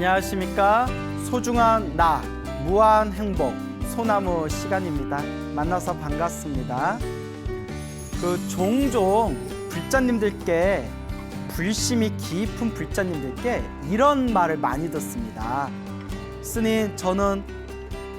안녕하십니까. 소중한 나, 무한 행복, 소나무 시간입니다. 만나서 반갑습니다. 종종 불자님들께, 불심이 깊은 불자님들께 이런 말을 많이 듣습니다. 스님, 저는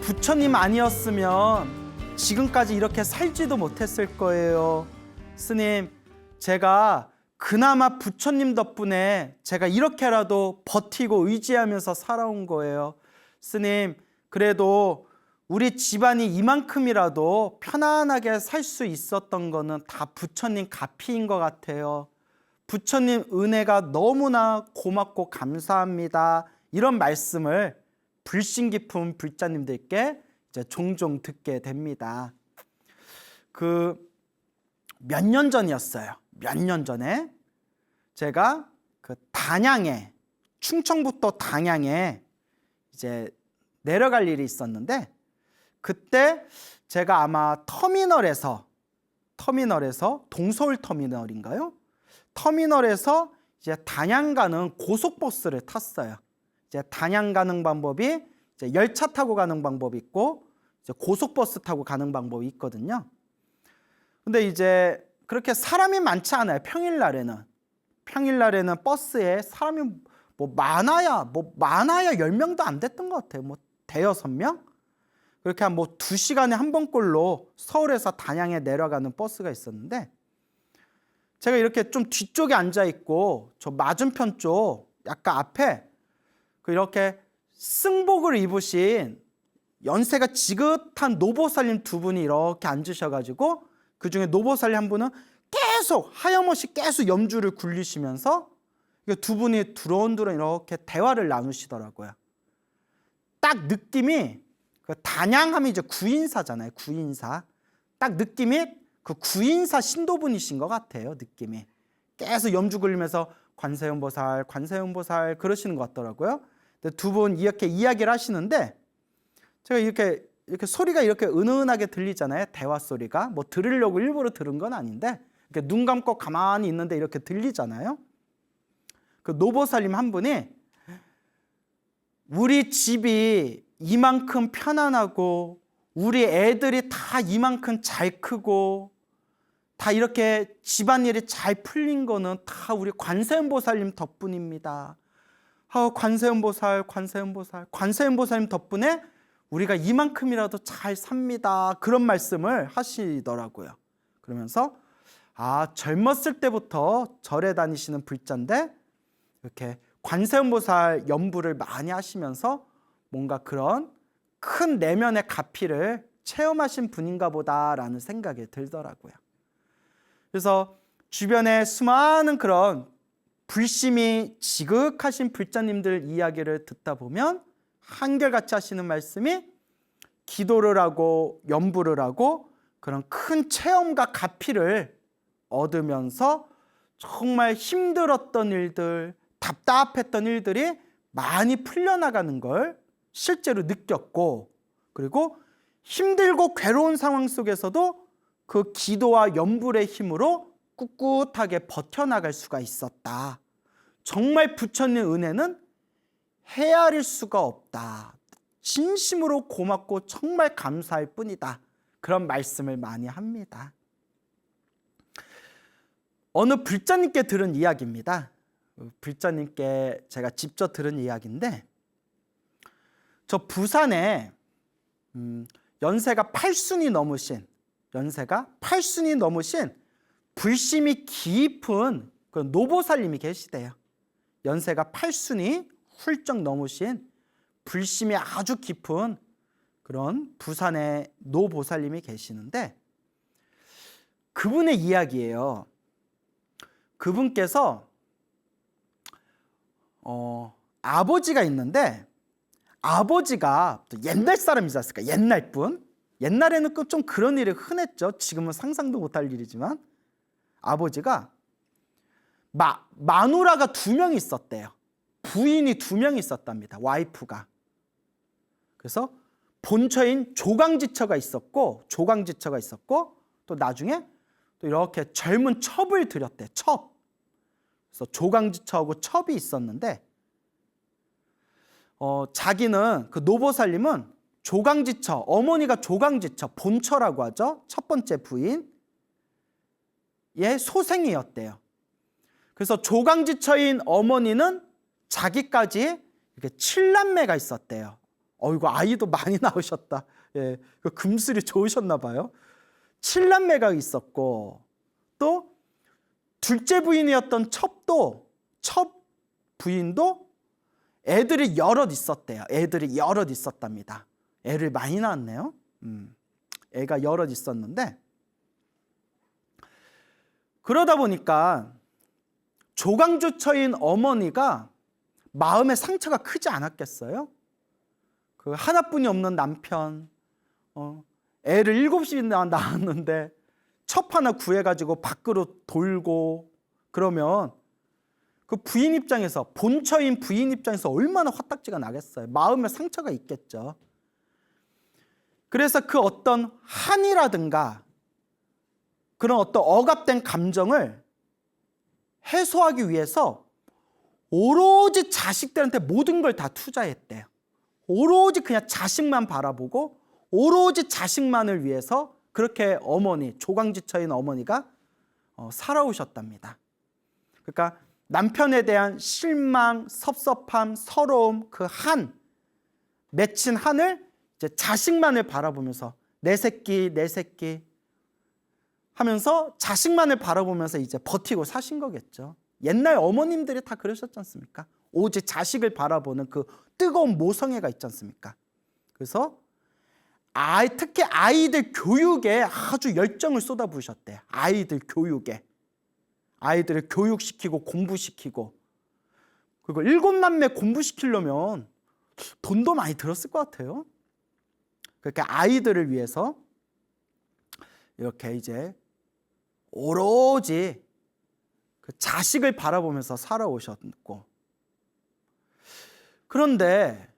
부처님 아니었으면 지금까지 이렇게 살지도 못했을 거예요. 스님, 제가 그나마 부처님 덕분에 제가 이렇게라도 버티고 의지하면서 살아온 거예요. 스님, 그래도 우리 집안이 이만큼이라도 편안하게 살 수 있었던 거는 다 부처님 가피인 것 같아요. 부처님 은혜가 너무나 고맙고 감사합니다. 이런 말씀을 불신 깊은 불자님들께 이제 종종 듣게 됩니다. 몇 년 전이었어요. 몇 년 전에 제가 단양에, 충청북도 단양에 이제 내려갈 일이 있었는데, 그때 제가 아마 터미널에서 동서울 터미널인가요? 터미널에서 이제 단양 가는 고속버스를 탔어요. 이제 단양 가는 방법이 이제 열차 타고 가는 방법이 있고 이제 고속버스 타고 가는 방법이 있거든요. 근데 이제 그렇게 사람이 많지 않아요. 평일날에는 버스에 사람이 많아야 10명도 안 됐던 것 같아요. 대여섯 명? 그렇게 한 2시간에 한 번꼴로 서울에서 단양에 내려가는 버스가 있었는데, 제가 이렇게 좀 뒤쪽에 앉아 있고 저 맞은편 쪽 약간 앞에 이렇게 승복을 입으신 연세가 지긋한 노보살님 두 분이 이렇게 앉으셔가지고, 그 중에 노보살님 한 분은 계속 하염없이 계속 염주를 굴리시면서 두 분이 두런두런 이렇게 대화를 나누시더라고요. 딱 느낌이 단양하면 이제 구인사잖아요. 구인사. 딱 느낌이 구인사 신도분이신 것 같아요. 느낌이 계속 염주 굴리면서 관세음보살 그러시는 것 같더라고요. 두 분 이렇게 이야기를 하시는데, 제가 이렇게 소리가 이렇게 은은하게 들리잖아요. 대화 소리가 들으려고 일부러 들은 건 아닌데, 이렇게 눈 감고 가만히 있는데 이렇게 들리잖아요. 노보살님 한 분이 우리 집이 이만큼 편안하고 우리 애들이 다 이만큼 잘 크고 다 이렇게 집안일이 잘 풀린 거는 다 우리 관세음보살님 덕분입니다. 관세음보살님 덕분에 우리가 이만큼이라도 잘 삽니다. 그런 말씀을 하시더라고요. 그러면서 젊었을 때부터 절에 다니시는 불자인데 이렇게 관세음보살 연부를 많이 하시면서 뭔가 그런 큰 내면의 가피를 체험하신 분인가 보다라는 생각이 들더라고요. 그래서 주변에 수많은 그런 불심이 지극하신 불자님들 이야기를 듣다 보면 한결같이 하시는 말씀이, 기도를 하고 연부를 하고 그런 큰 체험과 가피를 얻으면서 정말 힘들었던 일들, 답답했던 일들이 많이 풀려나가는 걸 실제로 느꼈고, 그리고 힘들고 괴로운 상황 속에서도 그 기도와 연불의 힘으로 꿋꿋하게 버텨나갈 수가 있었다. 정말 부처님 은혜는 헤아릴 수가 없다. 진심으로 고맙고 정말 감사할 뿐이다. 그런 말씀을 많이 합니다. 어느 불자님께 들은 이야기입니다. 불자님께 제가 직접 들은 이야기인데, 저 부산에 연세가 8순이 넘으신 불심이 깊은 그 노보살님이 계시대요. 연세가 8순이 훌쩍 넘으신 불심이 아주 깊은 그런 부산의 노보살님이 계시는데, 그분의 이야기예요. 그분께서 아버지가 있는데, 아버지가 또 옛날 사람이지 않습니까? 옛날 분. 옛날에는 좀 그런 일이 흔했죠. 지금은 상상도 못할 일이지만, 아버지가 마누라가 2명이 있었대요. 부인이 2명이 있었답니다. 와이프가. 그래서 본처인 조강지처가 있었고 또 나중에 또 이렇게 젊은 첩을 들였대. 첩. 그래서 조강지처하고 첩이 있었는데, 자기는 그 노보살님은 조강지처, 어머니가 조강지처, 본처라고 하죠. 첫 번째 부인의 소생이었대요. 그래서 조강지처인 어머니는 자기까지 이렇게 7남매가 있었대요. 이거 아이도 많이 나오셨다. 예, 그 금슬이 좋으셨나 봐요. 7남매가 있었고, 또 둘째 부인이었던 첩 부인도 애들이 여럿 있었대요. 애들이 여럿 있었답니다. 애를 많이 낳았네요. 애가 여럿 있었는데, 그러다 보니까 조강주처인 어머니가 마음의 상처가 크지 않았겠어요? 그 하나뿐이 없는 남편, 애를 7이나 낳았는데 첩 하나 구해가지고 밖으로 돌고 그러면 그 부인 입장에서, 본처인 부인 입장에서 얼마나 화딱지가 나겠어요. 마음의 상처가 있겠죠. 그래서 그 어떤 한이라든가 그런 어떤 억압된 감정을 해소하기 위해서 오로지 자식들한테 모든 걸 다 투자했대요. 오로지 그냥 자식만 바라보고 오로지 자식만을 위해서 그렇게 조강지처인 어머니가 살아오셨답니다. 그러니까 남편에 대한 실망, 섭섭함, 서러움, 그 맺힌 한을 이제 자식만을 바라보면서 내 새끼 하면서 자식만을 바라보면서 이제 버티고 사신 거겠죠. 옛날 어머님들이 다 그러셨지 않습니까? 오직 자식을 바라보는 그 뜨거운 모성애가 있지 않습니까? 그래서 특히 아이들 교육에 아주 열정을 쏟아부으셨대요. 아이들 교육에. 아이들을 교육시키고 공부시키고, 그리고 7남매 공부시키려면 돈도 많이 들었을 것 같아요. 그러니까 아이들을 위해서 이렇게 이제 오로지 그 자식을 바라보면서 살아오셨고, 그런데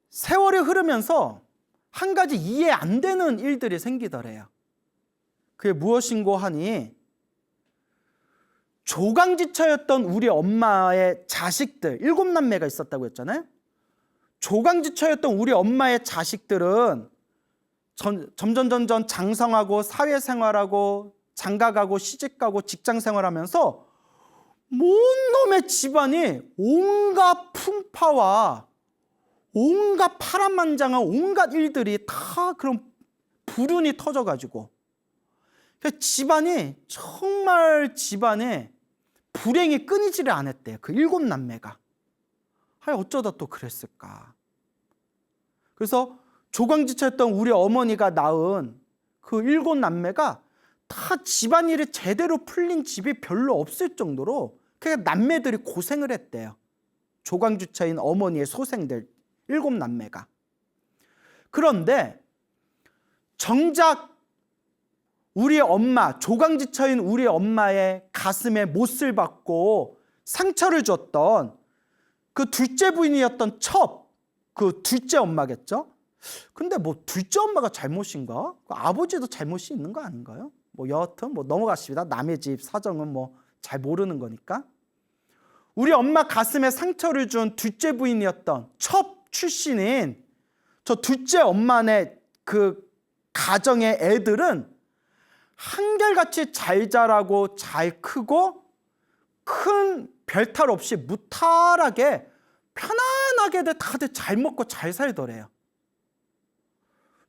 세월이 흐르면서 한 가지 이해 안 되는 일들이 생기더래요. 그게 무엇인고 하니, 조강지처였던 우리 엄마의 자식들 7남매가 있었다고 했잖아요. 조강지처였던 우리 엄마의 자식들은 점점 장성하고 사회생활하고 장가가고 시집가고 직장생활하면서 온놈의 집안이 온갖 풍파와 온갖 파란만장한 온갖 일들이 다 그런 불운이 터져가지고 집안에 불행이 끊이지를 않았대요. 그 7남매가. 어쩌다 또 그랬을까. 그래서 조강지처였던 우리 어머니가 낳은 그 7남매가 다 집안일이 제대로 풀린 집이 별로 없을 정도로 그냥 남매들이 고생을 했대요. 조강지처인 어머니의 소생들 7남매가. 그런데 정작 우리 엄마, 조강지처인 우리 엄마의 가슴에 못을 박고 상처를 줬던 그 둘째 부인이었던 그 둘째 엄마겠죠? 근데 둘째 엄마가 잘못인가? 아버지도 잘못이 있는 거 아닌가요? 여하튼 넘어가십니다. 남의 집 사정은 잘 모르는 거니까. 우리 엄마 가슴에 상처를 준 둘째 부인이었던 첩 출신인 저 둘째 엄마네 그 가정의 애들은 한결같이 잘 자라고 잘 크고 큰 별탈 없이 무탈하게 편안하게 다들 잘 먹고 잘 살더래요.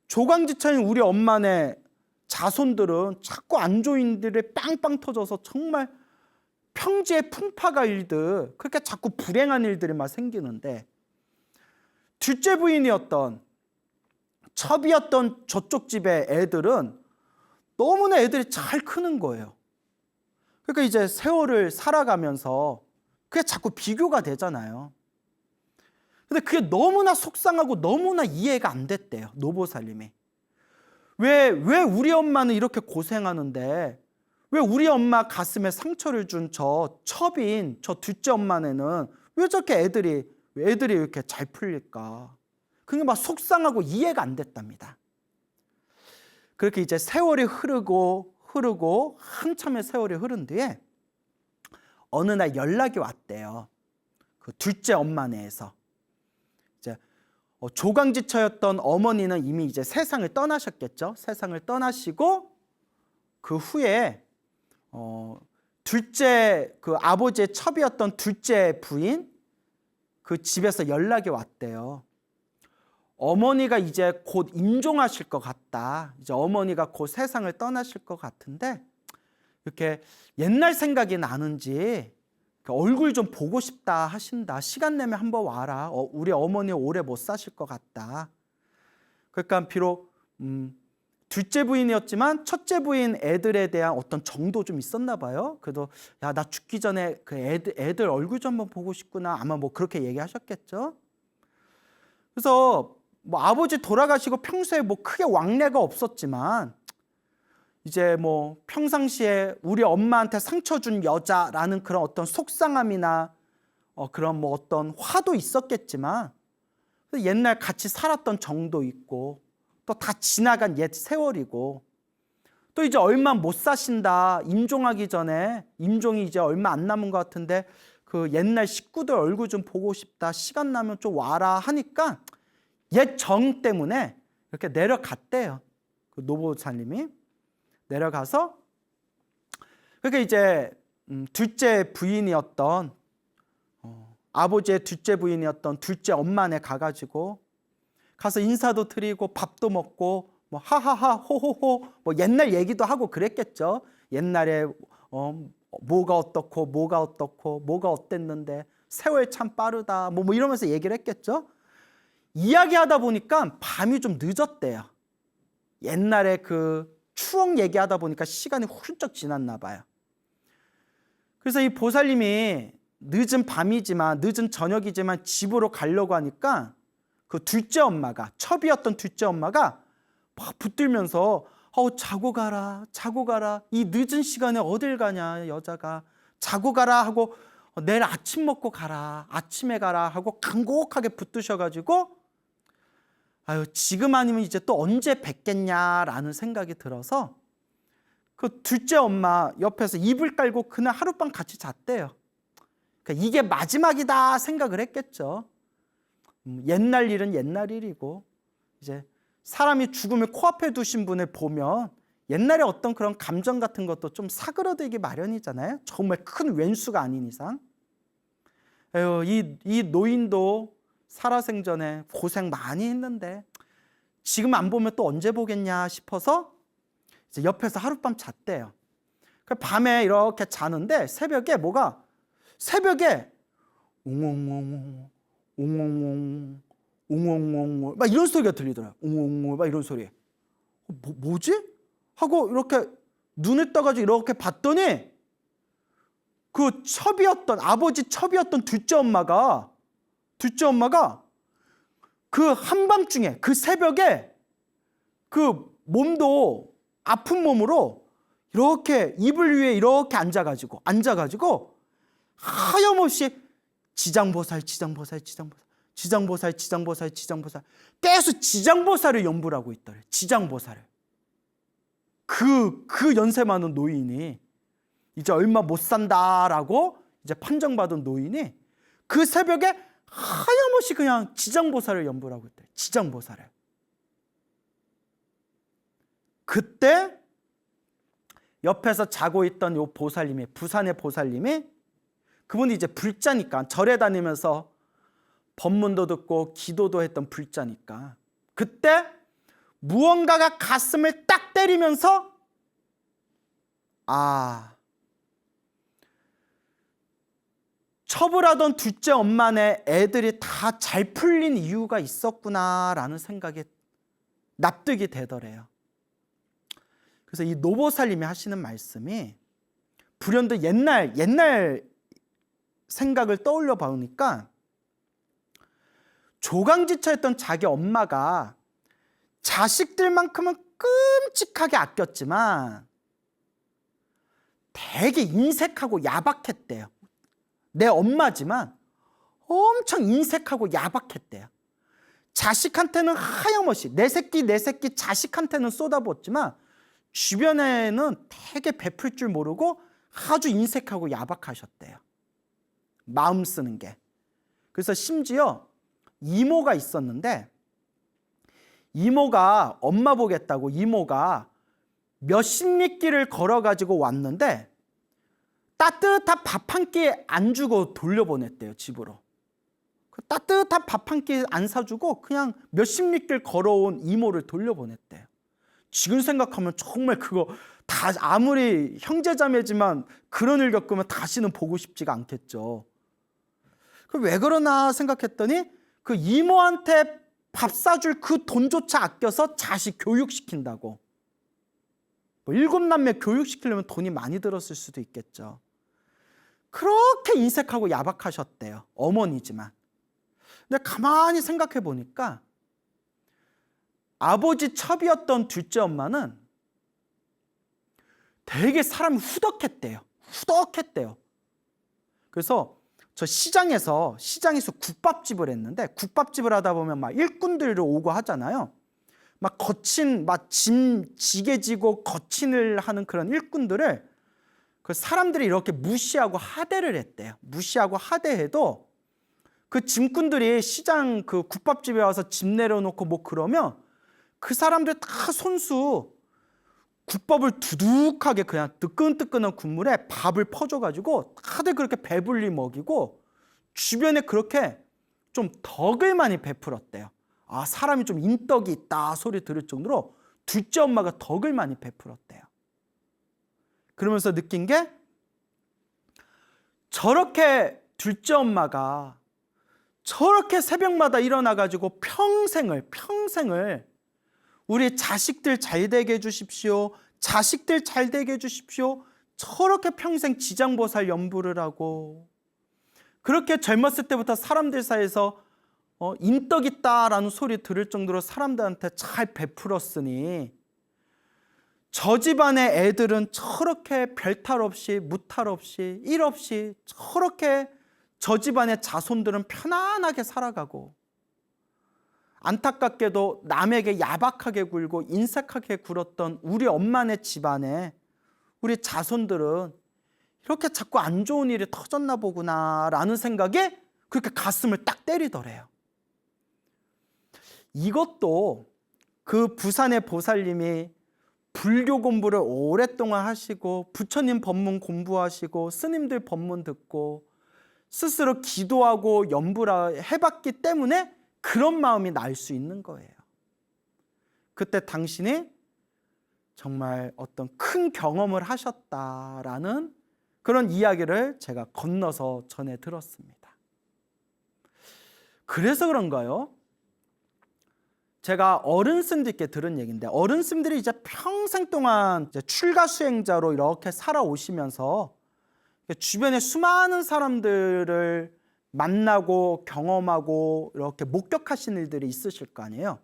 조강지처인 우리 엄마네 자손들은 자꾸 안 좋은 일들이 빵빵 터져서 정말 평지의 풍파가 일들, 그렇게 자꾸 불행한 일들이 막 생기는데, 둘째 부인이었던 첩이었던 저쪽 집의 애들은 너무나 애들이 잘 크는 거예요. 그러니까 이제 세월을 살아가면서 그게 자꾸 비교가 되잖아요. 근데 그게 너무나 속상하고 너무나 이해가 안 됐대요. 노보살님이. 왜 우리 엄마는 이렇게 고생하는데 왜 우리 엄마 가슴에 상처를 준 저 첩인 저 둘째 엄마네는 왜 저렇게 애들이 이렇게 잘 풀릴까? 그게 막 속상하고 이해가 안 됐답니다. 그렇게 이제 세월이 흐르고 한참의 세월이 흐른 뒤에 어느 날 연락이 왔대요. 그 둘째 엄마 내에서 이제 조강지처였던 어머니는 이미 이제 세상을 떠나셨겠죠. 세상을 떠나시고 그 후에 둘째 그 아버지의 첩이었던 둘째 부인 그 집에서 연락이 왔대요. 어머니가 이제 곧 임종하실 것 같다. 이제 어머니가 곧 세상을 떠나실 것 같은데 이렇게 옛날 생각이 나는지 얼굴 좀 보고 싶다 하신다. 시간 내면 한번 와라. 우리 어머니 오래 못 사실 것 같다. 그러니까 비록 둘째 부인이었지만 첫째 부인 애들에 대한 어떤 정도 좀 있었나 봐요. 그래도 야, 나 죽기 전에 그 애들 얼굴 좀 한번 보고 싶구나. 아마 뭐 그렇게 얘기하셨겠죠. 그래서 뭐 아버지 돌아가시고 평소에 뭐 크게 왕래가 없었지만 이제 뭐 평상시에 우리 엄마한테 상처 준 여자라는 그런 어떤 속상함이나 그런 뭐 어떤 화도 있었겠지만 옛날 같이 살았던 정도 있고 또 다 지나간 옛 세월이고 또 이제 얼마 못 사신다. 임종하기 전에 임종이 이제 얼마 안 남은 것 같은데 그 옛날 식구들 얼굴 좀 보고 싶다. 시간 나면 좀 와라 하니까 옛 정 때문에 이렇게 내려갔대요. 그 노보살님이 내려가서 그러니까 이제 둘째 부인이었던 아버지의 둘째 부인이었던 둘째 엄마네 가가지고 가서 인사도 드리고 밥도 먹고 뭐 하하하 호호호 뭐 옛날 얘기도 하고 그랬겠죠. 옛날에 뭐가 어떻고 뭐가 어떻고 뭐가 어땠는데 세월 참 빠르다 뭐 이러면서 얘기를 했겠죠. 이야기하다 보니까 밤이 좀 늦었대요. 옛날에 그 추억 얘기하다 보니까 시간이 훌쩍 지났나 봐요. 그래서 이 보살님이 늦은 밤이지만 늦은 저녁이지만 집으로 가려고 하니까 그 둘째 엄마가 첩이었던 둘째 엄마가 막 붙들면서 자고 가라 자고 가라 이 늦은 시간에 어딜 가냐 여자가 자고 가라 하고 내일 아침 먹고 가라 아침에 가라 하고 간곡하게 붙드셔가지고 아유 지금 아니면 이제 또 언제 뵙겠냐라는 생각이 들어서 그 둘째 엄마 옆에서 이불 깔고 그날 하룻밤 같이 잤대요. 그러니까 이게 마지막이다 생각을 했겠죠. 옛날 일은 옛날 일이고 이제 사람이 죽음을 코앞에 두신 분을 보면 옛날에 어떤 그런 감정 같은 것도 좀 사그러들기 마련이잖아요. 정말 큰 왼수가 아닌 이상. 에휴, 이 노인도 살아생전에 고생 많이 했는데 지금 안 보면 또 언제 보겠냐 싶어서 이제 옆에서 하룻밤 잤대요. 밤에 이렇게 자는데 새벽에 웅웅웅 웅웅웅 웅웅웅 막 이런 소리가 들리더라고요. 웅웅웅 막 이런 소리. 뭐지? 하고 이렇게 눈을 떠가지고 이렇게 봤더니 그 첩이었던 아버지 첩이었던 둘째 엄마가 그 한밤중에 그 새벽에 그 몸도 아픈 몸으로 이렇게 이불 위에 이렇게 앉아가지고 하염없이 지장보살 계속 지장보살을 연불 하고 있더래. 지장보살을. 그 연세 많은 노인이 이제 얼마 못 산다라고 이제 판정받은 노인이 그 새벽에 하염없이 그냥 지장보살을 연불 하고 있대. 지장보살을. 그때 옆에서 자고 있던 요 보살님이 부산의 보살님이 그분이 이제 불자니까 절에 다니면서 법문도 듣고 기도도 했던 불자니까 그때 무언가가 가슴을 딱 때리면서 처불하던 둘째 엄마네 애들이 다 잘 풀린 이유가 있었구나라는 생각에 납득이 되더래요. 그래서 이 노보살님이 하시는 말씀이 불현듯 옛날 생각을 떠올려 보니까 조강지처였던 자기 엄마가 자식들만큼은 끔찍하게 아꼈지만 되게 인색하고 야박했대요. 내 엄마지만 엄청 인색하고 야박했대요. 자식한테는 하염없이 내 새끼 자식한테는 쏟아붓지만 주변에는 되게 베풀 줄 모르고 아주 인색하고 야박하셨대요. 마음 쓰는 게. 그래서 심지어 이모가 있었는데 이모가 엄마 보겠다고 이모가 몇십 리길을 걸어가지고 왔는데 따뜻한 밥 한 끼 안 주고 돌려보냈대요, 집으로. 따뜻한 밥 한 끼 안 사주고 그냥 몇십 리길 걸어온 이모를 돌려보냈대요. 지금 생각하면 정말 그거 다 아무리 형제자매지만 그런 일 겪으면 다시는 보고 싶지가 않겠죠. 왜 그러나 생각했더니 그 이모한테 밥 사줄 그 돈조차 아껴서 자식 교육시킨다고. 뭐 7남매 교육시키려면 돈이 많이 들었을 수도 있겠죠. 그렇게 인색하고 야박하셨대요. 어머니지만. 근데 가만히 생각해 보니까 아버지 첩이었던 둘째 엄마는 되게 사람이 후덕했대요. 후덕했대요. 그래서 저 시장에서 국밥집을 했는데 국밥집을 하다 보면 막 일꾼들이 오고 하잖아요. 막 거친 막 지게 지고 거친을 하는 그런 일꾼들을 그 사람들이 이렇게 무시하고 하대를 했대요. 무시하고 하대해도 그 짐꾼들이 시장 그 국밥집에 와서 짐 내려놓고 뭐 그러면 그 사람들 다 손수 국밥을 두둑하게 그냥 뜨끈뜨끈한 국물에 밥을 퍼줘가지고 다들 그렇게 배불리 먹이고 주변에 그렇게 좀 덕을 많이 베풀었대요. 아, 사람이 좀 인덕이 있다 소리 들을 정도로 둘째 엄마가 덕을 많이 베풀었대요. 그러면서 느낀 게 저렇게 둘째 엄마가 저렇게 새벽마다 일어나가지고 평생을 우리 자식들 잘 되게 해주십시오. 자식들 잘 되게 해주십시오. 저렇게 평생 지장보살 연부를 하고 그렇게 젊었을 때부터 사람들 사이에서 인덕 있다라는 소리 들을 정도로 사람들한테 잘 베풀었으니 저 집안의 애들은 저렇게 별탈 없이 무탈 없이 일 없이 저렇게 저 집안의 자손들은 편안하게 살아가고 안타깝게도 남에게 야박하게 굴고 인색하게 굴었던 우리 엄마네 집안에 우리 자손들은 이렇게 자꾸 안 좋은 일이 터졌나 보구나 라는 생각에 그렇게 가슴을 딱 때리더래요. 이것도 그 부산의 보살님이 불교 공부를 오랫동안 하시고 부처님 법문 공부하시고 스님들 법문 듣고 스스로 기도하고 연부를 해봤기 때문에 그런 마음이 날 수 있는 거예요. 그때 당신이 정말 어떤 큰 경험을 하셨다라는 그런 이야기를 제가 건너서 전해 들었습니다. 그래서 그런가요? 제가 어른스님들께 들은 얘기인데 어른스님들이 이제 평생 동안 이제 출가 수행자로 이렇게 살아오시면서 주변에 수많은 사람들을 만나고 경험하고 이렇게 목격하신 일들이 있으실 거 아니에요.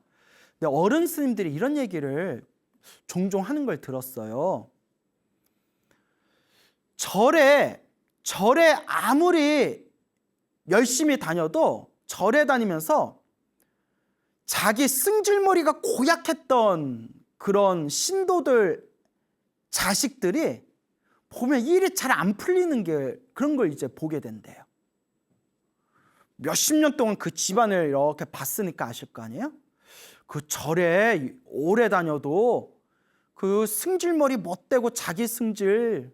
근데 어른 스님들이 이런 얘기를 종종 하는 걸 들었어요. 절에 아무리 열심히 다녀도 절에 다니면서 자기 승질머리가 고약했던 그런 신도들 자식들이 보면 일이 잘 안 풀리는 게 그런 걸 이제 보게 된대요. 몇십 년 동안 그 집안을 이렇게 봤으니까 아실 거 아니에요? 그 절에 오래 다녀도 그 승질머리 못되고 자기 승질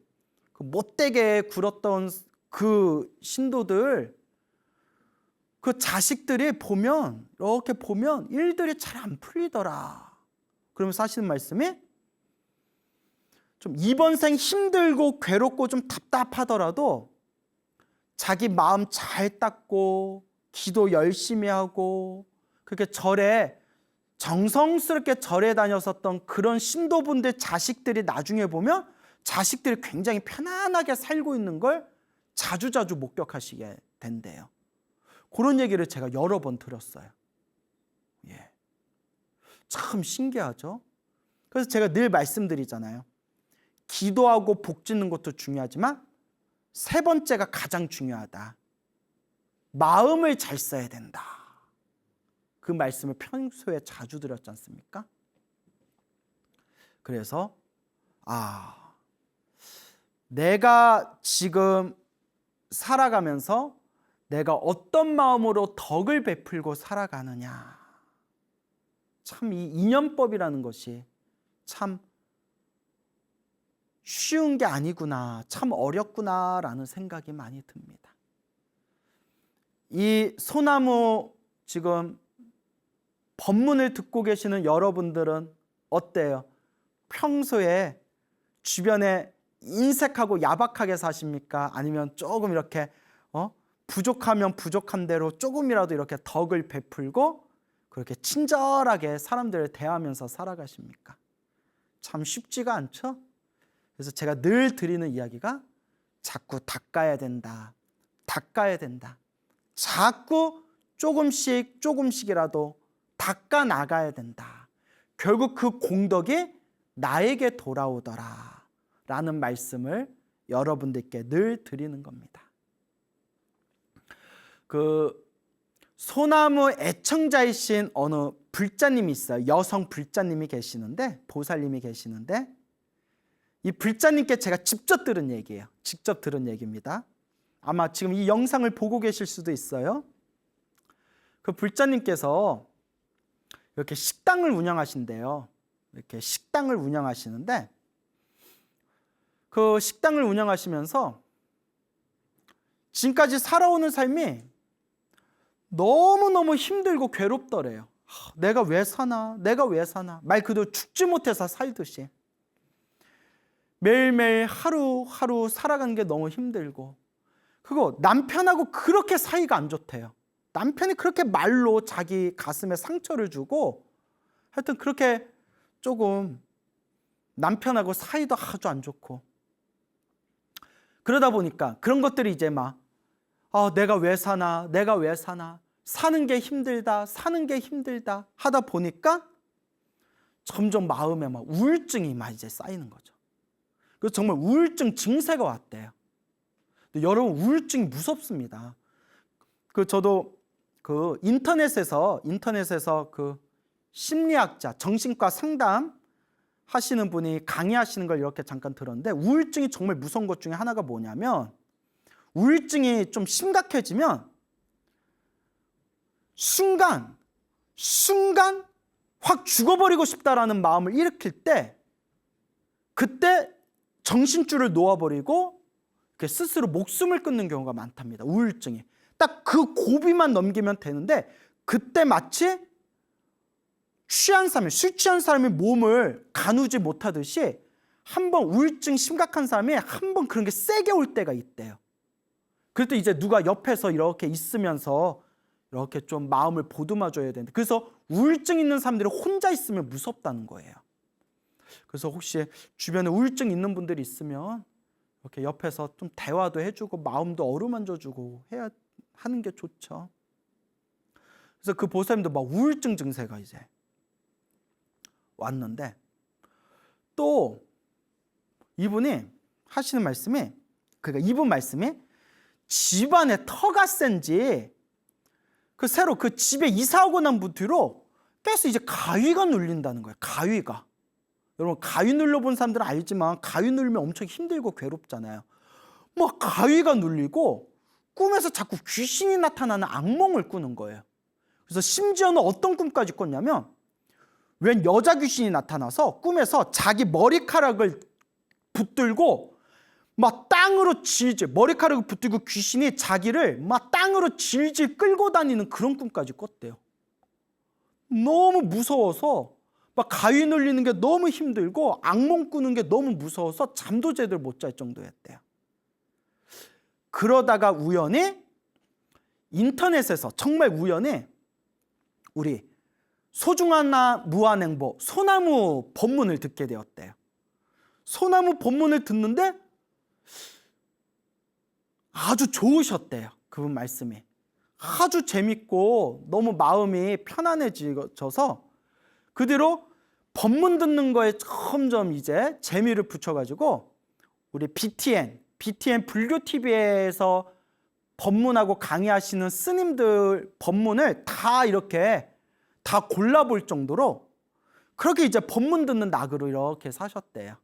그 못되게 굴었던 그 신도들 그 자식들이 보면 이렇게 보면 일들이 잘 안 풀리더라. 그러면서 하시는 말씀이 좀 이번 생 힘들고 괴롭고 좀 답답하더라도 자기 마음 잘 닦고 기도 열심히 하고 그렇게 절에 정성스럽게 절에 다녔었던 그런 신도분들 자식들이 나중에 보면 자식들이 굉장히 편안하게 살고 있는 걸 자주자주 목격하시게 된대요. 그런 얘기를 제가 여러 번 들었어요. 예. 참 신기하죠? 그래서 제가 늘 말씀드리잖아요. 기도하고 복 짓는 것도 중요하지만 세 번째가 가장 중요하다. 마음을 잘 써야 된다. 그 말씀을 평소에 자주 드렸지 않습니까? 그래서 내가 지금 살아가면서 내가 어떤 마음으로 덕을 베풀고 살아가느냐. 참 이 인연법이라는 것이 참 쉬운 게 아니구나, 참 어렵구나라는 생각이 많이 듭니다. 이 소나무 지금 법문을 듣고 계시는 여러분들은 어때요? 평소에 주변에 인색하고 야박하게 사십니까? 아니면 조금 이렇게 부족하면 부족한 대로 조금이라도 이렇게 덕을 베풀고 그렇게 친절하게 사람들을 대하면서 살아가십니까? 참 쉽지가 않죠? 그래서 제가 늘 드리는 이야기가 자꾸 닦아야 된다. 닦아야 된다. 자꾸 조금씩이라도 닦아 나가야 된다. 결국 그 공덕이 나에게 돌아오더라 라는 말씀을 여러분들께 늘 드리는 겁니다. 그 소나무 애청자이신 어느 불자님이 있어요. 여성 불자님이 계시는데, 보살님이 계시는데, 이 불자님께 제가 직접 들은 얘기예요. 직접 들은 얘기입니다. 아마 지금 이 영상을 보고 계실 수도 있어요. 그 불자님께서 이렇게 식당을 운영하신대요. 이렇게 식당을 운영하시는데, 그 식당을 운영하시면서 지금까지 살아오는 삶이 너무너무 힘들고 괴롭더래요. 내가 왜 사나? 내가 왜 사나? 말 그대로 죽지 못해서 살듯이. 매일매일 하루하루 살아가는 게 너무 힘들고, 그리고 남편하고 그렇게 사이가 안 좋대요. 남편이 그렇게 말로 자기 가슴에 상처를 주고, 하여튼 그렇게 조금 남편하고 사이도 아주 안 좋고, 그러다 보니까 그런 것들이 이제 막 내가 왜 사나? 내가 왜 사나? 사는 게 힘들다, 사는 게 힘들다 하다 보니까 점점 마음에 막 우울증이 막 이제 쌓이는 거죠. 그래서 정말 우울증 증세가 왔대요. 근데 여러분, 우울증이 무섭습니다. 저도 그 인터넷에서 그 심리학자, 정신과 상담 하시는 분이 강의하시는 걸 이렇게 잠깐 들었는데, 우울증이 정말 무서운 것 중에 하나가 뭐냐면, 우울증이 좀 심각해지면 순간 확 죽어버리고 싶다라는 마음을 일으킬 때, 그때 정신줄을 놓아버리고 스스로 목숨을 끊는 경우가 많답니다. 우울증이 딱 그 고비만 넘기면 되는데, 그때 마치 술 취한 사람이 몸을 가누지 못하듯이 한번 우울증 심각한 사람이 한번 그런 게 세게 올 때가 있대요. 그럴 때 이제 누가 옆에서 이렇게 있으면서 이렇게 좀 마음을 보듬어 줘야 되는데, 그래서 우울증 있는 사람들이 혼자 있으면 무섭다는 거예요. 그래서 혹시 주변에 우울증 있는 분들이 있으면 이렇게 옆에서 좀 대화도 해주고 마음도 어루만져주고 해야 하는 게 좋죠. 그래서 그 보살님도 막 우울증 증세가 이제 왔는데, 또 이분이 하시는 말씀이, 그러니까 이분 말씀이 집안에 터가 센지 새로 그 집에 이사 오고 난 뒤로 계속 이제 가위가 눌린다는 거예요. 가위가. 여러분, 가위 눌러본 사람들은 알지만 가위 눌리면 엄청 힘들고 괴롭잖아요. 막 가위가 눌리고 꿈에서 자꾸 귀신이 나타나는 악몽을 꾸는 거예요. 그래서 심지어는 어떤 꿈까지 꿨냐면, 웬 여자 귀신이 나타나서 꿈에서 자기 머리카락을 붙들고 막 땅으로 질질, 머리카락을 붙들고 귀신이 자기를 막 땅으로 질질 끌고 다니는 그런 꿈까지 꿨대요. 너무 무서워서 막 가위 눌리는 게 너무 힘들고 악몽 꾸는 게 너무 무서워서 잠도 제대로 못 잘 정도였대요. 그러다가 우연히 인터넷에서 정말 우연히 우리 소중하나 무한행보 소나무 법문을 듣게 되었대요. 소나무 법문을 듣는데 아주 좋으셨대요. 그분 말씀이 아주 재밌고 너무 마음이 편안해져서 그 뒤로 법문 듣는 거에 점점 이제 재미를 붙여가지고 우리 BTN 불교 TV에서 법문하고 강의하시는 스님들 법문을 다 이렇게 다 골라볼 정도로 그렇게 이제 법문 듣는 낙으로 이렇게 사셨대요.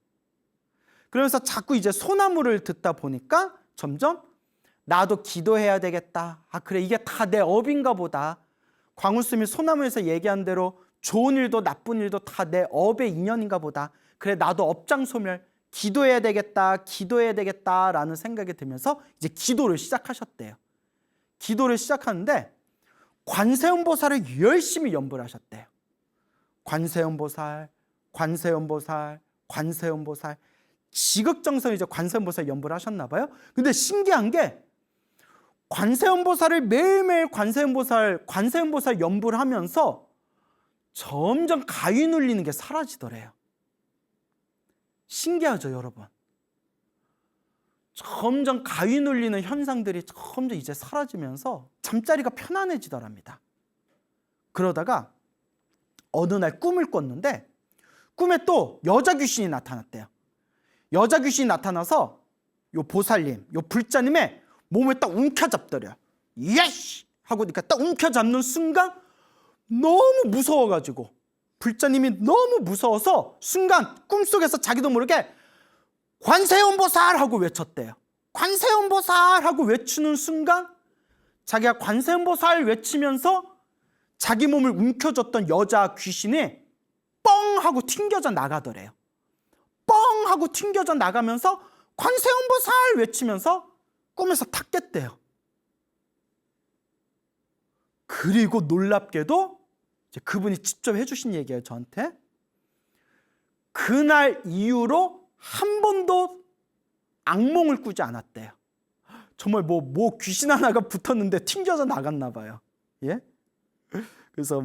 그러면서 자꾸 이제 소나무를 듣다 보니까 점점 나도 기도해야 되겠다. 아 그래 이게 다 내 업인가 보다. 광우스님이 소나무에서 얘기한 대로 좋은 일도 나쁜 일도 다 내 업의 인연인가 보다. 그래 나도 업장소멸 기도해야 되겠다라는 생각이 들면서 이제 기도를 시작하셨대요. 기도를 시작하는데 관세음보살을 열심히 연불 하셨대요. 관세음보살, 지극정성 이제 관세음보살 연불 하셨나 봐요. 근데 신기한 게 관세음보살을 매일매일 관세음보살 연불 하면서 점점 가위 눌리는 게 사라지더래요. 신기하죠, 여러분? 점점 가위 눌리는 현상들이 점점 이제 사라지면서 잠자리가 편안해지더랍니다. 그러다가 어느 날 꿈을 꿨는데 꿈에 또 여자 귀신이 나타났대요. 여자 귀신이 나타나서 요 보살님, 요 불자님의 몸을 딱 움켜잡더래요. 예시! 하고 그러니까 딱 움켜잡는 순간 너무 무서워가지고 불자님이 너무 무서워서 순간 꿈속에서 자기도 모르게 관세음보살 하고 외쳤대요. 관세음보살 하고 외치는 순간 자기가 관세음보살 외치면서 자기 몸을 움켜줬던 여자 귀신이 뻥 하고 튕겨져 나가더래요. 뻥 하고 튕겨져 나가면서 관세음보살 외치면서 꿈에서 탁 깼대요. 그리고 놀랍게도 이제 그분이 직접 해주신 얘기예요, 저한테. 그날 이후로 한 번도 악몽을 꾸지 않았대요. 정말 뭐 귀신 하나가 붙었는데 튕겨져 나갔나 봐요. 예? 그래서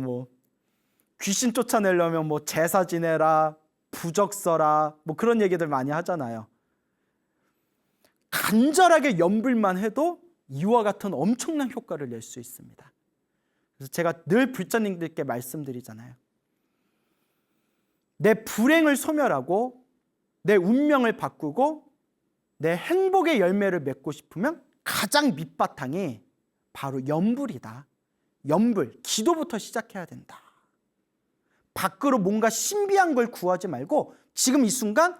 귀신 쫓아내려면 제사 지내라, 부적 써라, 그런 얘기들 많이 하잖아요. 간절하게 연불만 해도 이와 같은 엄청난 효과를 낼 수 있습니다. 그래서 제가 늘 불자님들께 말씀드리잖아요. 내 불행을 소멸하고 내 운명을 바꾸고 내 행복의 열매를 맺고 싶으면 가장 밑바탕이 바로 연불이다. 연불, 기도부터 시작해야 된다. 밖으로 뭔가 신비한 걸 구하지 말고 지금 이 순간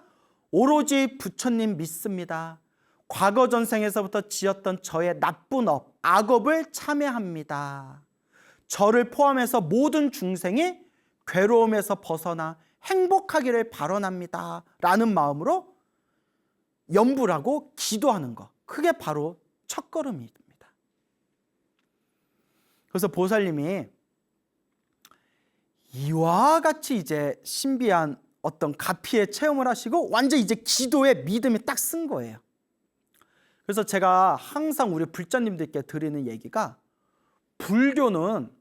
오로지 부처님 믿습니다. 과거 전생에서부터 지었던 저의 나쁜 업, 악업을 참회합니다. 저를 포함해서 모든 중생이 괴로움에서 벗어나 행복하기를 바라납니다. 라는 마음으로 연불하고 기도하는 것. 그게 바로 첫걸음입니다. 그래서 보살님이 이와 같이 이제 신비한 어떤 가피의 체험을 하시고 완전 이제 기도에 믿음이 딱 쓴 거예요. 그래서 제가 항상 우리 불자님들께 드리는 얘기가 불교는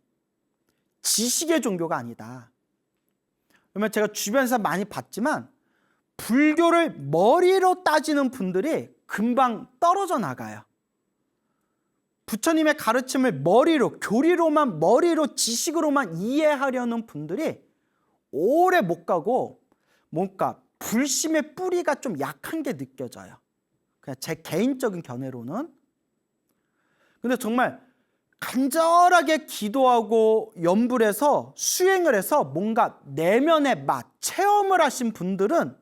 지식의 종교가 아니다. 그러면 제가 주변에서 많이 봤지만 불교를 머리로 따지는 분들이 금방 떨어져 나가요. 부처님의 가르침을 머리로, 교리로만, 머리로, 지식으로만 이해하려는 분들이 오래 못 가고 뭔가 불심의 뿌리가 좀 약한 게 느껴져요. 그냥 제 개인적인 견해로는. 근데 정말 간절하게 기도하고 연불해서 수행을 해서 뭔가 내면의 맛, 체험을 하신 분들은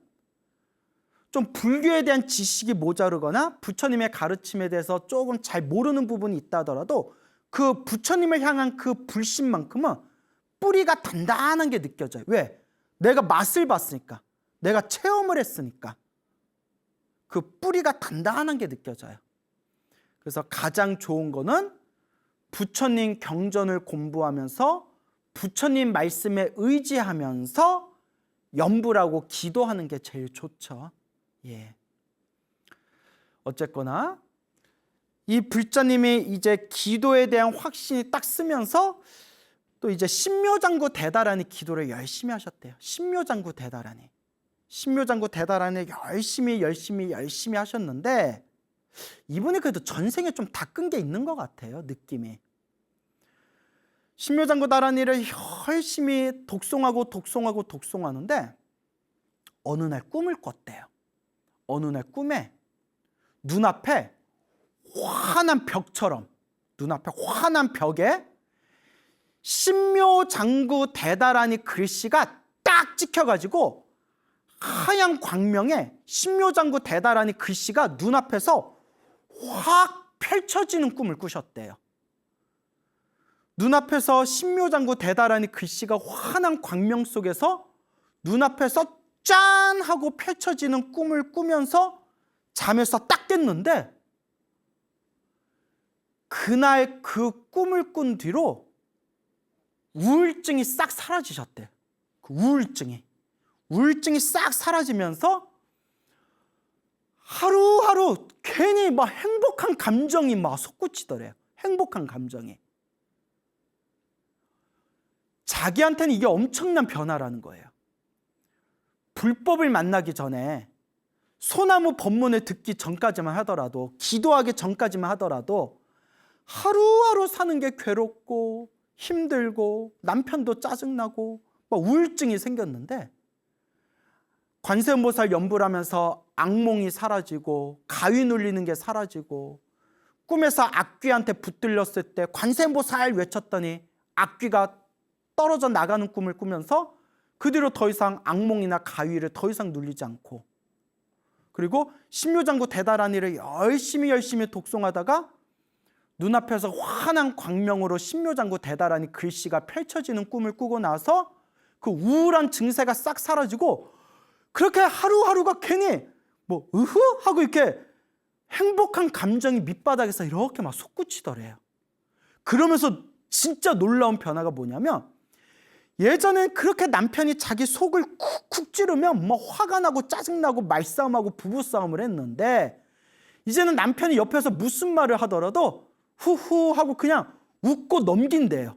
좀 불교에 대한 지식이 모자르거나 부처님의 가르침에 대해서 조금 잘 모르는 부분이 있다 하더라도 그 부처님을 향한 그 불신만큼은 뿌리가 단단한 게 느껴져요. 왜? 내가 맛을 봤으니까, 내가 체험을 했으니까 그 뿌리가 단단한 게 느껴져요. 그래서 가장 좋은 거는 부처님 경전을 공부하면서 부처님 말씀에 의지하면서 연불하고 기도하는 게 제일 좋죠. 예. 어쨌거나 이 불자님이 이제 기도에 대한 확신이 딱 쓰면서 또 이제 신묘장구 대다라니 기도를 열심히 하셨대요. 신묘장구 대다라니 열심히 하셨는데 이분이 그래도 전생에 좀 닦은 게 있는 것 같아요. 느낌이. 신묘장구 다라니를 열심히 독송하는데 어느 날 꿈을 꿨대요. 어느 날 꿈에 눈앞에 환한 벽에 신묘장구 대다라니 글씨가 딱 찍혀가지고 하얀 광명에 신묘장구 대다라니 글씨가 눈앞에서 확 펼쳐지는 꿈을 꾸셨대요. 눈앞에서 신묘장구 대다라니 글씨가 환한 광명 속에서 눈앞에서 짠 하고 펼쳐지는 꿈을 꾸면서 잠에서 딱 깼는데, 그날 그 꿈을 꾼 뒤로 우울증이 싹 사라지셨대요. 그 우울증이 싹 사라지면서 하루하루 괜히 막 행복한 감정이 막 솟구치더래요. 행복한 감정이. 자기한테는 이게 엄청난 변화라는 거예요. 불법을 만나기 전에 소나무 법문을 듣기 전까지만 하더라도, 기도하기 전까지만 하더라도 하루하루 사는 게 괴롭고 힘들고 남편도 짜증나고 막 우울증이 생겼는데, 관세음보살 연부를 하면서 악몽이 사라지고 가위 눌리는 게 사라지고, 꿈에서 악귀한테 붙들렸을 때 관세음보살 외쳤더니 악귀가 떨어져 나가는 꿈을 꾸면서 그 뒤로 더 이상 악몽이나 가위를 더 이상 눌리지 않고, 그리고 신묘장구 대다라니를 열심히 독송하다가 눈앞에서 환한 광명으로 신묘장구 대다라니 글씨가 펼쳐지는 꿈을 꾸고 나서 그 우울한 증세가 싹 사라지고, 그렇게 하루하루가 괜히 뭐 으흐 하고 이렇게 행복한 감정이 밑바닥에서 이렇게 막 솟구치더래요. 그러면서 진짜 놀라운 변화가 뭐냐면, 예전엔 그렇게 남편이 자기 속을 쿡쿡 찌르면 막 화가 나고 짜증나고 말싸움하고 부부싸움을 했는데, 이제는 남편이 옆에서 무슨 말을 하더라도 후후 하고 그냥 웃고 넘긴대요.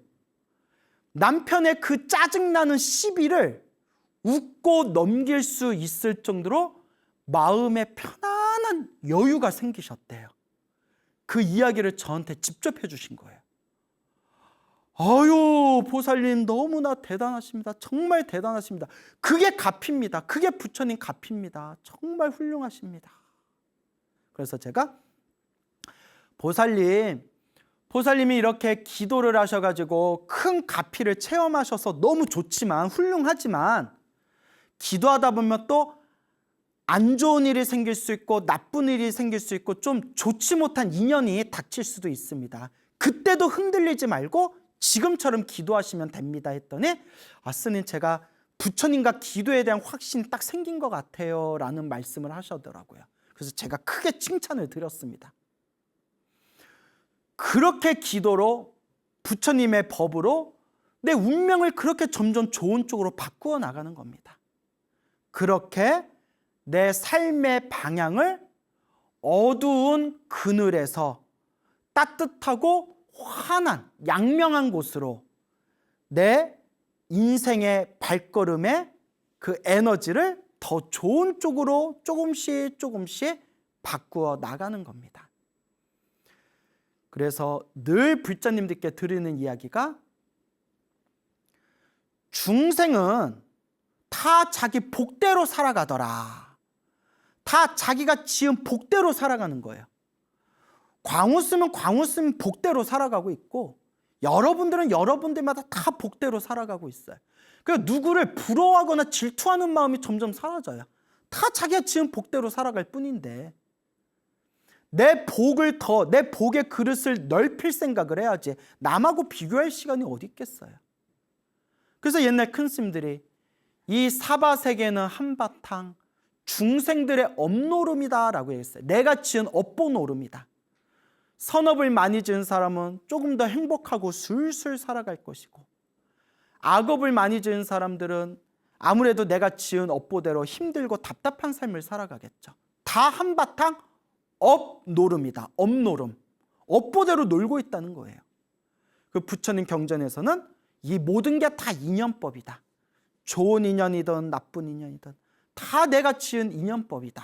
남편의 그 짜증나는 시비를 웃고 넘길 수 있을 정도로 마음에 편안한 여유가 생기셨대요. 그 이야기를 저한테 직접 해주신 거예요. 아유, 보살님 너무나 대단하십니다. 정말 대단하십니다. 그게 값입니다. 그게 부처님 값입니다. 정말 훌륭하십니다. 그래서 제가 보살님이 이렇게 기도를 하셔가지고 큰 가피를 체험하셔서 너무 좋지만, 훌륭하지만, 기도하다 보면 또 안 좋은 일이 생길 수 있고 나쁜 일이 생길 수 있고 좀 좋지 못한 인연이 닥칠 수도 있습니다. 그때도 흔들리지 말고 지금처럼 기도하시면 됩니다 했더니, 스님 제가 부처님과 기도에 대한 확신이 딱 생긴 것 같아요 라는 말씀을 하시더라고요. 그래서 제가 크게 칭찬을 드렸습니다. 그렇게 기도로, 부처님의 법으로 내 운명을 그렇게 점점 좋은 쪽으로 바꾸어 나가는 겁니다. 그렇게 내 삶의 방향을 어두운 그늘에서 따뜻하고 환한 양명한 곳으로, 내 인생의 발걸음의 그 에너지를 더 좋은 쪽으로 조금씩 바꾸어 나가는 겁니다. 그래서 늘 불자님들께 드리는 이야기가, 중생은 다 자기 복대로 살아가더라. 다 자기가 지은 복대로 살아가는 거예요. 광우 쓰면 복대로 살아가고 있고, 여러분들은 여러분들마다 다 복대로 살아가고 있어요. 그러니까 누구를 부러워하거나 질투하는 마음이 점점 사라져요. 다 자기가 지은 복대로 살아갈 뿐인데, 내 복의 그릇을 넓힐 생각을 해야지 남하고 비교할 시간이 어디 있겠어요. 그래서 옛날 큰 스님들이 이 사바세계는 한바탕 중생들의 업노름이다 라고 했어요. 내가 지은 업보노름이다. 선업을 많이 지은 사람은 조금 더 행복하고 술술 살아갈 것이고, 악업을 많이 지은 사람들은 아무래도 내가 지은 업보대로 힘들고 답답한 삶을 살아가겠죠. 다 한바탕 업노름이다. 업노름. 업보대로 놀고 있다는 거예요. 그 부처님 경전에서는 이 모든 게 다 인연법이다. 좋은 인연이든 나쁜 인연이든 다 내가 지은 인연법이다.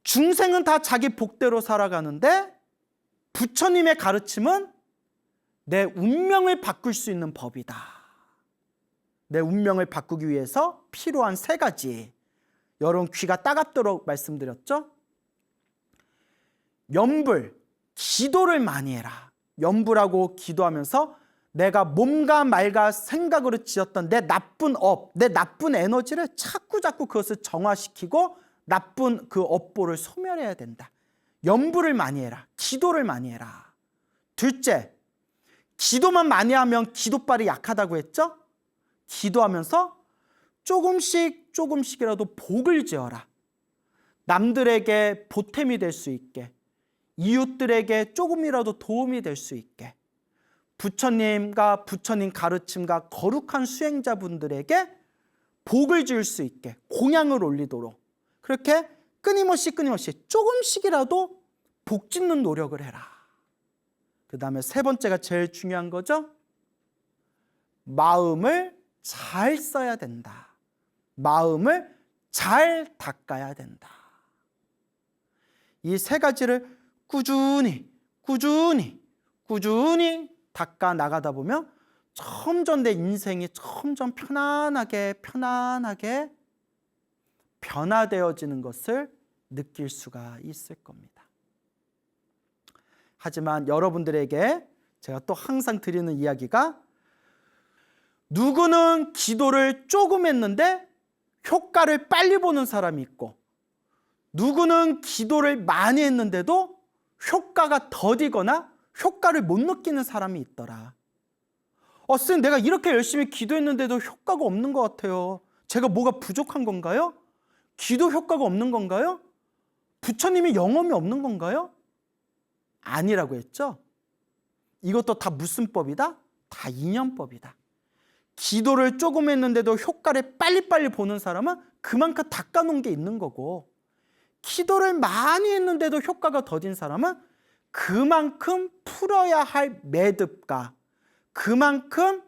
중생은 다 자기 복대로 살아가는데, 부처님의 가르침은 내 운명을 바꿀 수 있는 법이다. 내 운명을 바꾸기 위해서 필요한 3가지, 여러분 귀가 따갑도록 말씀드렸죠? 연불, 기도를 많이 해라. 연불하고 기도하면서 내가 몸과 말과 생각으로 지었던 내 나쁜 업, 내 나쁜 에너지를 자꾸 그것을 정화시키고 나쁜 그 업보를 소멸해야 된다. 연부를 많이 해라. 기도를 많이 해라. 둘째, 기도만 많이 하면 기도발이 약하다고 했죠? 기도하면서 조금씩이라도 복을 지어라. 남들에게 보탬이 될 수 있게, 이웃들에게 조금이라도 도움이 될 수 있게, 부처님과 부처님 가르침과 거룩한 수행자분들에게 복을 지을 수 있게 공양을 올리도록 그렇게 끊임없이 조금씩이라도 복 짓는 노력을 해라. 그 다음에 세 번째가 제일 중요한 거죠. 마음을 잘 써야 된다. 마음을 잘 닦아야 된다. 이 세 가지를 꾸준히 닦아 나가다 보면 점점 내 인생이 점점 편안하게 변화되어지는 것을 느낄 수가 있을 겁니다. 하지만 여러분들에게 제가 또 항상 드리는 이야기가, 누구는 기도를 조금 했는데 효과를 빨리 보는 사람이 있고, 누구는 기도를 많이 했는데도 효과가 더디거나 효과를 못 느끼는 사람이 있더라. 선생님, 내가 이렇게 열심히 기도했는데도 효과가 없는 것 같아요. 제가 뭐가 부족한 건가요? 기도 효과가 없는 건가요? 부처님이 영험이 없는 건가요? 아니라고 했죠? 이것도 다 무슨 법이다? 다 인연법이다. 기도를 조금 했는데도 효과를 빨리빨리 보는 사람은 그만큼 닦아놓은 게 있는 거고, 기도를 많이 했는데도 효과가 더딘 사람은 그만큼 풀어야 할 매듭과 그만큼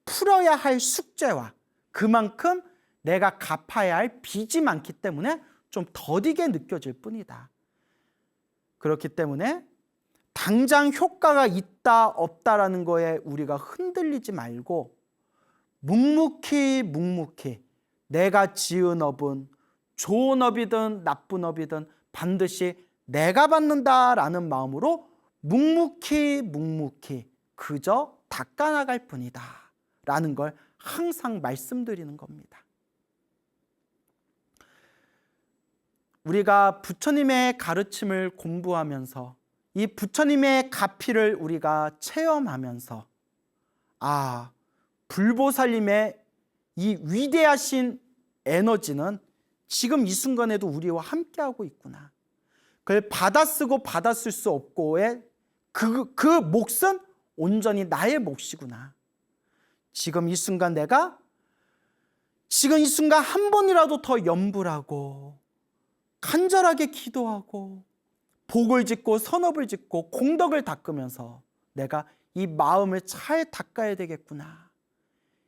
풀어야 할 숙제와 그만큼 내가 갚아야 할 빚이 많기 때문에 좀 더디게 느껴질 뿐이다. 그렇기 때문에 당장 효과가 있다 없다라는 거에 우리가 흔들리지 말고 묵묵히 내가 지은 업은 좋은 업이든 나쁜 업이든 반드시 내가 받는다라는 마음으로 묵묵히 그저 닦아나갈 뿐이다 라는 걸 항상 말씀드리는 겁니다. 우리가 부처님의 가르침을 공부하면서 이 부처님의 가피를 우리가 체험하면서, 불보살님의 이 위대하신 에너지는 지금 이 순간에도 우리와 함께하고 있구나. 그걸 받아쓰고 받아쓸 수 없고의 그 몫은 온전히 나의 몫이구나. 지금 이 순간 한 번이라도 더 염불하고 간절하게 기도하고 복을 짓고 선업을 짓고 공덕을 닦으면서 내가 이 마음을 잘 닦아야 되겠구나.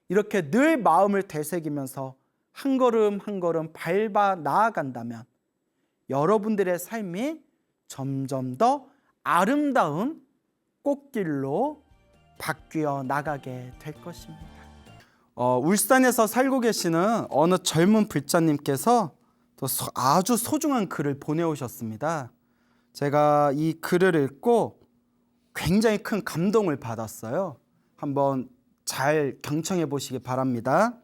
이렇게 늘 마음을 되새기면서 한 걸음 한 걸음 밟아 나아간다면 여러분들의 삶이 점점 더 아름다운 꽃길로 바뀌어 나가게 될 것입니다. 울산에서 살고 계시는 어느 젊은 불자님께서 또 아주 소중한 글을 보내오셨습니다. 제가 이 글을 읽고 굉장히 큰 감동을 받았어요. 한번 잘 경청해 보시기 바랍니다.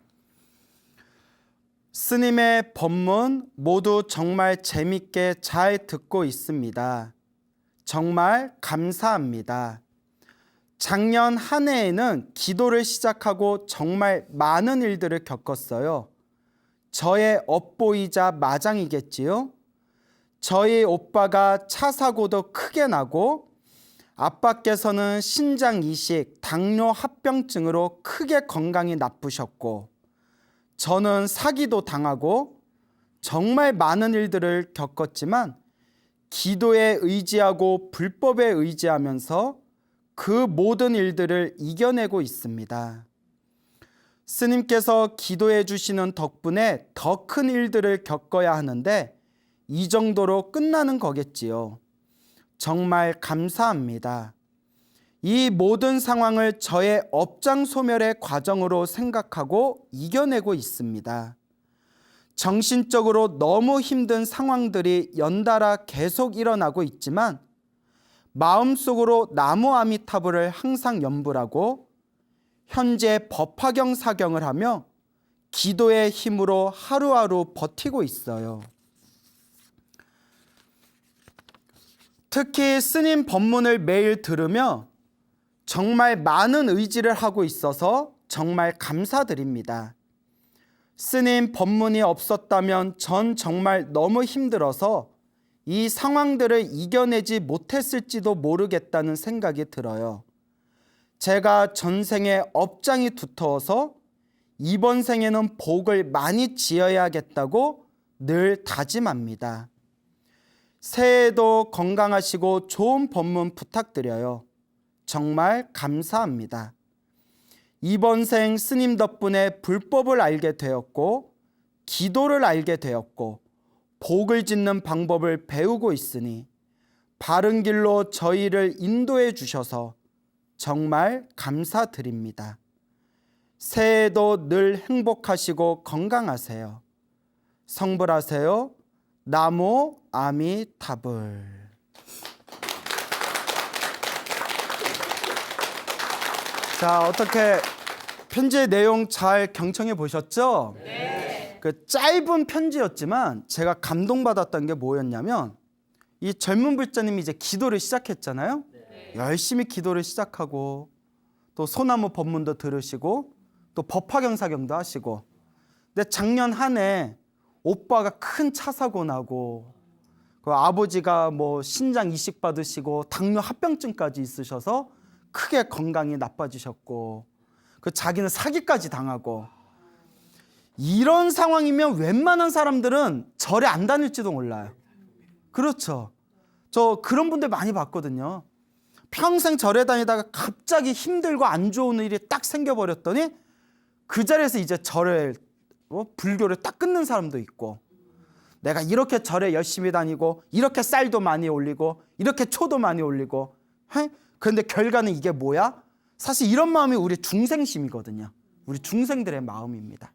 스님의 법문 모두 정말 재밌게 잘 듣고 있습니다. 정말 감사합니다. 작년 한 해에는 기도를 시작하고 정말 많은 일들을 겪었어요. 저의 업보이자 마장이겠지요. 저희 오빠가 차 사고도 크게 나고 아빠께서는 신장 이식, 당뇨 합병증으로 크게 건강이 나쁘셨고 저는 사기도 당하고 정말 많은 일들을 겪었지만 기도에 의지하고 불법에 의지하면서 그 모든 일들을 이겨내고 있습니다. 스님께서 기도해 주시는 덕분에 더 큰 일들을 겪어야 하는데 이 정도로 끝나는 거겠지요. 정말 감사합니다. 이 모든 상황을 저의 업장소멸의 과정으로 생각하고 이겨내고 있습니다. 정신적으로 너무 힘든 상황들이 연달아 계속 일어나고 있지만 마음속으로 나무 아미타불을 항상 염불하고 현재 법화경 사경을 하며 기도의 힘으로 하루하루 버티고 있어요. 특히 스님 법문을 매일 들으며 정말 많은 의지를 하고 있어서 정말 감사드립니다. 스님 법문이 없었다면 전 정말 너무 힘들어서 이 상황들을 이겨내지 못했을지도 모르겠다는 생각이 들어요. 제가 전생에 업장이 두터워서 이번 생에는 복을 많이 지어야겠다고 늘 다짐합니다. 새해에도 건강하시고 좋은 법문 부탁드려요. 정말 감사합니다. 이번 생 스님 덕분에 불법을 알게 되었고 기도를 알게 되었고 복을 짓는 방법을 배우고 있으니 바른 길로 저희를 인도해 주셔서 정말 감사드립니다. 새해에도 늘 행복하시고 건강하세요. 성불하세요. 나모 아미타불. 자, 어떻게 편지의 내용 잘 경청해 보셨죠? 네. 그 짧은 편지였지만 제가 감동받았던 게 뭐였냐면 이 젊은 불자님이 이제 기도를 시작했잖아요. 네. 열심히 기도를 시작하고 또 소나무 법문도 들으시고 또 법화경사경도 하시고, 근데 작년 한 해 오빠가 큰 차 사고 나고 그 아버지가 뭐 신장 이식 받으시고 당뇨 합병증까지 있으셔서 크게 건강이 나빠지셨고 그 자기는 사기까지 당하고, 이런 상황이면 웬만한 사람들은 절에 안 다닐지도 몰라요. 그렇죠. 저 그런 분들 많이 봤거든요. 평생 절에 다니다가 갑자기 힘들고 안 좋은 일이 딱 생겨버렸더니 그 자리에서 이제 절을 불교를 딱 끊는 사람도 있고, 내가 이렇게 절에 열심히 다니고 이렇게 쌀도 많이 올리고 이렇게 초도 많이 올리고, 그런데 결과는 이게 뭐야? 사실 이런 마음이 우리 중생심이거든요. 우리 중생들의 마음입니다.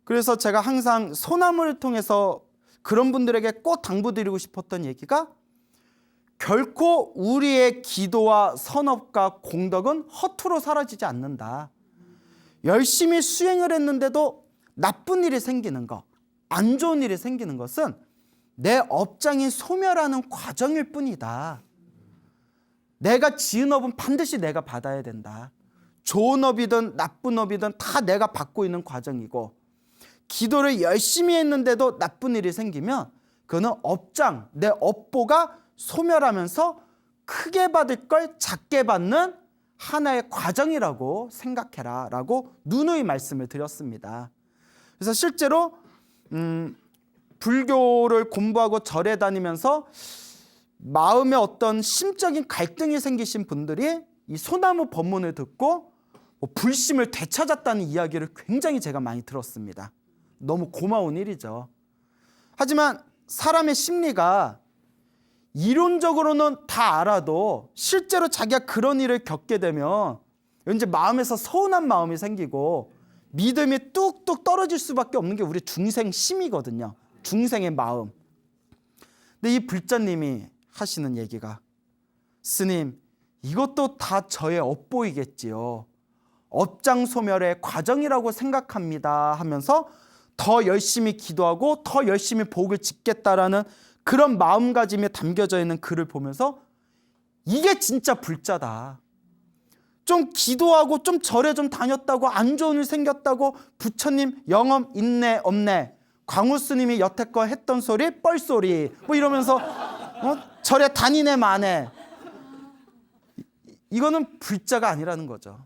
그래서 제가 항상 소나무를 통해서 그런 분들에게 꼭 당부드리고 싶었던 얘기가, 결코 우리의 기도와 선업과 공덕은 허투루 사라지지 않는다. 열심히 수행을 했는데도 나쁜 일이 생기는 것, 안 좋은 일이 생기는 것은 내 업장이 소멸하는 과정일 뿐이다. 내가 지은 업은 반드시 내가 받아야 된다. 좋은 업이든 나쁜 업이든 다 내가 받고 있는 과정이고, 기도를 열심히 했는데도 나쁜 일이 생기면 그거는 업장, 내 업보가 소멸하면서 크게 받을 걸 작게 받는 하나의 과정이라고 생각해라 라고 누누이 말씀을 드렸습니다. 그래서 실제로 불교를 공부하고 절에 다니면서 마음에 어떤 심적인 갈등이 생기신 분들이 이 소나무 법문을 듣고 불심을 되찾았다는 이야기를 굉장히 제가 많이 들었습니다. 너무 고마운 일이죠. 하지만 사람의 심리가 이론적으로는 다 알아도 실제로 자기가 그런 일을 겪게 되면 왠지 마음에서 서운한 마음이 생기고 믿음이 뚝뚝 떨어질 수밖에 없는 게 우리 중생 심이거든요. 중생의 마음. 근데 이 불자님이 하시는 얘기가, 스님, 이것도 다 저의 업보이겠지요. 업장 소멸의 과정이라고 생각합니다 하면서 더 열심히 기도하고 더 열심히 복을 짓겠다라는 그런 마음가짐이 담겨져 있는 글을 보면서 이게 진짜 불자다. 좀 기도하고 좀 절에 좀 다녔다고 안 좋은 일 생겼다고 부처님 영험 있네 없네, 광우 스님이 여태껏 했던 소리 뻘소리 뭐 이러면서 절에 다니네 마네, 이거는 불자가 아니라는 거죠.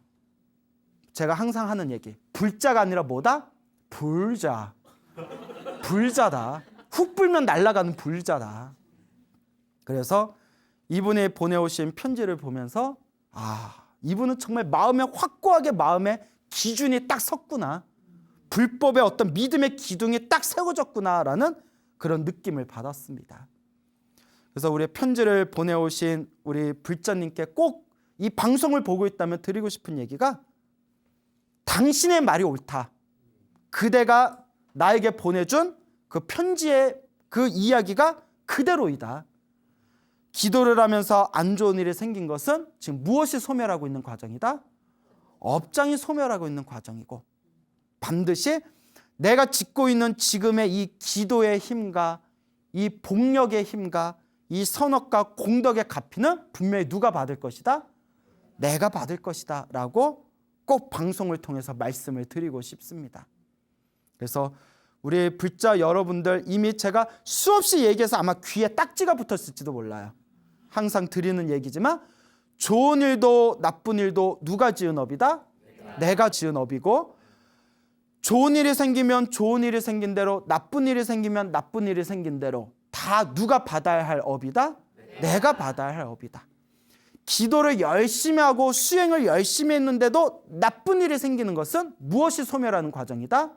제가 항상 하는 얘기, 불자가 아니라 뭐다? 불자. 불자다. 훅 불면 날아가는 불자다. 그래서 이분이 보내오신 편지를 보면서 이분은 정말 마음에 확고하게 마음에 기준이 딱 섰구나, 불법의 어떤 믿음의 기둥이 딱 세워졌구나라는 그런 느낌을 받았습니다. 그래서 우리 편지를 보내오신 우리 불자님께 꼭 이 방송을 보고 있다면 드리고 싶은 얘기가, 당신의 말이 옳다. 그대가 나에게 보내준 그 편지의 그 이야기가 그대로이다. 기도를 하면서 안 좋은 일이 생긴 것은 지금 무엇이 소멸하고 있는 과정이다? 업장이 소멸하고 있는 과정이고, 반드시 내가 짓고 있는 지금의 이 기도의 힘과 이 복력의 힘과 이 선악과 공덕의 갚이는 분명히 누가 받을 것이다? 내가 받을 것이다 라고 꼭 방송을 통해서 말씀을 드리고 싶습니다. 그래서 우리 불자 여러분들, 이미 제가 수없이 얘기해서 아마 귀에 딱지가 붙었을지도 몰라요. 항상 드리는 얘기지만 좋은 일도 나쁜 일도 누가 지은 업이다? 내가 지은 업이고, 좋은 일이 생기면 좋은 일이 생긴 대로, 나쁜 일이 생기면 나쁜 일이 생긴 대로 다 누가 받아야 할 업이다? 내가 받아야 할 업이다. 기도를 열심히 하고 수행을 열심히 했는데도 나쁜 일이 생기는 것은 무엇이 소멸하는 과정이다?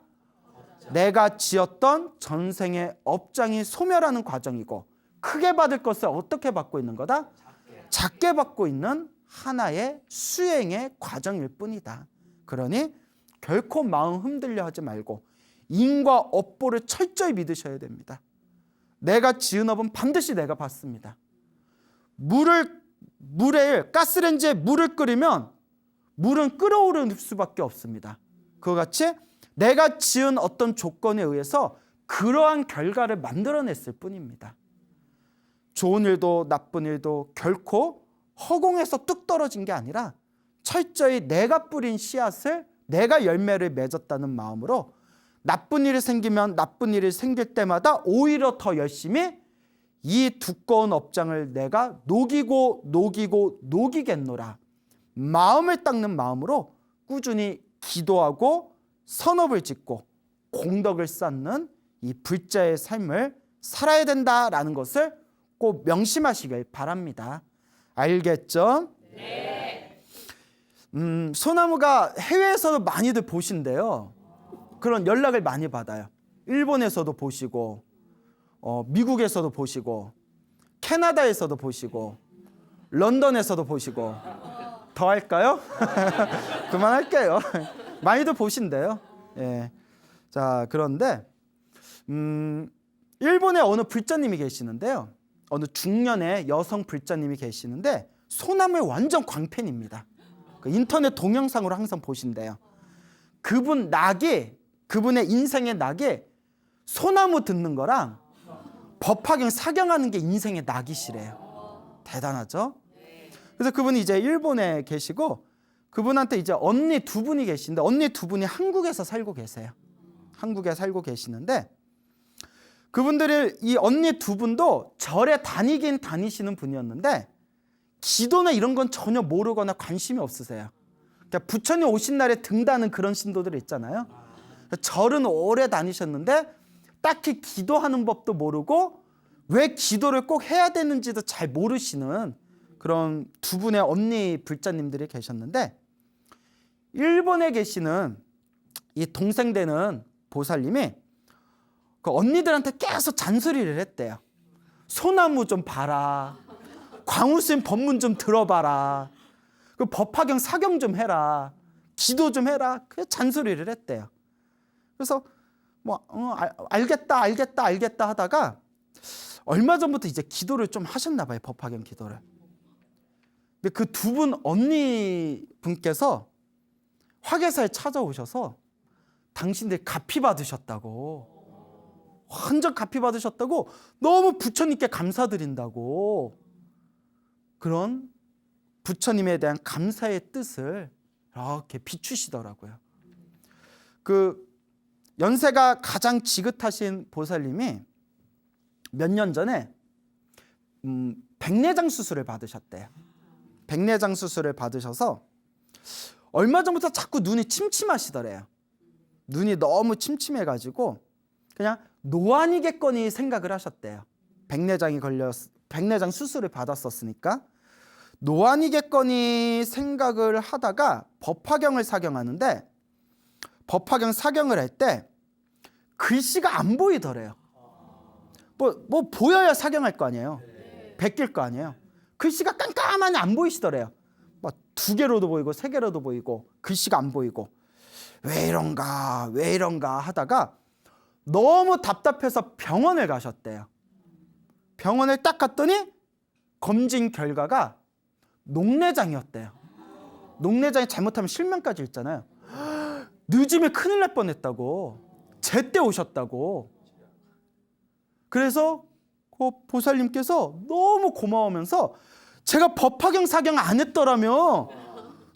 내가 지었던 전생의 업장이 소멸하는 과정이고, 크게 받을 것을 어떻게 받고 있는 거다? 작게 받고 있는 하나의 수행의 과정일 뿐이다. 그러니 결코 마음 흔들려 하지 말고 인과 업보를 철저히 믿으셔야 됩니다. 내가 지은 업은 반드시 내가 받습니다. 가스레인지에 물을 끓이면 물은 끓어오를 수밖에 없습니다. 그와 같이 내가 지은 어떤 조건에 의해서 그러한 결과를 만들어냈을 뿐입니다. 좋은 일도 나쁜 일도 결코 허공에서 뚝 떨어진 게 아니라 철저히 내가 뿌린 씨앗을, 내가 열매를 맺었다는 마음으로 나쁜 일이 생기면 나쁜 일이 생길 때마다 오히려 더 열심히 이 두꺼운 업장을 내가 녹이겠노라. 마음을 닦는 마음으로 꾸준히 기도하고 선업을 짓고 공덕을 쌓는 이 불자의 삶을 살아야 된다라는 것을 꼭 명심하시길 바랍니다. 알겠죠? 네. 소나무가 해외에서도 많이들 보신대요. 그런 연락을 많이 받아요. 일본에서도 보시고, 미국에서도 보시고, 캐나다에서도 보시고, 런던에서도 보시고. 더 할까요? 그만할게요. 많이들 보신대요. 예. 자, 그런데 일본에 어느 불자님이 계시는데요. 어느 중년의 여성 불자님이 계시는데 소나무의 완전 광팬입니다. 그 인터넷 동영상으로 항상 보신대요. 그분의 인생의 낙이 소나무 듣는 거랑 법화경 사경하는 게 인생의 낙이시래요. 대단하죠? 그래서 그분이 이제 일본에 계시고, 그분한테 이제 언니 두 분이 계신데, 언니 두 분이 한국에서 살고 계세요. 한국에 살고 계시는데, 그분들이, 이 언니 두 분도 절에 다니긴 다니시는 분이었는데 기도나 이런 건 전혀 모르거나 관심이 없으세요. 그러니까 부처님 오신 날에 등다는 그런 신도들 있잖아요. 절은 오래 다니셨는데 딱히 기도하는 법도 모르고 왜 기도를 꼭 해야 되는지도 잘 모르시는 그런 두 분의 언니 불자님들이 계셨는데, 일본에 계시는 이 동생 되는 보살님이 그 언니들한테 계속 잔소리를 했대요. 소나무 좀 봐라. 광우스님 법문 좀 들어봐라. 그 법화경 사경 좀 해라. 기도 좀 해라. 그 잔소리를 했대요. 그래서 알겠다 하다가 얼마 전부터 이제 기도를 좀 하셨나 봐요. 법화경 기도를. 근데 그 두 분 언니 분께서 화계사에 찾아오셔서 당신들 가피 받으셨다고, 완전 가피 받으셨다고, 너무 부처님께 감사드린다고, 그런 부처님에 대한 감사의 뜻을 이렇게 비추시더라고요. 그 연세가 가장 지긋하신 보살님이 몇 년 전에 백내장 수술을 받으셨대요. 백내장 수술을 받으셔서 얼마 전부터 자꾸 눈이 침침하시더래요. 눈이 너무 침침해가지고 그냥 노안이겠거니 생각을 하셨대요. 백내장 수술을 받았었으니까 노안이겠거니 생각을 하다가 법화경을 사경하는데, 법화경 사경을 할 때 글씨가 안 보이더래요. 뭐 보여야 사경할 거 아니에요. 베낄 거 아니에요. 글씨가 깜깜하니 안 보이시더래요. 막 2개로도 보이고 3개로도 보이고 글씨가 안 보이고, 왜 이런가 하다가 너무 답답해서 병원을 가셨대요. 병원을 딱 갔더니 검진 결과가 녹내장이었대요. 녹내장이 잘못하면 실명까지 있잖아요. 늦으면 큰일 날 뻔했다고, 제때 오셨다고. 그래서 보살님께서 너무 고마우면서 제가 법화경 사경 안 했더라면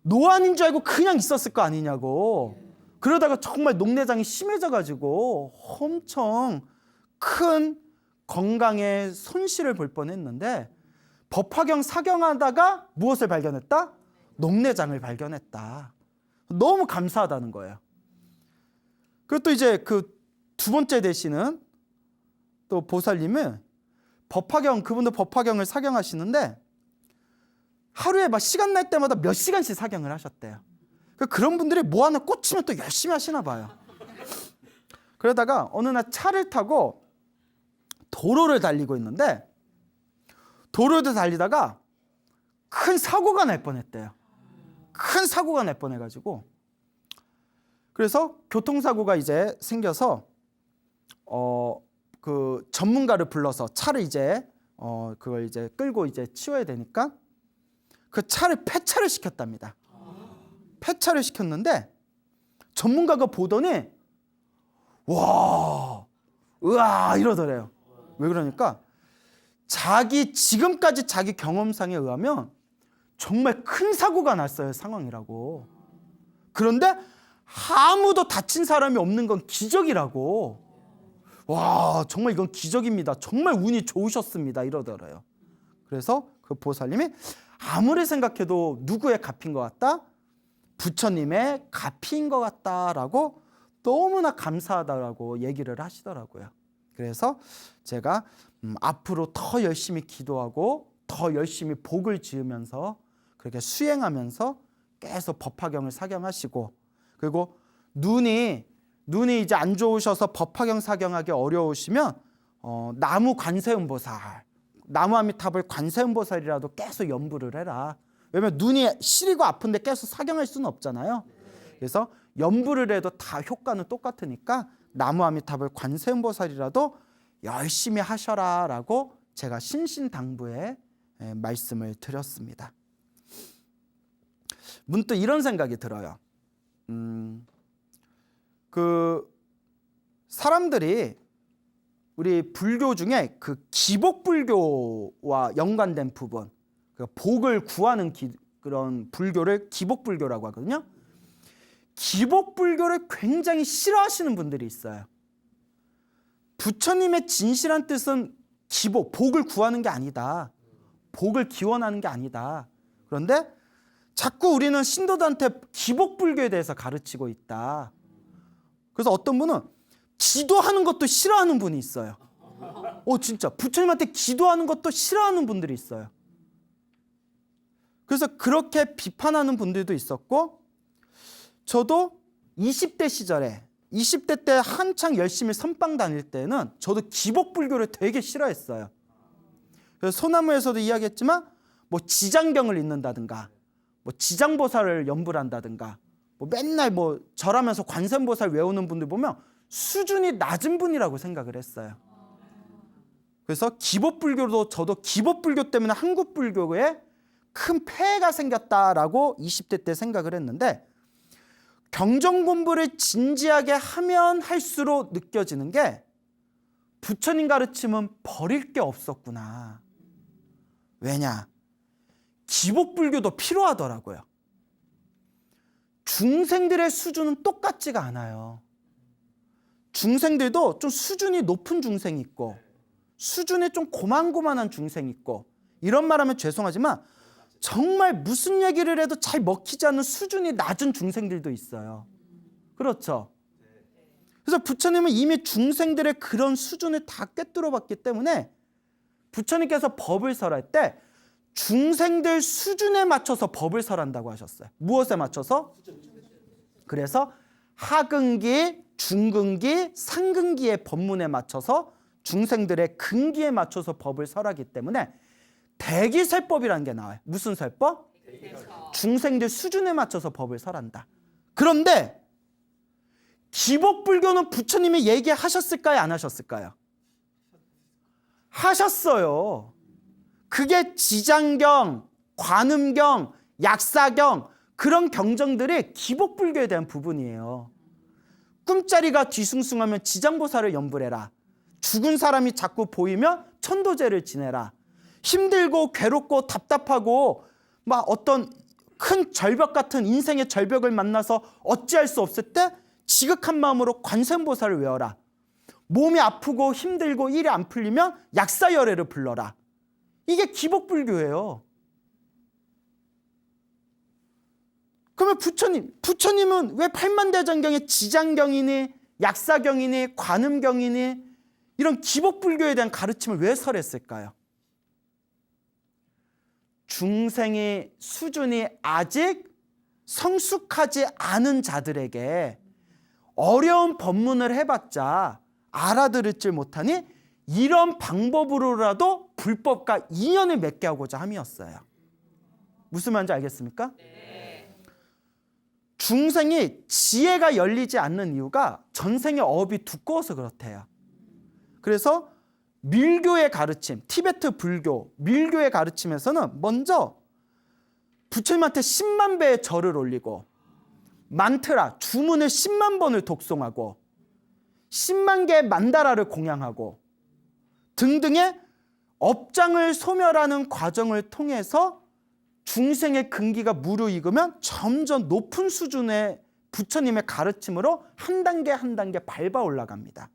노안인 줄 알고 그냥 있었을 거 아니냐고. 그러다가 정말 녹내장이 심해져가지고 엄청 큰 건강에 손실을 볼 뻔했는데 법화경 사경하다가 무엇을 발견했다? 녹내장을 발견했다. 너무 감사하다는 거예요. 그리고 또 이제 그 두 번째 되시는 또 보살님은 그분도 법화경을 사경하시는데 하루에 막 시간 날 때마다 몇 시간씩 사경을 하셨대요. 그런 분들이 뭐 하나 꽂히면 또 열심히 하시나 봐요. 그러다가 어느 날 차를 타고 도로를 달리고 있는데 도로를 달리다가 큰 사고가 날 뻔했대요. 큰 사고가 날 뻔해가지고 그래서 교통사고가 이제 생겨서 그 전문가를 불러서 차를 이제 그걸 이제 끌고 이제 치워야 되니까 그 차를 폐차를 시켰답니다. 폐차를 시켰는데 전문가가 보더니 으아 이러더래요. 왜 그러니까 지금까지 자기 경험상에 의하면 정말 큰 사고가 났어요 상황이라고. 그런데 아무도 다친 사람이 없는 건 기적이라고. 와 정말 이건 기적입니다. 정말 운이 좋으셨습니다 이러더래요. 그래서 그 보살님이 아무리 생각해도 누구의 갚인 것 같다? 부처님의 갚인 것 같다라고 너무나 감사하다라고 얘기를 하시더라고요. 그래서 제가 앞으로 더 열심히 기도하고 더 열심히 복을 지으면서 그렇게 수행하면서 계속 법화경을 사경하시고, 그리고 눈이 이제 안 좋으셔서 법화경 사경하기 어려우시면 나무 관세음보살, 나무아미타불 관세음보살이라도 계속 연부를 해라. 왜냐면 눈이 시리고 아픈데 계속 사경할 수는 없잖아요. 그래서 연부를 해도 다 효과는 똑같으니까 나무아미타불 관세음보살이라도 열심히 하셔라라고 제가 신신당부에 말씀을 드렸습니다. 문득 이런 생각이 들어요. 그 사람들이 우리 불교 중에 그 기복불교와 연관된 부분, 그 복을 구하는 그런 불교를 기복불교라고 하거든요. 기복불교를 굉장히 싫어하시는 분들이 있어요. 부처님의 진실한 뜻은 복을 구하는 게 아니다. 복을 기원하는 게 아니다. 그런데 자꾸 우리는 신도들한테 기복불교에 대해서 가르치고 있다. 그래서 어떤 분은 기도하는 것도 싫어하는 분이 있어요. 진짜 부처님한테 기도하는 것도 싫어하는 분들이 있어요. 그래서 그렇게 비판하는 분들도 있었고, 저도 20대 시절에 20대 때 한창 열심히 선방 다닐 때는 저도 기복불교를 되게 싫어했어요. 그래서 소나무에서도 이야기했지만 뭐 지장경을 읽는다든가 뭐 지장보살을 연불 한다든가 뭐 맨날 뭐 절하면서 관세음보살 외우는 분들 보면 수준이 낮은 분이라고 생각을 했어요. 그래서 기복불교도 저도 기복불교 때문에 한국불교에 큰 폐해가 생겼다라고 20대 때 생각을 했는데, 경전 공부를 진지하게 하면 할수록 느껴지는 게 부처님 가르침은 버릴 게 없었구나. 왜냐? 기복불교도 필요하더라고요. 중생들의 수준은 똑같지가 않아요. 중생들도 좀 수준이 높은 중생이 있고 수준이 좀 고만고만한 중생이 있고, 이런 말하면 죄송하지만 정말 무슨 얘기를 해도 잘 먹히지 않는 수준이 낮은 중생들도 있어요. 그렇죠? 그래서 부처님은 이미 중생들의 그런 수준을 다 꿰뚫어 봤기 때문에 부처님께서 법을 설할 때 중생들 수준에 맞춰서 법을 설한다고 하셨어요. 무엇에 맞춰서? 그래서 하근기, 중근기, 상근기의 법문에 맞춰서 중생들의 근기에 맞춰서 법을 설하기 때문에 대기설법이라는 게 나와요. 무슨 설법? 중생들 수준에 맞춰서 법을 설한다. 그런데 기복불교는 부처님이 얘기하셨을까요? 안 하셨을까요? 하셨어요. 그게 지장경, 관음경, 약사경, 그런 경전들이 기복불교에 대한 부분이에요. 꿈자리가 뒤숭숭하면 지장보살을 연불해라. 죽은 사람이 자꾸 보이면 천도제를 지내라. 힘들고 괴롭고 답답하고 막 어떤 큰 절벽 같은 인생의 절벽을 만나서 어찌할 수 없을 때 지극한 마음으로 관세음보살을 외워라. 몸이 아프고 힘들고 일이 안 풀리면 약사열애를 불러라. 이게 기복불교예요. 그러면 부처님은 왜 팔만대장경에 지장경이니 약사경이니 관음경이니 이런 기복불교에 대한 가르침을 왜 설했을까요? 중생의 수준이 아직 성숙하지 않은 자들에게 어려운 법문을 해봤자 알아들을지 못하니 이런 방법으로라도 불법과 인연을 맺게 하고자 함이었어요. 무슨 말인지 알겠습니까? 중생이 지혜가 열리지 않는 이유가 전생의 업이 두꺼워서 그렇대요. 그래서 밀교의 가르침, 티베트 불교, 밀교의 가르침에서는 먼저 부처님한테 10만 배의 절을 올리고 만트라, 주문을 10만 번을 독송하고 10만 개의 만다라를 공양하고 등등의 업장을 소멸하는 과정을 통해서 중생의 근기가 무르익으면 점점 높은 수준의 부처님의 가르침으로 한 단계 한 단계 밟아 올라갑니다.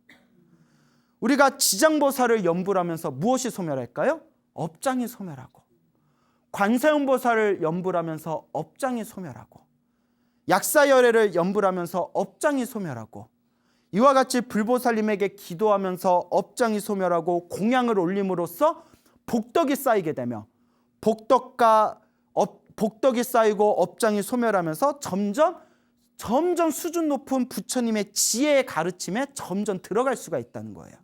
우리가 지장보살을 연불하면서 무엇이 소멸할까요? 업장이 소멸하고, 관세음보살을 연불하면서 업장이 소멸하고, 약사열애를 연불하면서 업장이 소멸하고, 이와 같이 불보살님에게 기도하면서 업장이 소멸하고 공양을 올림으로써 복덕이 쌓이게 되며, 복덕이 쌓이고 업장이 소멸하면서 점점 수준 높은 부처님의 지혜의 가르침에 점점 들어갈 수가 있다는 거예요.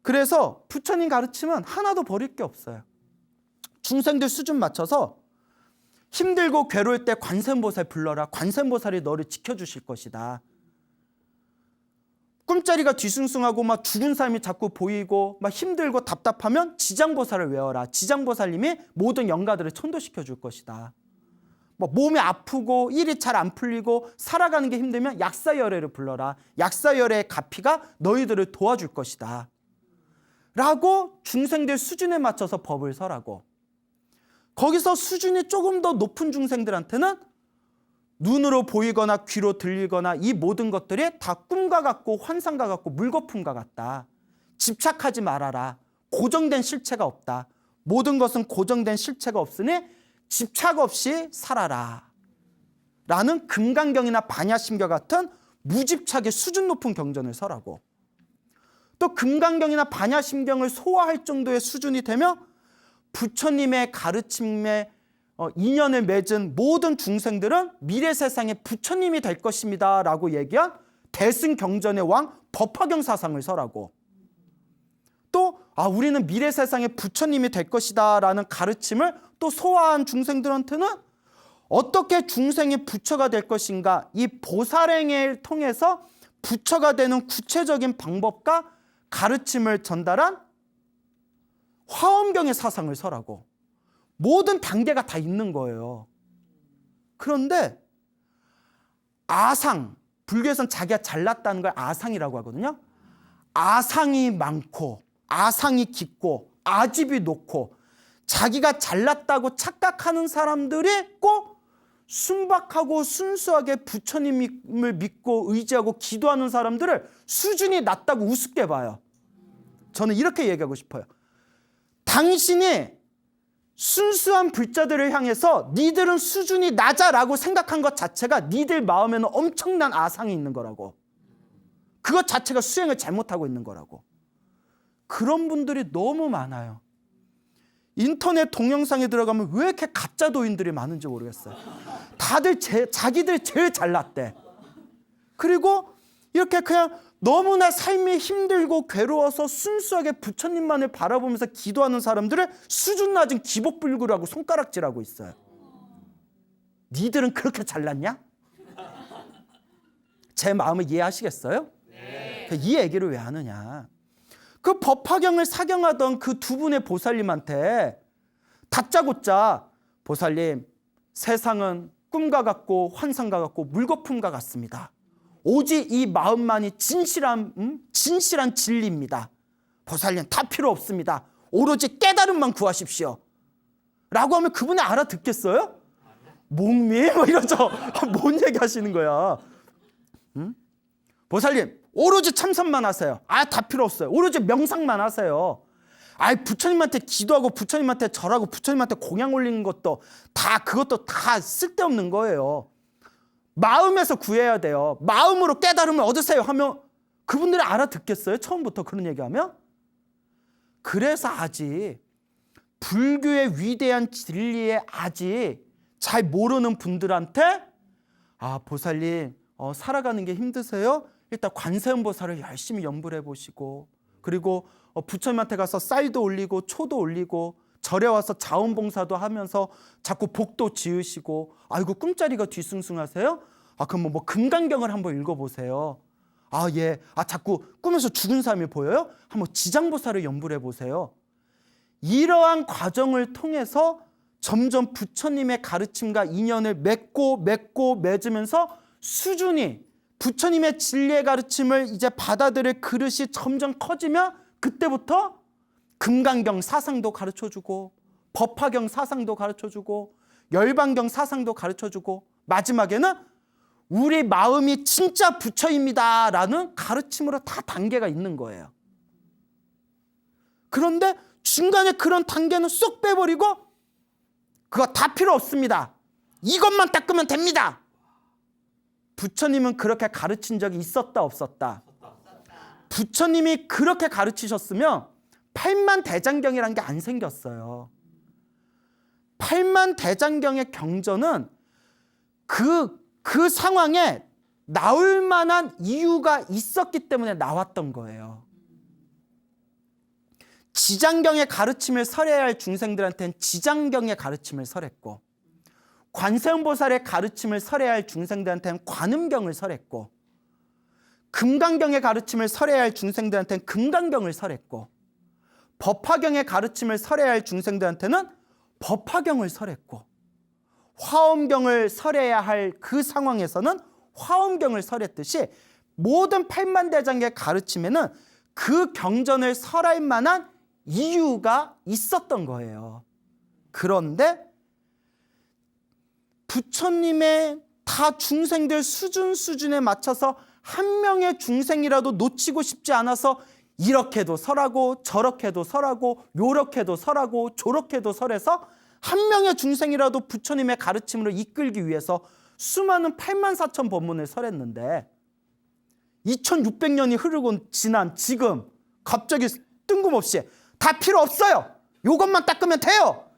그래서 부처님 가르침은 하나도 버릴 게 없어요. 중생들 수준 맞춰서 힘들고 괴로울 때 관세음보살 불러라. 관세음보살이 너를 지켜주실 것이다. 꿈자리가 뒤숭숭하고 막 죽은 사람이 자꾸 보이고 막 힘들고 답답하면 지장보살을 외워라. 지장보살님이 모든 영가들을 천도시켜 줄 것이다. 뭐 몸이 아프고 일이 잘 안 풀리고 살아가는 게 힘들면 약사열애를 불러라. 약사열애의 가피가 너희들을 도와줄 것이다. 라고 중생들 수준에 맞춰서 법을 설하고, 거기서 수준이 조금 더 높은 중생들한테는 눈으로 보이거나 귀로 들리거나 이 모든 것들이 다 꿈과 같고 환상과 같고 물거품과 같다. 집착하지 말아라. 고정된 실체가 없다. 모든 것은 고정된 실체가 없으니 집착 없이 살아라. 라는 금강경이나 반야심경 같은 무집착의 수준 높은 경전을 설하고, 또 금강경이나 반야심경을 소화할 정도의 수준이 되며 부처님의 가르침에 인연을 맺은 모든 중생들은 미래 세상에 부처님이 될 것입니다 라고 얘기한 대승경전의 왕 법화경 사상을 설하고, 또 우리는 미래 세상에 부처님이 될 것이다 라는 가르침을 또 소화한 중생들한테는 어떻게 중생이 부처가 될 것인가, 이 보살행을 통해서 부처가 되는 구체적인 방법과 가르침을 전달한 화엄경의 사상을 설하고, 모든 단계가 다 있는 거예요. 그런데 아상, 불교에서는 자기가 잘났다는 걸 아상이라고 하거든요. 아상이 많고 아상이 깊고 아집이 높고 자기가 잘났다고 착각하는 사람들이 꼭 순박하고 순수하게 부처님을 믿고 의지하고 기도하는 사람들을 수준이 낮다고 우습게 봐요. 저는 이렇게 얘기하고 싶어요. 당신이 순수한 불자들을 향해서 니들은 수준이 낮아라고 생각한 것 자체가 니들 마음에는 엄청난 아상이 있는 거라고. 그것 자체가 수행을 잘못하고 있는 거라고. 그런 분들이 너무 많아요. 인터넷 동영상에 들어가면 왜 이렇게 가짜 도인들이 많은지 모르겠어요. 다들 자기들 제일 잘났대. 그리고 이렇게 그냥 너무나 삶이 힘들고 괴로워서 순수하게 부처님만을 바라보면서 기도하는 사람들을 수준 낮은 기복불교라고 손가락질하고 있어요. 니들은 그렇게 잘났냐? 제 마음을 이해하시겠어요? 네. 이 얘기를 왜 하느냐? 그 법화경을 사경하던 그 두 분의 보살님한테 다짜고짜 보살님, 세상은 꿈과 같고 환상과 같고 물거품과 같습니다. 오직 이 마음만이 진실한 진리입니다. 보살님 다 필요 없습니다. 오로지 깨달음만 구하십시오. 라고 하면 그분이 알아듣겠어요? 목미? 뭐 이러죠. 뭔 얘기 하시는 거야? 보살님 오로지 참선만 하세요. 다 필요 없어요. 오로지 명상만 하세요. 부처님한테 기도하고 부처님한테 절하고 부처님한테 공양 올리는 것도 그것도 다 쓸데없는 거예요. 마음에서 구해야 돼요. 마음으로 깨달음을 얻으세요 하면 그분들이 알아듣겠어요? 처음부터 그런 얘기하면? 그래서 아직 불교의 위대한 진리에 아직 잘 모르는 분들한테 보살님 살아가는 게 힘드세요? 일단 관세음보살을 열심히 연불해 보시고, 그리고 부처님한테 가서 쌀도 올리고 초도 올리고 절에 와서 자원봉사도 하면서 자꾸 복도 지으시고, 아이고 꿈자리가 뒤숭숭하세요? 그럼 뭐 금강경을 한번 읽어보세요. 예. 자꾸 꿈에서 죽은 사람이 보여요? 한번 지장보살을 연불해 보세요. 이러한 과정을 통해서 점점 부처님의 가르침과 인연을 맺고 맺으면서 수준이 부처님의 진리의 가르침을 이제 받아들일 그릇이 점점 커지면 그때부터 금강경 사상도 가르쳐주고 법화경 사상도 가르쳐주고 열반경 사상도 가르쳐주고 마지막에는 우리 마음이 진짜 부처입니다 라는 가르침으로 다 단계가 있는 거예요. 그런데 중간에 그런 단계는 쏙 빼버리고 그거 다 필요 없습니다. 이것만 닦으면 됩니다. 부처님은 그렇게 가르친 적이 있었다 없었다? 부처님이 그렇게 가르치셨으면 팔만대장경이라는 게 안 생겼어요. 팔만대장경의 경전은 그 상황에 나올 만한 이유가 있었기 때문에 나왔던 거예요. 지장경의 가르침을 설해야 할 중생들한테는 지장경의 가르침을 설했고, 관세음보살의 가르침을 설해야 할 중생들한테는 관음경을 설했고, 금강경의 가르침을 설해야 할 중생들한테는 금강경을 설했고, 법화경의 가르침을 설해야 할 중생들한테는 법화경을 설했고, 화엄경을 설해야 할 그 상황에서는 화엄경을 설했듯이 모든 팔만대장의 가르침에는 그 경전을 설할 만한 이유가 있었던 거예요. 그런데 부처님의 다 중생들 수준에 맞춰서 한 명의 중생이라도 놓치고 싶지 않아서 이렇게도 설하고 저렇게도 설하고 요렇게도 설하고 저렇게도 설해서 한 명의 중생이라도 부처님의 가르침으로 이끌기 위해서 수많은 84,000 법문을 설했는데 2600년이 흐르고 지난 지금 갑자기 뜬금없이 다 필요 없어요. 이것만 닦으면 돼요.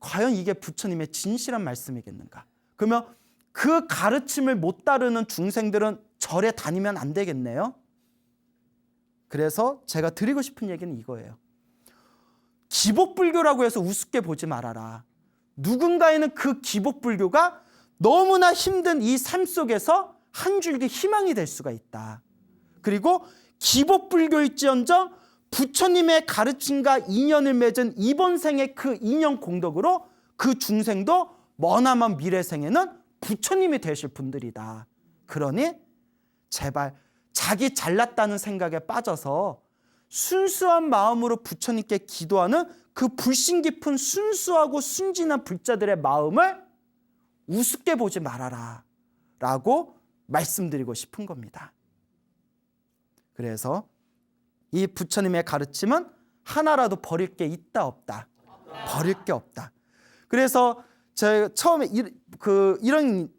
과연 이게 부처님의 진실한 말씀이겠는가? 그러면 그 가르침을 못 따르는 중생들은 절에 다니면 안 되겠네요. 그래서 제가 드리고 싶은 얘기는 이거예요. 기복불교라고 해서 우습게 보지 말아라. 누군가에는 그 기복불교가 너무나 힘든 이 삶 속에서 한 줄기 희망이 될 수가 있다. 그리고 기복불교일지언정 부처님의 가르침과 인연을 맺은 이번 생의 그 인연 공덕으로 그 중생도 머나먼 미래 생에는 부처님이 되실 분들이다. 그러니 제발 자기 잘났다는 생각에 빠져서 순수한 마음으로 부처님께 기도하는 그 불신 깊은 순수하고 순진한 불자들의 마음을 우습게 보지 말아라 라고 말씀드리고 싶은 겁니다. 그래서 이 부처님의 가르침은 하나라도 버릴 게 있다 없다? 버릴 게 없다. 그래서 제가 처음에 이런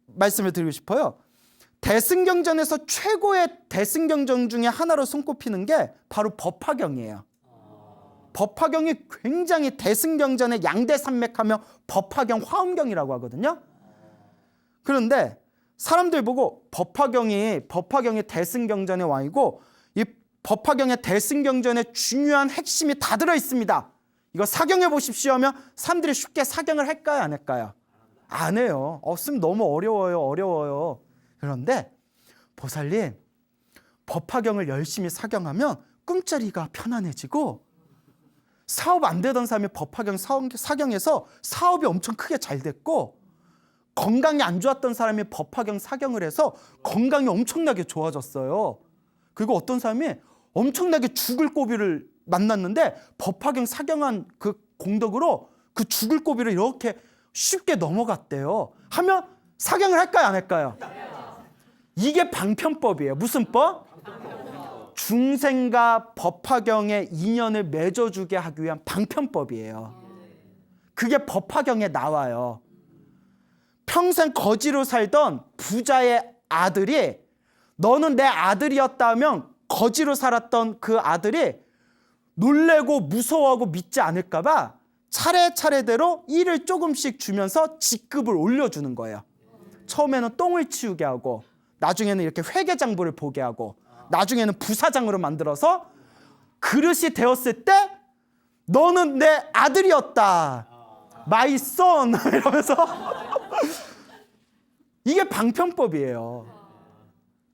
말씀을 드리고 싶어요. 대승경전에서 최고의 대승경전 중에 하나로 손꼽히는 게 바로 법화경이에요. 법화경이 굉장히 대승경전의 양대산맥하며 법화경, 화엄경이라고 하거든요. 그런데 사람들 보고 법화경이 대승경전의 왕이고 이 법화경의 대승경전의 중요한 핵심이 다 들어있습니다. 이거 사경해 보십시오 하면 사람들이 쉽게 사경을 할까요? 안 할까요? 안 해요. 없으면 너무 어려워요. 그런데 보살님, 법화경을 열심히 사경하면 꿈자리가 편안해지고 사업 안 되던 사람이 법화경 사경해서 사업이 엄청 크게 잘 됐고 건강이 안 좋았던 사람이 법화경 사경을 해서 건강이 엄청나게 좋아졌어요. 그리고 어떤 사람이 엄청나게 죽을 고비를 만났는데 법화경 사경한 그 공덕으로 그 죽을 고비를 이렇게 쉽게 넘어갔대요. 하면 사경을 할까요, 안 할까요? 이게 방편법이에요. 무슨 법? 중생과 법화경의 인연을 맺어주게 하기 위한 방편법이에요. 그게 법화경에 나와요. 평생 거지로 살던 부자의 아들이 너는 내 아들이었다면 거지로 살았던 그 아들이 놀래고 무서워하고 믿지 않을까 봐 차례차례대로 일을 조금씩 주면서 직급을 올려주는 거예요. 처음에는 똥을 치우게 하고 나중에는 이렇게 회계장부를 보게 하고 나중에는 부사장으로 만들어서 그릇이 되었을 때 너는 내 아들이었다. My son 이러면서 이게 방편법이에요.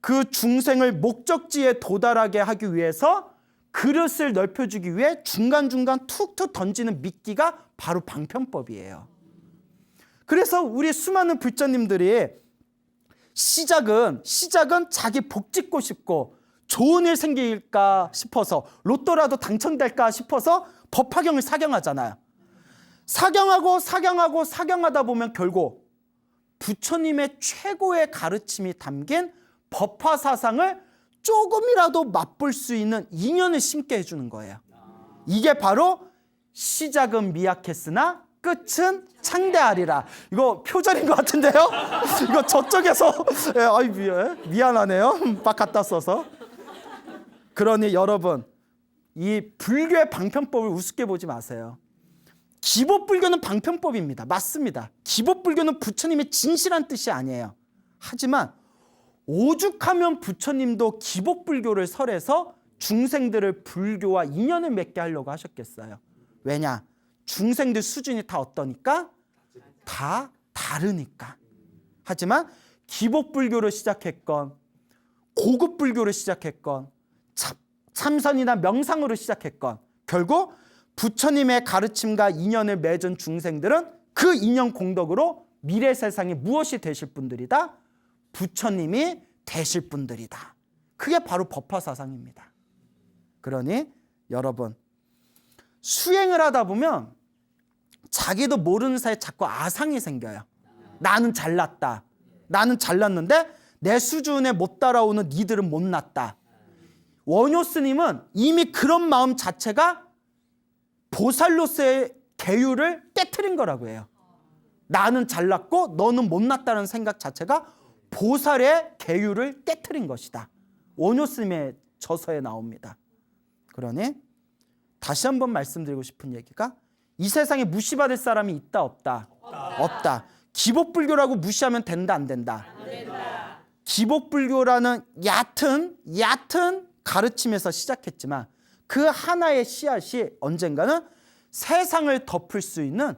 그 중생을 목적지에 도달하게 하기 위해서 그릇을 넓혀주기 위해 중간중간 툭툭 던지는 미끼가 바로 방편법이에요. 그래서 우리 수많은 불자님들이 시작은 자기 복 짓고 싶고 좋은 일 생길까 싶어서 로또라도 당첨될까 싶어서 법화경을 사경하잖아요. 사경하다 보면 결국 부처님의 최고의 가르침이 담긴 법화사상을 조금이라도 맛볼 수 있는 인연을 심게 해주는 거예요. 이게 바로 시작은 미약했으나 끝은 창대하리라. 이거 표절인 것 같은데요? 이거 저쪽에서 미안하네요. 막 갖다 써서. 그러니 여러분, 이 불교의 방편법을 우습게 보지 마세요. 기법불교는 방편법입니다. 맞습니다. 기법불교는 부처님의 진실한 뜻이 아니에요. 하지만 오죽하면 부처님도 기법불교를 설해서 중생들을 불교와 인연을 맺게 하려고 하셨겠어요. 왜냐? 중생들 수준이 다 어떠니까? 다 다르니까. 하지만 기법불교를 시작했건 고급불교를 시작했건 참선이나 명상으로 시작했건 결국 부처님의 가르침과 인연을 맺은 중생들은 그 인연 공덕으로 미래 세상에 무엇이 되실 분들이다? 부처님이 되실 분들이다. 그게 바로 법화사상입니다. 그러니 여러분, 수행을 하다 보면 자기도 모르는 사이에 자꾸 아상이 생겨요. 나는 잘났다. 나는 잘났는데 내 수준에 못 따라오는 니들은 못났다. 원효 스님은 이미 그런 마음 자체가 보살로서의 계율을 깨트린 거라고 해요. 나는 잘났고 너는 못났다는 생각 자체가 보살의 계율을 깨트린 것이다. 원효 스님의 저서에 나옵니다. 그러니 다시 한번 말씀드리고 싶은 얘기가 이 세상에 무시받을 사람이 있다 없다? 없다. 기법불교라고 무시하면 된다 안 된다? 안 된다. 기법불교라는 얕은 가르침에서 시작했지만 그 하나의 씨앗이 언젠가는 세상을 덮을 수 있는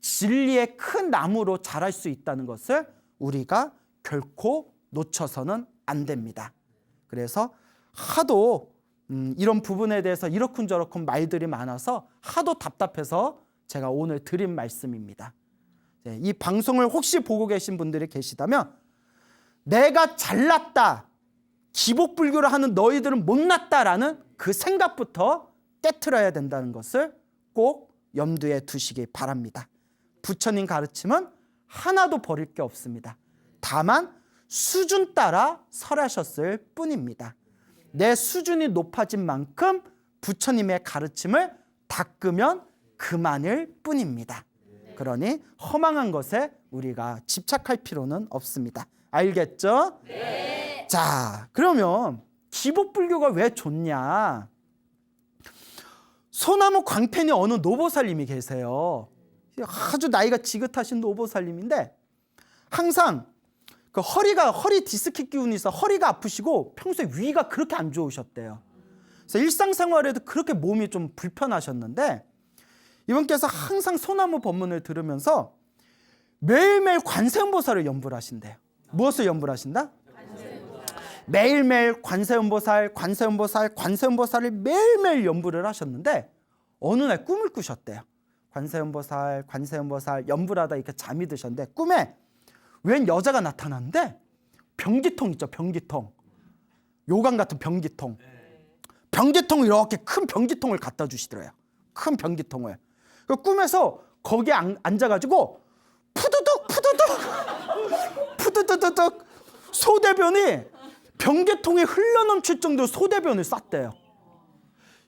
진리의 큰 나무로 자랄 수 있다는 것을 우리가 결코 놓쳐서는 안 됩니다. 그래서 하도 이런 부분에 대해서 이러쿵저러쿵 말들이 많아서 하도 답답해서 제가 오늘 드린 말씀입니다. 이 방송을 혹시 보고 계신 분들이 계시다면 내가 잘났다, 기복불교를 하는 너희들은 못났다라는 그 생각부터 깨트려야 된다는 것을 꼭 염두에 두시기 바랍니다. 부처님 가르침은 하나도 버릴 게 없습니다. 다만 수준 따라 설하셨을 뿐입니다. 내 수준이 높아진 만큼 부처님의 가르침을 닦으면 그만일 뿐입니다. 그러니 허망한 것에 우리가 집착할 필요는 없습니다. 알겠죠? 네. 자, 그러면 기복불교가 왜 좋냐? 소나무 광팬이 어느 노보살님이 계세요. 아주 나이가 지긋하신 노보살님인데 항상 그 허리 디스크 기운이 있어 허리가 아프시고 평소에 위가 그렇게 안 좋으셨대요. 그래서 일상생활에도 그렇게 몸이 좀 불편하셨는데 이분께서 항상 소나무 법문을 들으면서 매일매일 관세음보살을 연불 하신대요. 무엇을 연불 하신다? 매일매일 관세음보살을 매일매일 연불을 하셨는데 어느 날 꿈을 꾸셨대요. 관세음보살 연불하다 이렇게 잠이 드셨는데 꿈에 웬 여자가 나타났는데 변기통 있죠, 변기통. 요강 같은 변기통. 변기통을 이렇게 큰 변기통을 갖다 주시더래요. 큰 변기통을. 그 꿈에서 거기에 앉아가지고 푸드득 푸드득 푸드득 소대변이 변기통에 흘러넘칠 정도로 소대변을 쌌대요.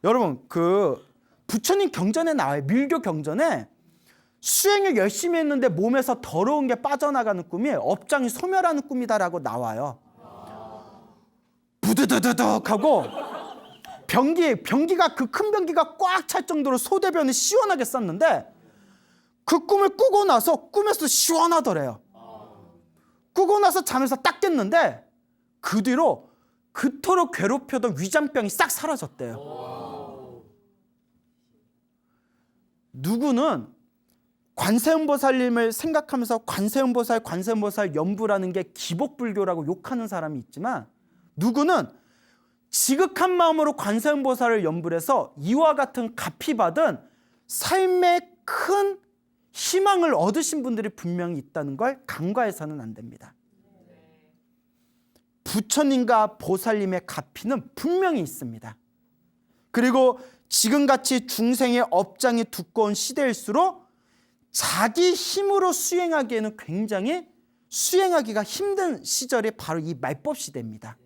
여러분 그 부처님 경전에 나와요. 밀교 경전에 수행을 열심히 했는데 몸에서 더러운 게 빠져나가는 꿈이 업장이 소멸하는 꿈이다라고 나와요. 부드드드득 하고 변기가 그 큰 변기가 꽉 찰 정도로 소대변을 시원하게 쌌는데 그 꿈을 꾸고 나서 꿈에서 시원하더래요. 꾸고 나서 잠에서 딱 깼는데 그 뒤로 그토록 괴롭혀던 위장병이 싹 사라졌대요. 누구는 관세음보살님을 생각하면서 관세음보살 연부라는 게 기복불교라고 욕하는 사람이 있지만 누구는 지극한 마음으로 관세음보살을 연부를 해서 이와 같은 값이 받은 삶의 큰 희망을 얻으신 분들이 분명히 있다는 걸 간과해서는 안 됩니다. 부처님과 보살님의 가피는 분명히 있습니다. 그리고 지금같이 중생의 업장이 두꺼운 시대일수록 자기 힘으로 수행하기에는 굉장히 수행하기가 힘든 시절이 바로 이 말법 시대입니다.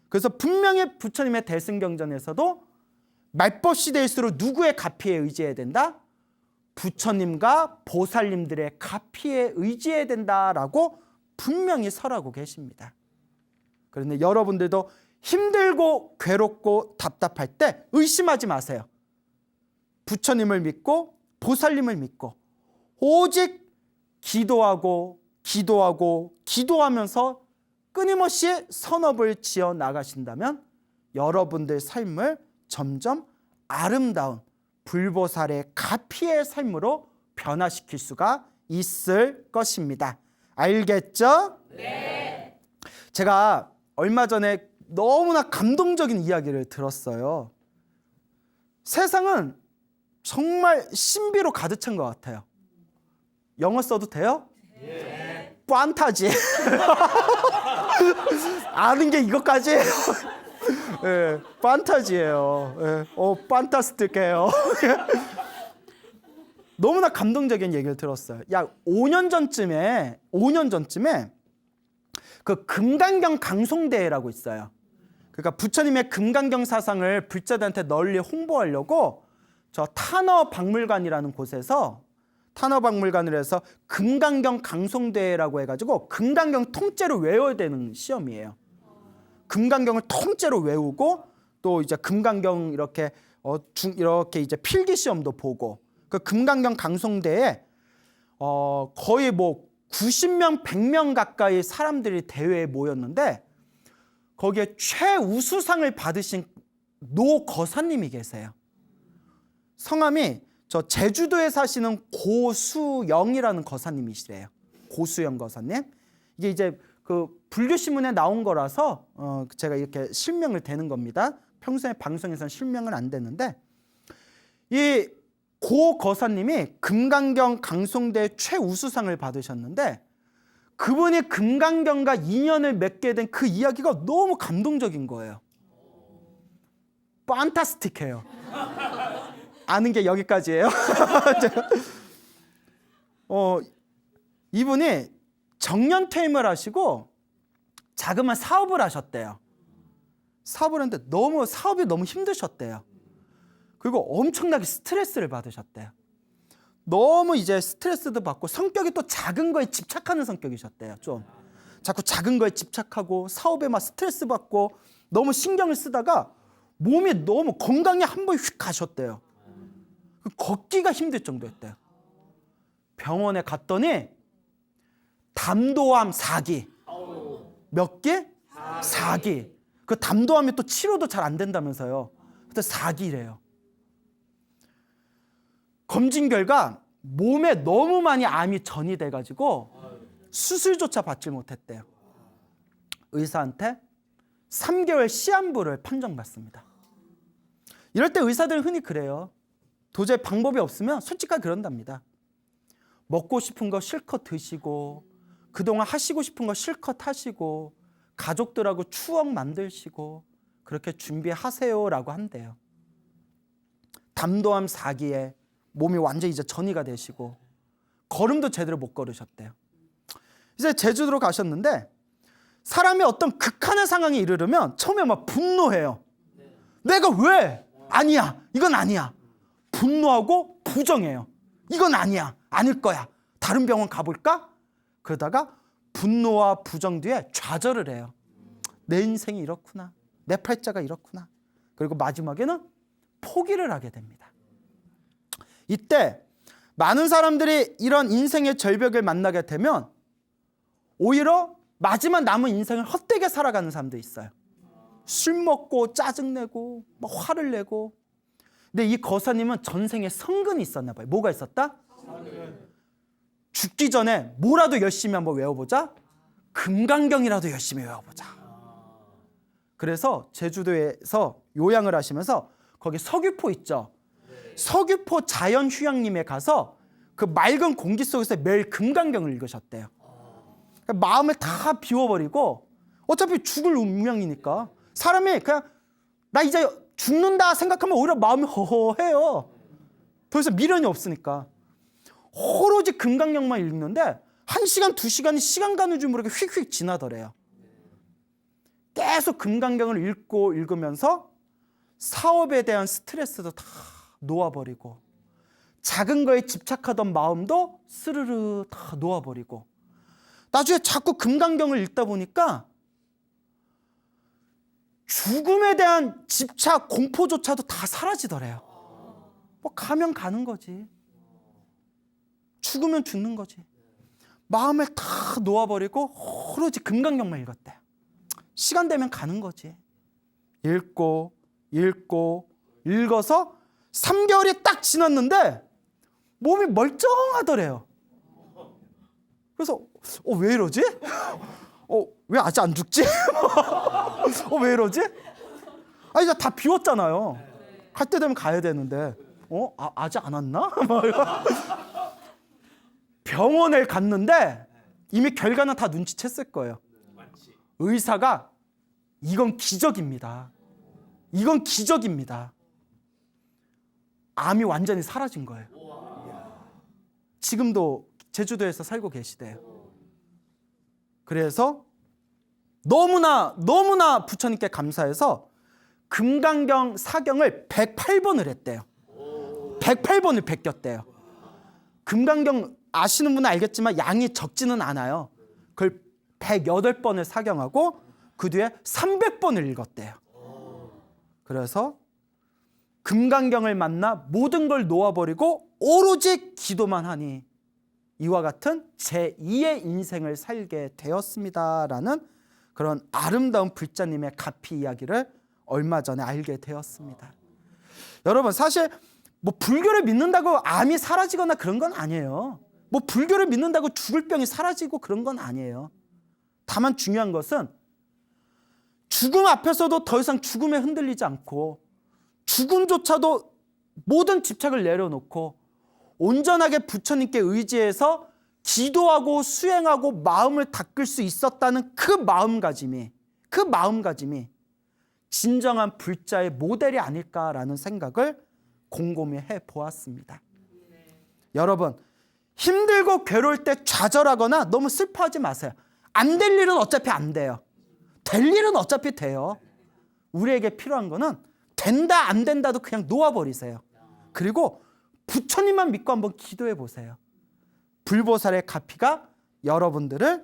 그래서 분명히 부처님의 대승경전에서도 말법 시대일수록 누구의 가피에 의지해야 된다? 부처님과 보살님들의 가피에 의지해야 된다라고 분명히 설하고 계십니다. 그런데 여러분들도 힘들고 괴롭고 답답할 때 의심하지 마세요. 부처님을 믿고 보살님을 믿고 오직 기도하면서 끊임없이 선업을 지어 나가신다면 여러분들 삶을 점점 아름다운 불보살의 가피의 삶으로 변화시킬 수가 있을 것입니다. 알겠죠? 네. 제가 얼마 전에 너무나 감동적인 이야기를 들었어요. 세상은 정말 신비로 가득 찬 것 같아요. 영어 써도 돼요? 네. 판타지. 아는 게 이것까지예요. 네, 판타지예요. 네, 판타스틱해요. 너무나 감동적인 얘기를 들었어요. 약 5년 전쯤에 그 금강경 강송대회라고 있어요. 그러니까 부처님의 금강경 사상을 불자들한테 널리 홍보하려고 저 탄어박물관이라는 곳에서 탄어박물관을 해서 금강경 강송대회라고 해가지고 금강경 통째로 외워야 되는 시험이에요. 금강경을 통째로 외우고 또 이제 금강경 이렇게 이제 필기 시험도 보고 그 금강경 강송대에 거의 뭐 90명, 100명 가까이 사람들이 대회에 모였는데 거기에 최우수상을 받으신 노 거사님이 계세요. 성함이 저 제주도에 사시는 고수영이라는 거사님이시래요. 고수영 거사님. 이게 이제 그 불교신문에 나온 거라서 제가 이렇게 실명을 대는 겁니다. 평소에 방송에서는 실명은 안 되는데 이 고 거사님이 금강경 강송대 최우수상을 받으셨는데 그분이 금강경과 인연을 맺게 된 그 이야기가 너무 감동적인 거예요. 판타스틱해요. 아는 게 여기까지예요. 이분이 정년퇴임을 하시고 자그마한 사업을 하셨대요. 사업을 했는데 사업이 너무 힘드셨대요. 그리고 엄청나게 스트레스를 받으셨대요. 너무 이제 스트레스도 받고 성격이 또 작은 거에 집착하는 성격이셨대요. 좀 자꾸 작은 거에 집착하고 사업에 막 스트레스 받고 너무 신경을 쓰다가 몸이 너무 건강에 한 번 휙 가셨대요. 걷기가 힘들 정도였대요. 병원에 갔더니 담도암 4기. 몇 기? 4기. 그 담도암이 또 치료도 잘 안 된다면서요. 그때 4기래요. 검진 결과 몸에 너무 많이 암이 전이 돼가지고 수술조차 받지 못했대요. 의사한테 3개월 시한부를 판정받습니다. 이럴 때 의사들은 흔히 그래요. 도저히 방법이 없으면 솔직하게 그런답니다. 먹고 싶은 거 실컷 드시고 그동안 하시고 싶은 거 실컷 하시고 가족들하고 추억 만드시고 그렇게 준비하세요라고 한대요. 담도암 4기에 몸이 완전히 이제 전이가 되시고 걸음도 제대로 못 걸으셨대요. 이제 제주도로 가셨는데 사람이 어떤 극한의 상황에 이르르면 처음에 막 분노해요. 내가 왜? 아니야. 이건 아니야. 분노하고 부정해요. 이건 아니야. 아닐 거야. 다른 병원 가볼까? 그러다가 분노와 부정 뒤에 좌절을 해요. 내 인생이 이렇구나. 내 팔자가 이렇구나. 그리고 마지막에는 포기를 하게 됩니다. 이때 많은 사람들이 이런 인생의 절벽을 만나게 되면 오히려 마지막 남은 인생을 헛되게 살아가는 사람도 있어요. 술 먹고 짜증내고 막 화를 내고. 근데 이 거사님은 전생에 성근이 있었나 봐요. 뭐가 있었다? 죽기 전에 뭐라도 열심히 한번 외워보자. 금강경이라도 열심히 외워보자. 그래서 제주도에서 요양을 하시면서 거기 서귀포 있죠. 서귀포 자연휴양림에 가서 그 맑은 공기 속에서 매일 금강경을 읽으셨대요. 마음을 다 비워버리고 어차피 죽을 운명이니까 사람이 그냥 나 이제 죽는다 생각하면 오히려 마음이 허허해요. 더 이상 미련이 없으니까. 오로지 금강경만 읽는데 1시간, 2시간이 시간 가는 줄 모르게 휙휙 지나더래요. 계속 금강경을 읽고 읽으면서 사업에 대한 스트레스도 다 놓아버리고 작은 거에 집착하던 마음도 스르르 다 놓아버리고 나중에 자꾸 금강경을 읽다 보니까 죽음에 대한 집착, 공포조차도 다 사라지더래요. 뭐 가면 가는 거지. 죽으면 죽는 거지. 마음을 다 놓아버리고 오로지 금강경만 읽었대요. 시간 되면 가는 거지. 읽고 읽어서 3개월이 딱 지났는데 몸이 멀쩡하더래요. 그래서 왜 이러지? 왜 아직 안 죽지? 왜 이러지? 이제 다 비웠잖아요. 갈 때 되면 가야 되는데 아직 안 왔나? 병원을 갔는데 이미 결과는 다 눈치챘을 거예요. 의사가 이건 기적입니다. 이건 기적입니다. 암이 완전히 사라진 거예요. 지금도 제주도에서 살고 계시대요. 그래서 너무나 부처님께 감사해서 금강경 사경을 108번을 했대요. 108번을 베꼈대요. 금강경 아시는 분은 알겠지만 양이 적지는 않아요. 그걸 108번을 사경하고 그 뒤에 300번을 읽었대요. 그래서 금강경을 만나 모든 걸 놓아버리고 오로지 기도만 하니 이와 같은 제2의 인생을 살게 되었습니다라는 그런 아름다운 불자님의 가피 이야기를 얼마 전에 알게 되었습니다. 여러분 사실 뭐 불교를 믿는다고 암이 사라지거나 그런 건 아니에요. 뭐 불교를 믿는다고 죽을 병이 사라지고 그런 건 아니에요. 다만 중요한 것은 죽음 앞에서도 더 이상 죽음에 흔들리지 않고 죽음조차도 모든 집착을 내려놓고 온전하게 부처님께 의지해서 기도하고 수행하고 마음을 닦을 수 있었다는 그 마음가짐이 진정한 불자의 모델이 아닐까라는 생각을 곰곰이 해보았습니다. 여러분 힘들고 괴로울 때 좌절하거나 너무 슬퍼하지 마세요. 안 될 일은 어차피 안 돼요. 될 일은 어차피 돼요. 우리에게 필요한 거는 된다 안 된다도 그냥 놓아버리세요. 그리고 부처님만 믿고 한번 기도해 보세요. 불보살의 가피가 여러분들을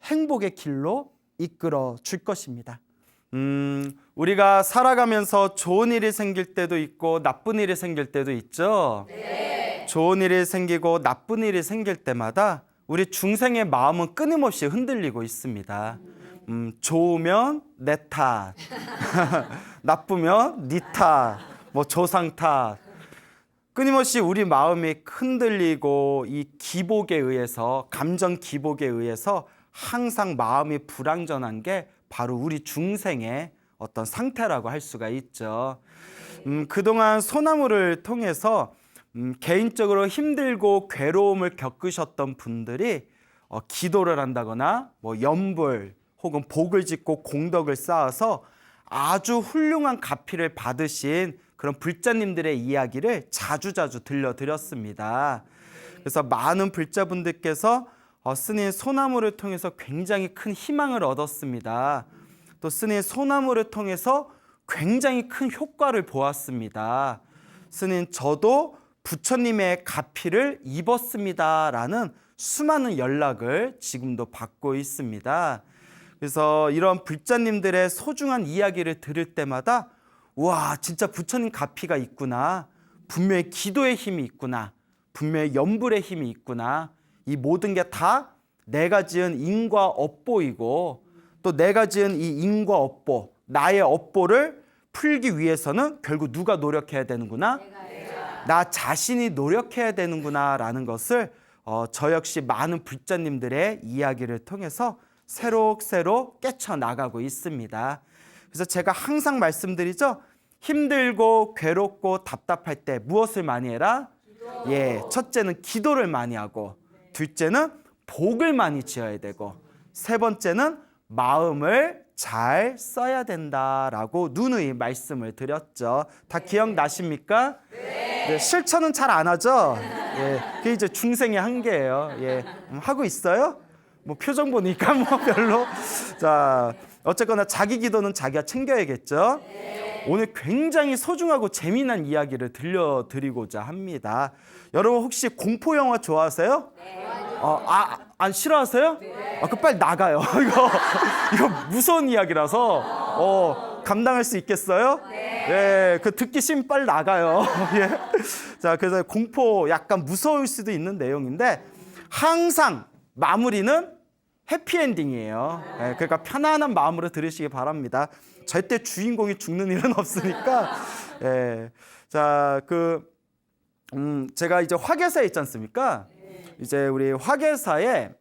행복의 길로 이끌어 줄 것입니다. 우리가 살아가면서 좋은 일이 생길 때도 있고 나쁜 일이 생길 때도 있죠. 네. 좋은 일이 생기고 나쁜 일이 생길 때마다 우리 중생의 마음은 끊임없이 흔들리고 있습니다. 좋으면 내 탓, 나쁘면 네 탓, 뭐 조상 탓. 끊임없이 우리 마음이 흔들리고 이 기복에 의해서 감정 기복에 의해서 항상 마음이 불완전한 게 바로 우리 중생의 어떤 상태라고 할 수가 있죠. 그동안 소나무를 통해서 개인적으로 힘들고 괴로움을 겪으셨던 분들이 기도를 한다거나 뭐 연불 혹은 복을 짓고 공덕을 쌓아서 아주 훌륭한 가피를 받으신 그런 불자님들의 이야기를 자주자주 들려드렸습니다. 그래서 많은 불자분들께서 스님 소나무를 통해서 굉장히 큰 희망을 얻었습니다. 또 스님 소나무를 통해서 굉장히 큰 효과를 보았습니다. 스님 저도 부처님의 가피를 입었습니다라는 수많은 연락을 지금도 받고 있습니다. 그래서 이런 불자님들의 소중한 이야기를 들을 때마다 와, 진짜 부처님 가피가 있구나. 분명히 기도의 힘이 있구나. 분명히 연불의 힘이 있구나. 이 모든 게 다 내가 지은 인과 업보이고 또 내가 지은 이 인과 업보, 나의 업보를 풀기 위해서는 결국 누가 노력해야 되는구나? 나 자신이 노력해야 되는구나라는 것을 저 역시 많은 불자님들의 이야기를 통해서 새록새록 깨쳐나가고 있습니다. 그래서 제가 항상 말씀드리죠. 힘들고 괴롭고 답답할 때 무엇을 많이 해라? 예, 첫째는 기도를 많이 하고, 둘째는 복을 많이 지어야 되고, 세 번째는 마음을 잘 써야 된다라고 누누이 말씀을 드렸죠. 다 기억나십니까? 네, 실천은 잘 안 하죠? 예, 그게 이제 중생의 한계예요. 예, 하고 있어요? 뭐 표정 보니까 뭐 별로. 자, 어쨌거나 자기 기도는 자기가 챙겨야겠죠. 오늘 굉장히 소중하고 재미난 이야기를 들려드리고자 합니다. 여러분 혹시 공포 영화 좋아하세요? 안 싫어하세요? 그 빨리 나가요. 이거 무서운 이야기라서 감당할 수 있겠어요? 예, 그 듣기 싫으면 빨리 나가요. 예. 자, 그래서 공포 약간 무서울 수도 있는 내용인데 항상 마무리는 해피엔딩이에요. 예, 그러니까 편안한 마음으로 들으시기 바랍니다. 절대 주인공이 죽는 일은 없으니까. 예. 자, 제가 이제 화계사에 있지 않습니까? 이제 우리 화계사에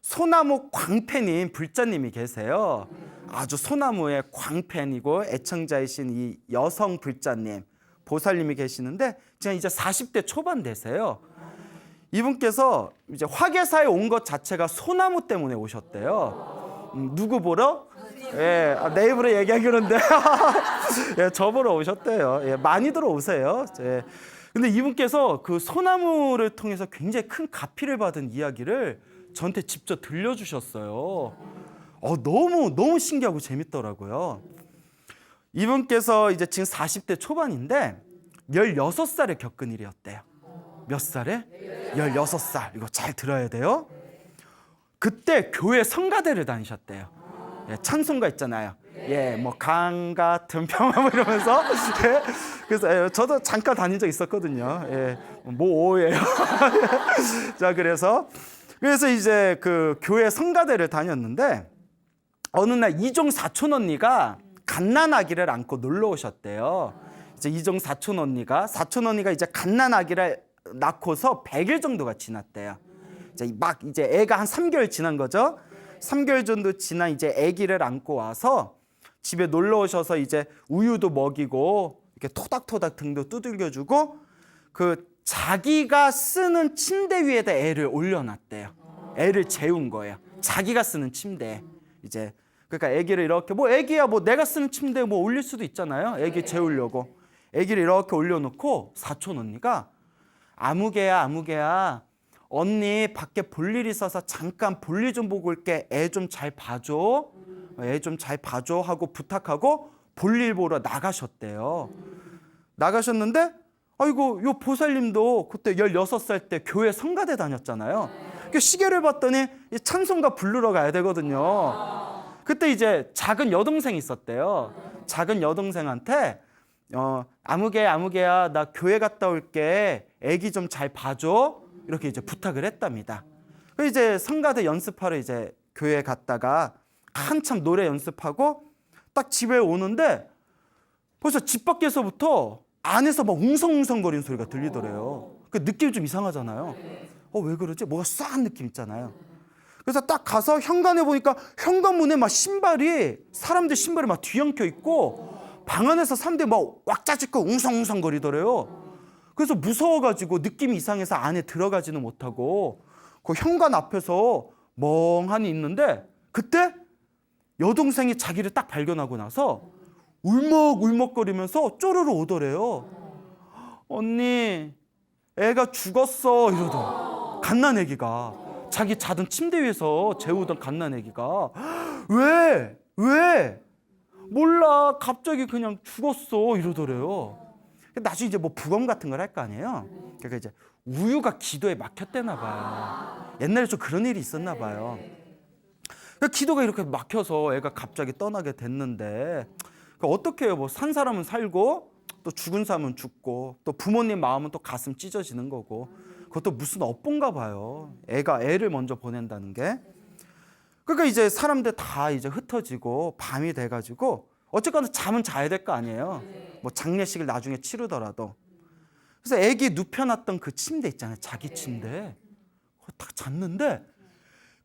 소나무 광팬인 불자님이 계세요. 아주 소나무의 광팬이고 애청자이신 이 여성 불자님, 보살님이 계시는데 지금 이제 40대 초반 되세요. 이분께서 이제 화계사에 온 것 자체가 소나무 때문에 오셨대요. 누구 보러? 예, 내 입으로 얘기하기 그런데 예, 저 보러 오셨대요. 예, 많이들 오세요. 예. 근데 이분께서 그 소나무를 통해서 굉장히 큰 가피를 받은 이야기를 저한테 직접 들려주셨어요. 너무 신기하고 재밌더라고요. 이분께서 이제 지금 40대 초반인데 16살에 겪은 일이었대요. 몇 살에? 16살. 이거 잘 들어야 돼요. 그때 교회 성가대를 다니셨대요. 예, 찬송가 있잖아요. 예, 뭐 강 같은 평화 뭐 이러면서. 예, 그래서 저도 잠깐 다닌 적 있었거든요. 예, 뭐 오해요. 자, 그래서 이제 그 교회 성가대를 다녔는데 어느 날 이종 사촌 언니가 갓난아기를 안고 놀러 오셨대요. 이제 이종 사촌 언니가 이제 갓난아기를 낳고서 100일 정도가 지났대요. 이제 애가 한 3개월 지난 거죠. 3개월 정도 지난 이제 아기를 안고 와서 집에 놀러 오셔서 이제 우유도 먹이고 이렇게 토닥토닥 등도 두들겨주고 그 자기가 쓰는 침대 위에다 애를 올려놨대요. 애를 재운 거예요. 자기가 쓰는 침대에. 이제 그러니까 아기를 이렇게 뭐 아기야 뭐 내가 쓰는 침대에 뭐 올릴 수도 있잖아요. 아기 재우려고. 아기를 이렇게 올려놓고 사촌 언니가 아무개야 언니 밖에 볼 일 있어서 잠깐 볼일 좀 보고 올게. 애 좀 잘 봐줘. 애 좀 잘 봐줘 하고 부탁하고 볼일 보러 나가셨대요. 나가셨는데 아이고 요 보살님도 그때 16살 때 교회 성가대 다녔잖아요. 시계를 봤더니 찬송가 부르러 가야 되거든요. 그때 이제 작은 여동생이 있었대요. 작은 여동생한테 아무개야 나 교회 갔다 올게. 애기 좀 잘 봐줘. 이렇게 이제 부탁을 했답니다. 이제 성가대 연습하러 이제 교회 갔다가 한참 노래 연습하고 딱 집에 오는데 벌써 집 밖에서부터 안에서 막 웅성웅성거리는 소리가 들리더래요. 그 느낌이 좀 이상하잖아요. 왜 그러지? 뭐가 싸한 느낌 있잖아요. 그래서 딱 가서 현관에 보니까 현관문에 막 사람들 신발이 막 뒤엉켜 있고 방 안에서 사람들이 막 왁자지껄 웅성웅성거리더래요. 그래서 무서워가지고 느낌이 이상해서 안에 들어가지는 못하고 그 현관 앞에서 멍하니 있는데 그때 여동생이 자기를 딱 발견하고 나서 울먹울먹거리면서 쪼르르 오더래요. 언니, 애가 죽었어 이러더라. 갓난애기가 자기 자던 침대 위에서 재우던 갓난애기가 왜? 몰라, 갑자기 그냥 죽었어 이러더래요. 나중에 이제 뭐 부검 같은 걸 할 거 아니에요. 그러니까 이제 우유가 기도에 막혔대나 봐요. 옛날에 좀 그런 일이 있었나 봐요. 기도가 이렇게 막혀서 애가 갑자기 떠나게 됐는데 어떻게 해요? 뭐 산 사람은 살고 또 죽은 사람은 죽고 또 부모님 마음은 또 가슴 찢어지는 거고 그것도 무슨 업본가 봐요. 애를 먼저 보낸다는 게. 그러니까 이제 사람들 다 이제 흩어지고 밤이 돼가지고 어쨌거나 잠은 자야 될 거 아니에요. 뭐 장례식을 나중에 치르더라도. 그래서 애기 눕혀놨던 그 침대 있잖아요. 자기 침대. 딱 잤는데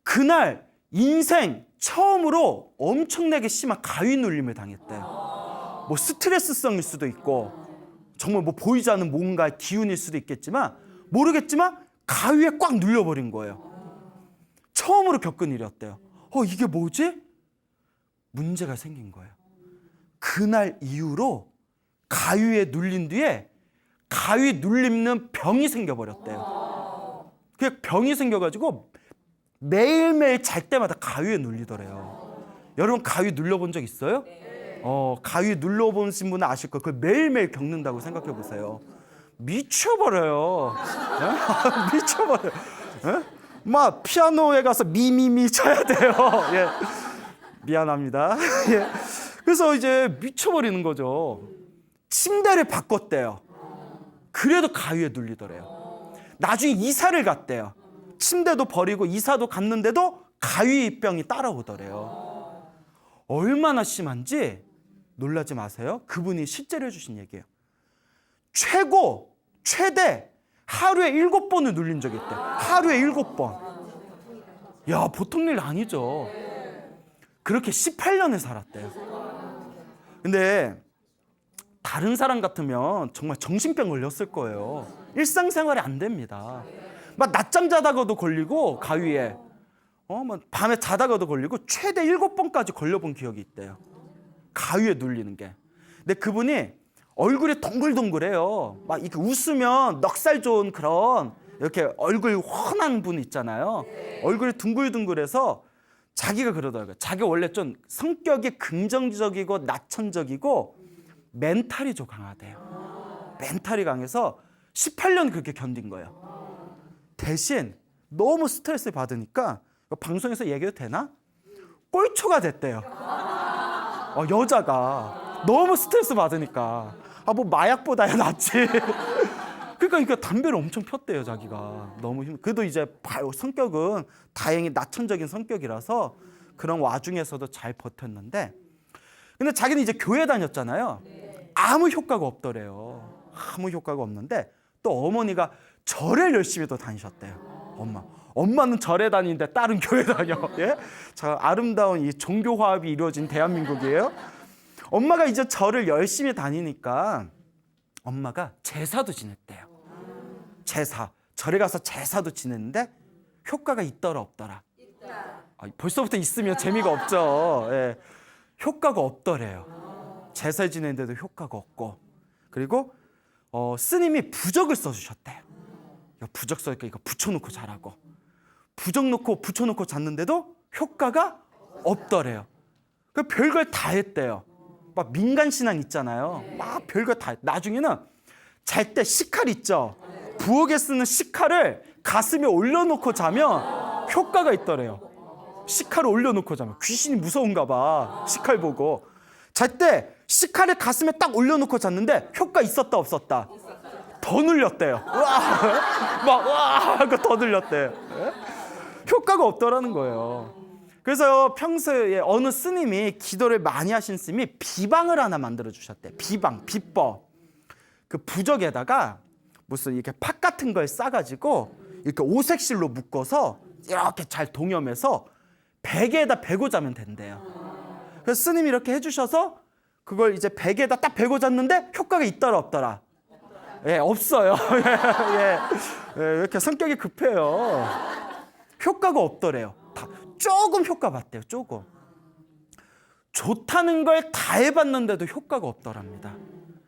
그날 인생 처음으로 엄청나게 심한 가위 눌림을 당했대요. 뭐 스트레스성일 수도 있고 정말 뭐 보이지 않는 뭔가 기운일 수도 있겠지만 모르겠지만 가위에 꽉 눌려버린 거예요. 처음으로 겪은 일이었대요. 이게 뭐지? 문제가 생긴 거예요. 그날 이후로 가위에 눌린 뒤에 가위 눌리는 병이 생겨버렸대요. 그 병이 생겨가지고 매일매일 잘 때마다 가위에 눌리더래요. 여러분 가위 눌려본 적 있어요? 가위 눌러보신 분은 아실 거예요. 그걸 매일매일 겪는다고 생각해 보세요. 미쳐버려요. 미쳐버려요. 막 피아노에 가서 미미미 쳐야 돼요. 예. 미안합니다. 예. 그래서 이제 미쳐버리는 거죠. 침대를 바꿨대요. 그래도 가위에 눌리더래요. 나중에 이사를 갔대요. 침대도 버리고 이사도 갔는데도 가위병이 따라오더래요. 얼마나 심한지 놀라지 마세요. 그분이 실제로 해주신 얘기예요. 최대 하루에 7번을 눌린 적이 있대요. 하루에 7번. 야, 보통 일 아니죠. 그렇게 18년을 살았대요. 근데 다른 사람 같으면 정말 정신병 걸렸을 거예요. 일상생활이 안 됩니다. 막 낮잠 자다가도 걸리고 가위에 밤에 자다가도 걸리고 최대 7번까지 걸려본 기억이 있대요. 가위에 눌리는 게. 근데 그분이 얼굴이 동글동글해요. 막 이렇게 웃으면 넉살 좋은 그런 이렇게 얼굴 훤한 분 있잖아요. 얼굴이 둥글둥글해서 자기가 그러더라고요. 자기가 원래 좀 성격이 긍정적이고 낙천적이고 멘탈이 좀 강하대요. 멘탈이 강해서 18년 그렇게 견딘 거예요. 대신 너무 스트레스 받으니까 방송에서 얘기해도 되나? 꼴초가 됐대요. 여자가 너무 스트레스 받으니까 뭐 마약보다야 낫지. 그러니까 담배를 엄청 폈대요. 자기가 너무 그래도 이제 성격은 다행히 낙천적인 성격이라서 그런 와중에서도 잘 버텼는데, 근데 자기는 이제 교회 다녔잖아요. 아무 효과가 없더래요. 아무 효과가 없는데 또 어머니가 절에 열심히 또 다니셨대요. 엄마는 절에 다니는데 딸은 교회 다녀. 예? 자, 아름다운 이 종교 화합이 이루어진 대한민국이에요. 엄마가 이제 절을 열심히 다니니까 엄마가 제사도 지냈대요. 절에 가서 제사도 지냈는데 효과가 있더라 없더라? 벌써부터 있으면 재미가 없죠. 예. 효과가 없더래요. 제사 지냈는데도 효과가 없고, 그리고 스님이 부적을 써주셨대요. 부적 써니까 이거 붙여놓고 자라고. 부적 놓고 붙여놓고 잤는데도 효과가 없더래요. 그 별걸 다 했대요. 막 민간 신앙 있잖아요. 막 별걸 다 했. 나중에는 잘 때 식칼 있죠. 부엌에 쓰는 식칼을 가슴에 올려놓고 자면 효과가 있더래요. 식칼을 올려놓고 자면 귀신이 무서운가 봐. 식칼 보고 잘 때 식칼을 가슴에 딱 올려놓고 잤는데 효과 있었다 없었다? 더 눌렸대요. 막 더 눌렸대요. 효과가 없더라는 거예요. 그래서 평소에 어느 스님이 기도를 많이 하신 스님이 비방을 하나 만들어 주셨대. 비법. 그 부적에다가 무슨 이렇게 팥 같은 걸 싸가지고 이렇게 오색실로 묶어서 이렇게 잘 동여매서 베개에다 베고 자면 된대요. 그래서 스님이 이렇게 해주셔서 그걸 이제 베개에다 딱 베고 잤는데 효과가 있더라 없더라? 예, 없어요. 예, 왜 이렇게 성격이 급해요. 효과가 없더래요. 조금 효과 봤대요. 조금. 좋다는 걸 다 해봤는데도 효과가 없더랍니다.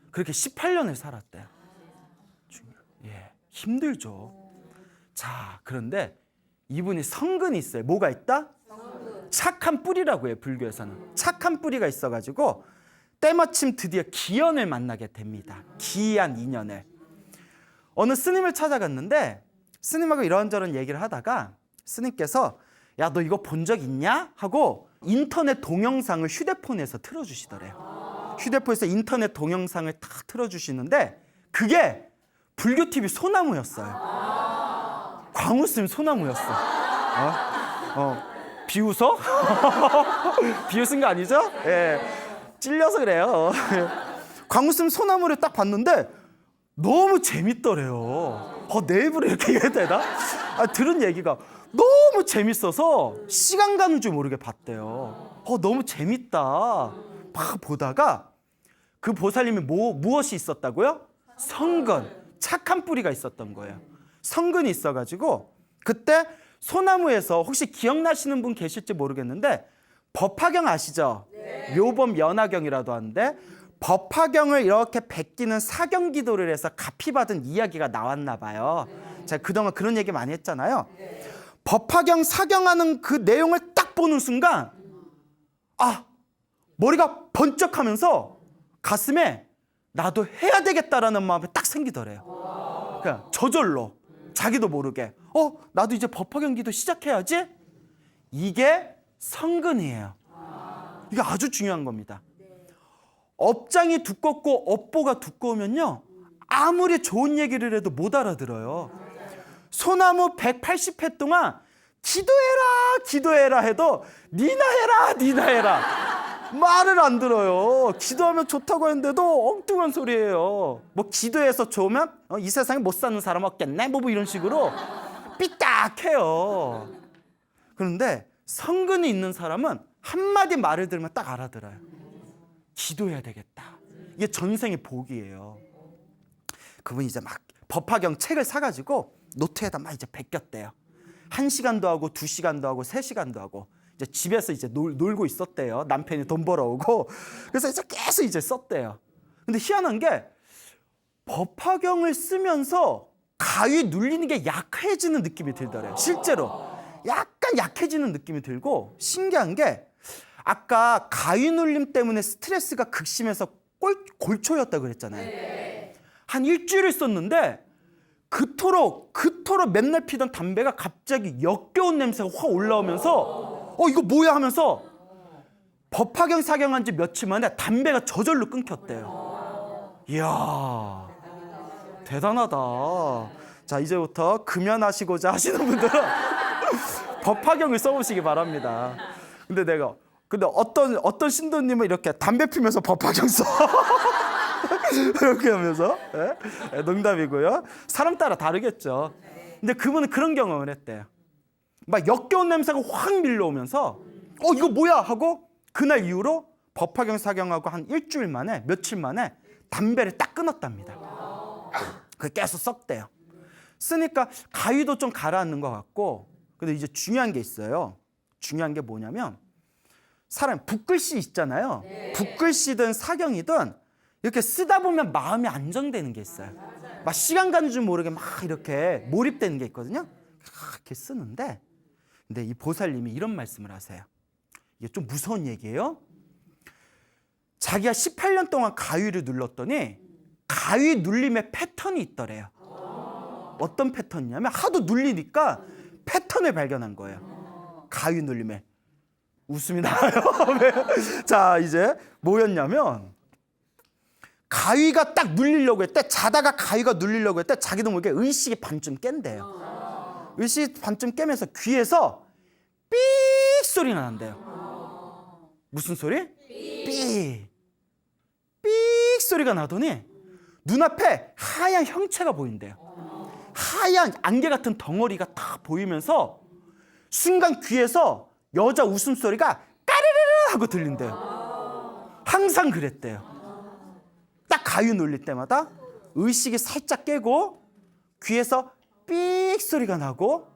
그렇게 18년을 살았대요. 예, 힘들죠. 자, 그런데 이분이 성근이 있어요. 뭐가 있다? 착한 뿌리라고 해요. 불교에서는. 착한 뿌리가 있어가지고 때마침 드디어 기연을 만나게 됩니다. 기이한 인연을. 어느 스님을 찾아갔는데 스님하고 이런저런 얘기를 하다가 스님께서 야, 너 이거 본 적 있냐? 하고 인터넷 동영상을 휴대폰에서 틀어주시더래요. 휴대폰에서 인터넷 동영상을 탁 틀어주시는데 그게 불교TV 소나무였어요. 광우스님 소나무였어. 비웃어? 비웃은 거 아니죠? 예, 찔려서 그래요. 광우스님 소나무를 딱 봤는데 너무 재밌더래요. 내 입으로 이렇게 얘기해도 되나? 들은 얘기가 너무 재밌어서 시간 가는 줄 모르게 봤대요. 너무 재밌다. 막 보다가 그 보살님이 무엇이 있었다고요? 성근, 착한 뿌리가 있었던 거예요. 성근이 있어가지고 그때 소나무에서 혹시 기억나시는 분 계실지 모르겠는데 법화경 아시죠? 네. 묘범 연화경이라도 하는데 법화경을 이렇게 베끼는 사경기도를 해서 가피받은 이야기가 나왔나 봐요. 제가 그동안 그런 얘기 많이 했잖아요. 법화경 사경하는 그 내용을 딱 보는 순간 머리가 번쩍하면서 가슴에 나도 해야 되겠다라는 마음이 딱 생기더래요. 그냥 저절로 자기도 모르게 나도 이제 법화경 기도 시작해야지. 이게 성근이에요. 이게 아주 중요한 겁니다. 업장이 두껍고 업보가 두꺼우면요 아무리 좋은 얘기를 해도 못 알아들어요. 소나무 180회 동안 기도해라 해도 니나 해라 말을 안 들어요. 기도하면 좋다고 했는데도 엉뚱한 소리예요. 뭐 기도해서 좋으면 이 세상에 못 사는 사람 없겠네 뭐 이런 식으로 삐딱해요. 그런데 성근이 있는 사람은 한마디 말을 들으면 딱 알아들어요. 기도해야 되겠다. 이게 전생의 복이에요. 그분이 이제 막 법화경 책을 사가지고 노트에다 막 이제 베꼈대요. 1시간도 하고 2시간도 하고 3시간도 하고 이제 집에서 이제 놀고 있었대요. 남편이 돈 벌어오고. 그래서 이제 계속 이제 썼대요. 근데 희한한 게 법화경을 쓰면서 가위 눌리는 게 약해지는 느낌이 들더래요. 실제로 약간 약해지는 느낌이 들고 신기한 게 아까 가위 눌림 때문에 스트레스가 극심해서 골초였다고 그랬잖아요. 한 일주일을 썼는데 그토록 맨날 피던 담배가 갑자기 역겨운 냄새가 확 올라오면서 이거 뭐야 하면서 법화경 사경한 지 며칠 만에 담배가 저절로 끊겼대요. 이야 대단하다. 자, 이제부터 금연하시고자 하시는 분들은 법화경을 써보시기 바랍니다. 근데 어떤 신도님은 이렇게 담배 피면서 법화경 써. 이렇게 하면서 농담이고요. 사람 따라 다르겠죠. 근데 그분은 그런 경험을 했대요. 막 역겨운 냄새가 확 밀려오면서 이거 뭐야 하고 그날 이후로 법화경 사경하고 한 일주일 만에 며칠 만에 담배를 딱 끊었답니다. 그게 계속 썩대요. 쓰니까 가위도 좀 가라앉는 것 같고. 근데 이제 중요한 게 있어요. 중요한 게 뭐냐면 사람 붓글씨 있잖아요. 붓글씨든 사경이든 이렇게 쓰다 보면 마음이 안정되는 게 있어요. 막 시간 가는 줄 모르게 막 이렇게 몰입되는 게 있거든요. 이렇게 쓰는데 근데 이 보살님이 이런 말씀을 하세요. 이게 좀 무서운 얘기예요. 자기가 18년 동안 가위를 눌렀더니 가위 눌림의 패턴이 있더래요. 어떤 패턴이냐면 하도 눌리니까 패턴을 발견한 거예요. 가위 눌림에. 웃음이 나요. 자, 이제 뭐였냐면 가위가 딱 눌리려고 했대. 자다가 가위가 눌리려고 했대. 자기도 모르게 의식이 반쯤 깬대요. 의식이 반쯤 깨면서 귀에서 삑 소리가 난대요. 무슨 소리? 삑. 삑 소리가 나더니 눈앞에 하얀 형체가 보인대요. 하얀 안개 같은 덩어리가 딱 보이면서 순간 귀에서 여자 웃음소리가 까르르르 하고 들린대요. 항상 그랬대요. 딱 가위 눌릴 때마다 의식이 살짝 깨고 귀에서 삑 소리가 나고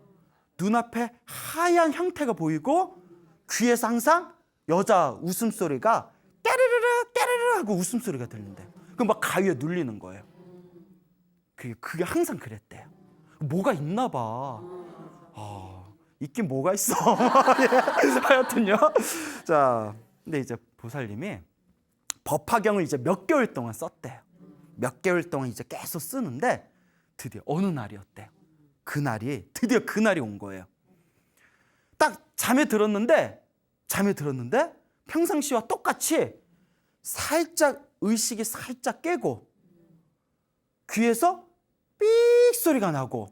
눈앞에 하얀 형태가 보이고 귀에서 항상 여자 웃음소리가 깨르르르 깨르르 하고 웃음소리가 들린대요. 그럼 막 가위에 눌리는 거예요. 그게 항상 그랬대요. 뭐가 있나 봐. 있긴 뭐가 있어. 하여튼요. 자, 근데 이제 보살님이 법화경을 이제 몇 개월 동안 썼대요. 몇 개월 동안 이제 계속 쓰는데 드디어 어느 날이었대요. 드디어 그날이 온 거예요. 딱 잠에 들었는데 평상시와 똑같이 의식이 살짝 깨고 귀에서 삑 소리가 나고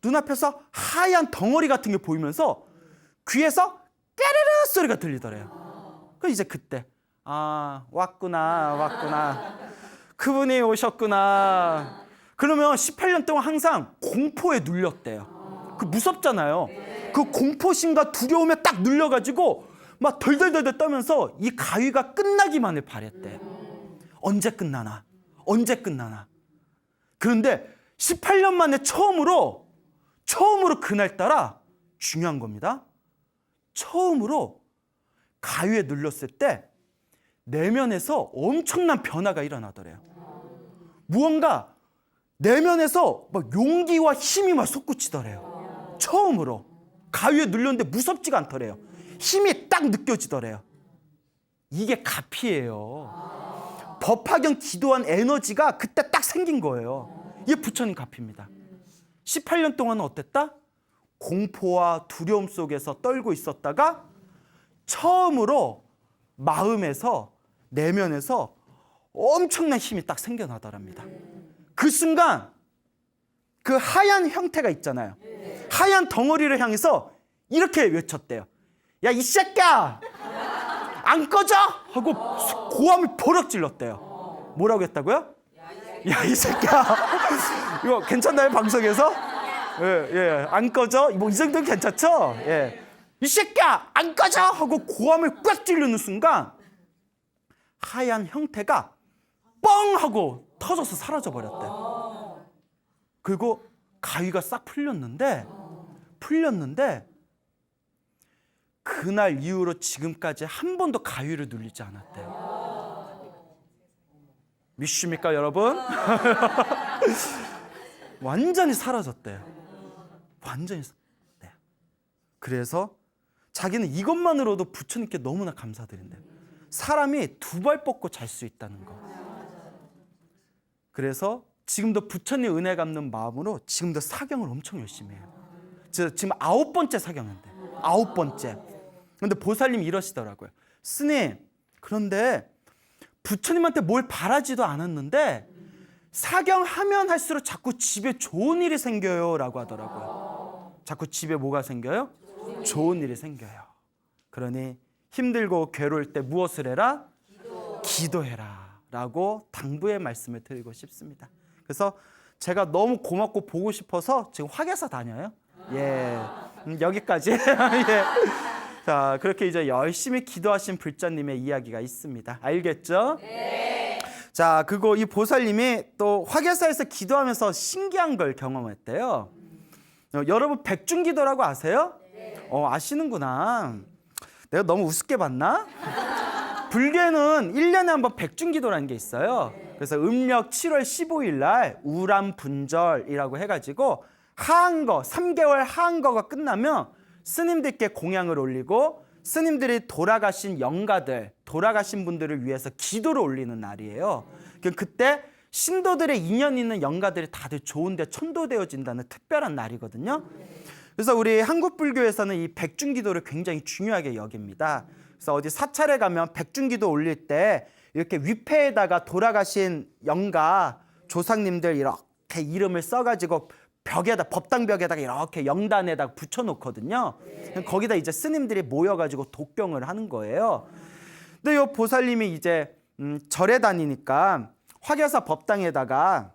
눈앞에서 하얀 덩어리 같은 게 보이면서 귀에서 깨르르 소리가 들리더래요. 그래서 이제 그때 왔구나. 그분이 오셨구나. 그러면 18년 동안 항상 공포에 눌렸대요. 그 무섭잖아요. 그 공포심과 두려움에 딱 눌려가지고 막 덜덜덜 떠면서 이 가위가 끝나기만을 바랬대요. 언제 끝나나. 그런데 18년 만에 처음으로 그날따라 중요한 겁니다. 처음으로 가위에 눌렸을 때 내면에서 엄청난 변화가 일어나더래요. 무언가 내면에서 막 용기와 힘이 막 솟구치더래요. 처음으로 가위에 눌렸는데 무섭지가 않더래요. 힘이 딱 느껴지더래요. 이게 가피예요. 법화경 기도한 에너지가 그때 딱 생긴 거예요. 이게 부처님 가피입니다. 18년 동안은 어땠다? 공포와 두려움 속에서 떨고 있었다가 처음으로 마음에서 내면에서 엄청난 힘이 딱 생겨나더랍니다. 그 순간 그 하얀 형태가 있잖아요. 하얀 덩어리를 향해서 이렇게 외쳤대요. 야, 이 새끼야! 안 꺼져! 하고 고함을 버럭 질렀대요. 뭐라고 했다고요? 야, 이 새끼야! 이거 괜찮나요, 방송에서? 예, 안 꺼져? 뭐 이 정도는 괜찮죠? 예. 이 새끼야! 안 꺼져! 하고 고함을 꽉 찌르는 순간 하얀 형태가 뻥! 하고 터져서 사라져 버렸대요. 그리고 가위가 싹 풀렸는데 그날 이후로 지금까지 한 번도 가위를 눌리지 않았대요. 믿습니까, 여러분? 완전히 사라졌대요. 네. 그래서 자기는 이것만으로도 부처님께 너무나 감사드린대요. 사람이 두 발 뻗고 잘 수 있다는 거. 그래서 지금도 부처님 은혜 갚는 마음으로 지금도 사경을 엄청 열심히 해요. 지금 9번째 사경인데 9번째. 그런데 보살님이 이러시더라고요. 스님, 그런데 부처님한테 뭘 바라지도 않았는데 사경하면 할수록 자꾸 집에 좋은 일이 생겨요 라고 하더라고요. 자꾸 집에 뭐가 생겨요? 좋은 일이 생겨요. 그러니 힘들고 괴로울 때 무엇을 해라? 기도해라 라고 당부의 말씀을 드리고 싶습니다. 그래서 제가 너무 고맙고 보고 싶어서 지금 화계사 다녀요. 예, 여기까지. 예. 자, 그렇게 이제 열심히 기도하신 불자님의 이야기가 있습니다. 알겠죠? 네. 자, 그리고 이 보살님이 또 화계사에서 기도하면서 신기한 걸 경험했대요. 여러분 백중기도라고 아세요? 네. 아시는구나. 내가 너무 우습게 봤나? 불교에는 1년에 한 번 백중기도라는 게 있어요. 그래서 음력 7월 15일 날 우람분절이라고 해가지고 하한거, 3개월 하한거가 끝나면 스님들께 공양을 올리고 스님들이 돌아가신 영가들, 돌아가신 분들을 위해서 기도를 올리는 날이에요. 그때 신도들의 인연 있는 영가들이 다들 좋은데 천도되어진다는 특별한 날이거든요. 그래서 우리 한국 불교에서는 이 백중기도를 굉장히 중요하게 여깁니다. 그래서 어디 사찰에 가면 백중기도 올릴 때 이렇게 위패에다가 돌아가신 영가 조상님들 이렇게 이름을 써가지고 벽에다, 법당벽에다가 이렇게 영단에다가 붙여놓거든요. 거기다 이제 스님들이 모여가지고 독경을 하는 거예요. 근데 이 보살님이 이제 절에 다니니까 화계사 법당에다가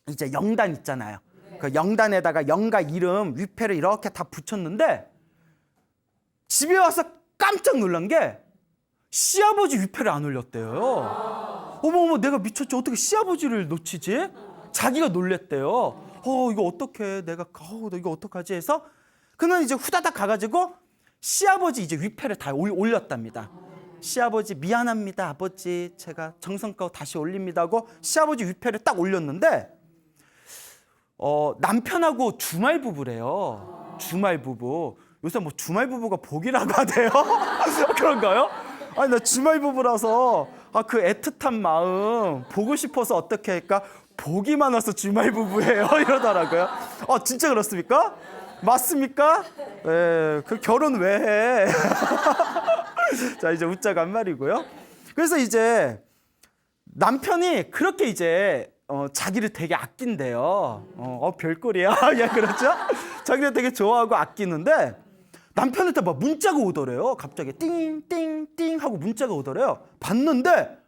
이제 영단 있잖아요. 그 영단에다가 영가 이름 위패를 이렇게 다 붙였는데 집에 와서 깜짝 놀란 게 시아버지 위패를 안 올렸대요. 어머, 내가 미쳤지. 어떻게 시아버지를 놓치지? 자기가 놀랬대요. 이거 어떡해. 이거 어떡하지 해서 그는 이제 후다닥 가가지고 시아버지 이제 위패를 다 올렸답니다. 시아버지 미안합니다. 아버지 제가 정성껏 다시 올립니다 하고 시아버지 위패를 딱 올렸는데 남편하고 주말 부부래요. 주말 부부. 요새 뭐 주말 부부가 복이라고 하대요. 그런가요? 아니 나 주말 부부라서 그 애틋한 마음 보고 싶어서 어떻게 할까? 복이 많아서 주말 부부예요 이러더라고요. 진짜 그렇습니까? 맞습니까? 네, 그 결혼 왜 해? 자 이제 웃자고 한 말이고요. 그래서 이제 남편이 그렇게 이제 자기를 되게 아낀대요. 별꼴이야. 야 그렇죠? 자기를 되게 좋아하고 아끼는데 남편한테 막 문자가 오더래요. 갑자기 띵띵띵 하고 문자가 오더래요. 봤는데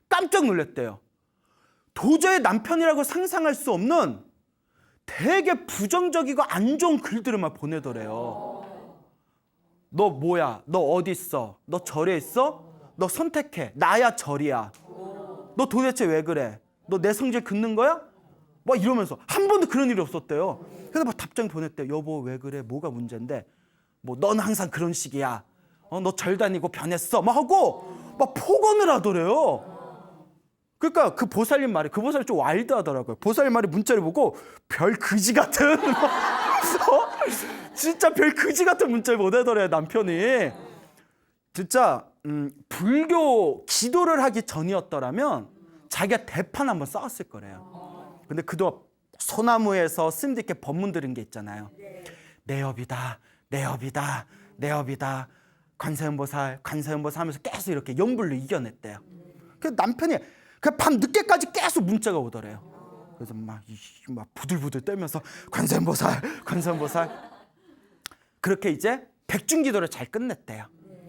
깜짝 놀랐대요. 도저히 남편이라고 상상할 수 없는 되게 부정적이고 안 좋은 글들을 막 보내더래요. 너 뭐야? 너 어디 있어? 너 절에 있어? 너 선택해. 나야 절이야. 너 도대체 왜 그래? 너 내 성질 긋는 거야? 막 이러면서 한 번도 그런 일이 없었대요. 그래서 막 답장 보냈대요. 여보 왜 그래? 뭐가 문제인데? 뭐 넌 항상 그런 식이야. 너 절 다니고 변했어. 막 하고 막 폭언을 하더래요. 그러니까 그 보살님 말이 그 보살님 좀 와일드하더라고요. 보살님 말이 문자를 보고 별 그지 같은 진짜 별 그지 같은 문자를 보내더래요 남편이. 진짜 불교 기도를 하기 전이었더라면 자기가 대판 한번 쌓았을 거래요. 근데 그동안 소나무에서 스님들 이렇게 법문 들은 게 있잖아요. 내 업이다, 내 업이다, 내 업이다. 관세음보살, 관세음보살 하면서 계속 이렇게 연불로 이겨냈대요. 그래서 남편이 그 밤 늦게까지 계속 문자가 오더래요. 그래서 막 부들부들 떨면서 관세음보살, 관세음보살. 그렇게 이제 백중기도를 잘 끝냈대요.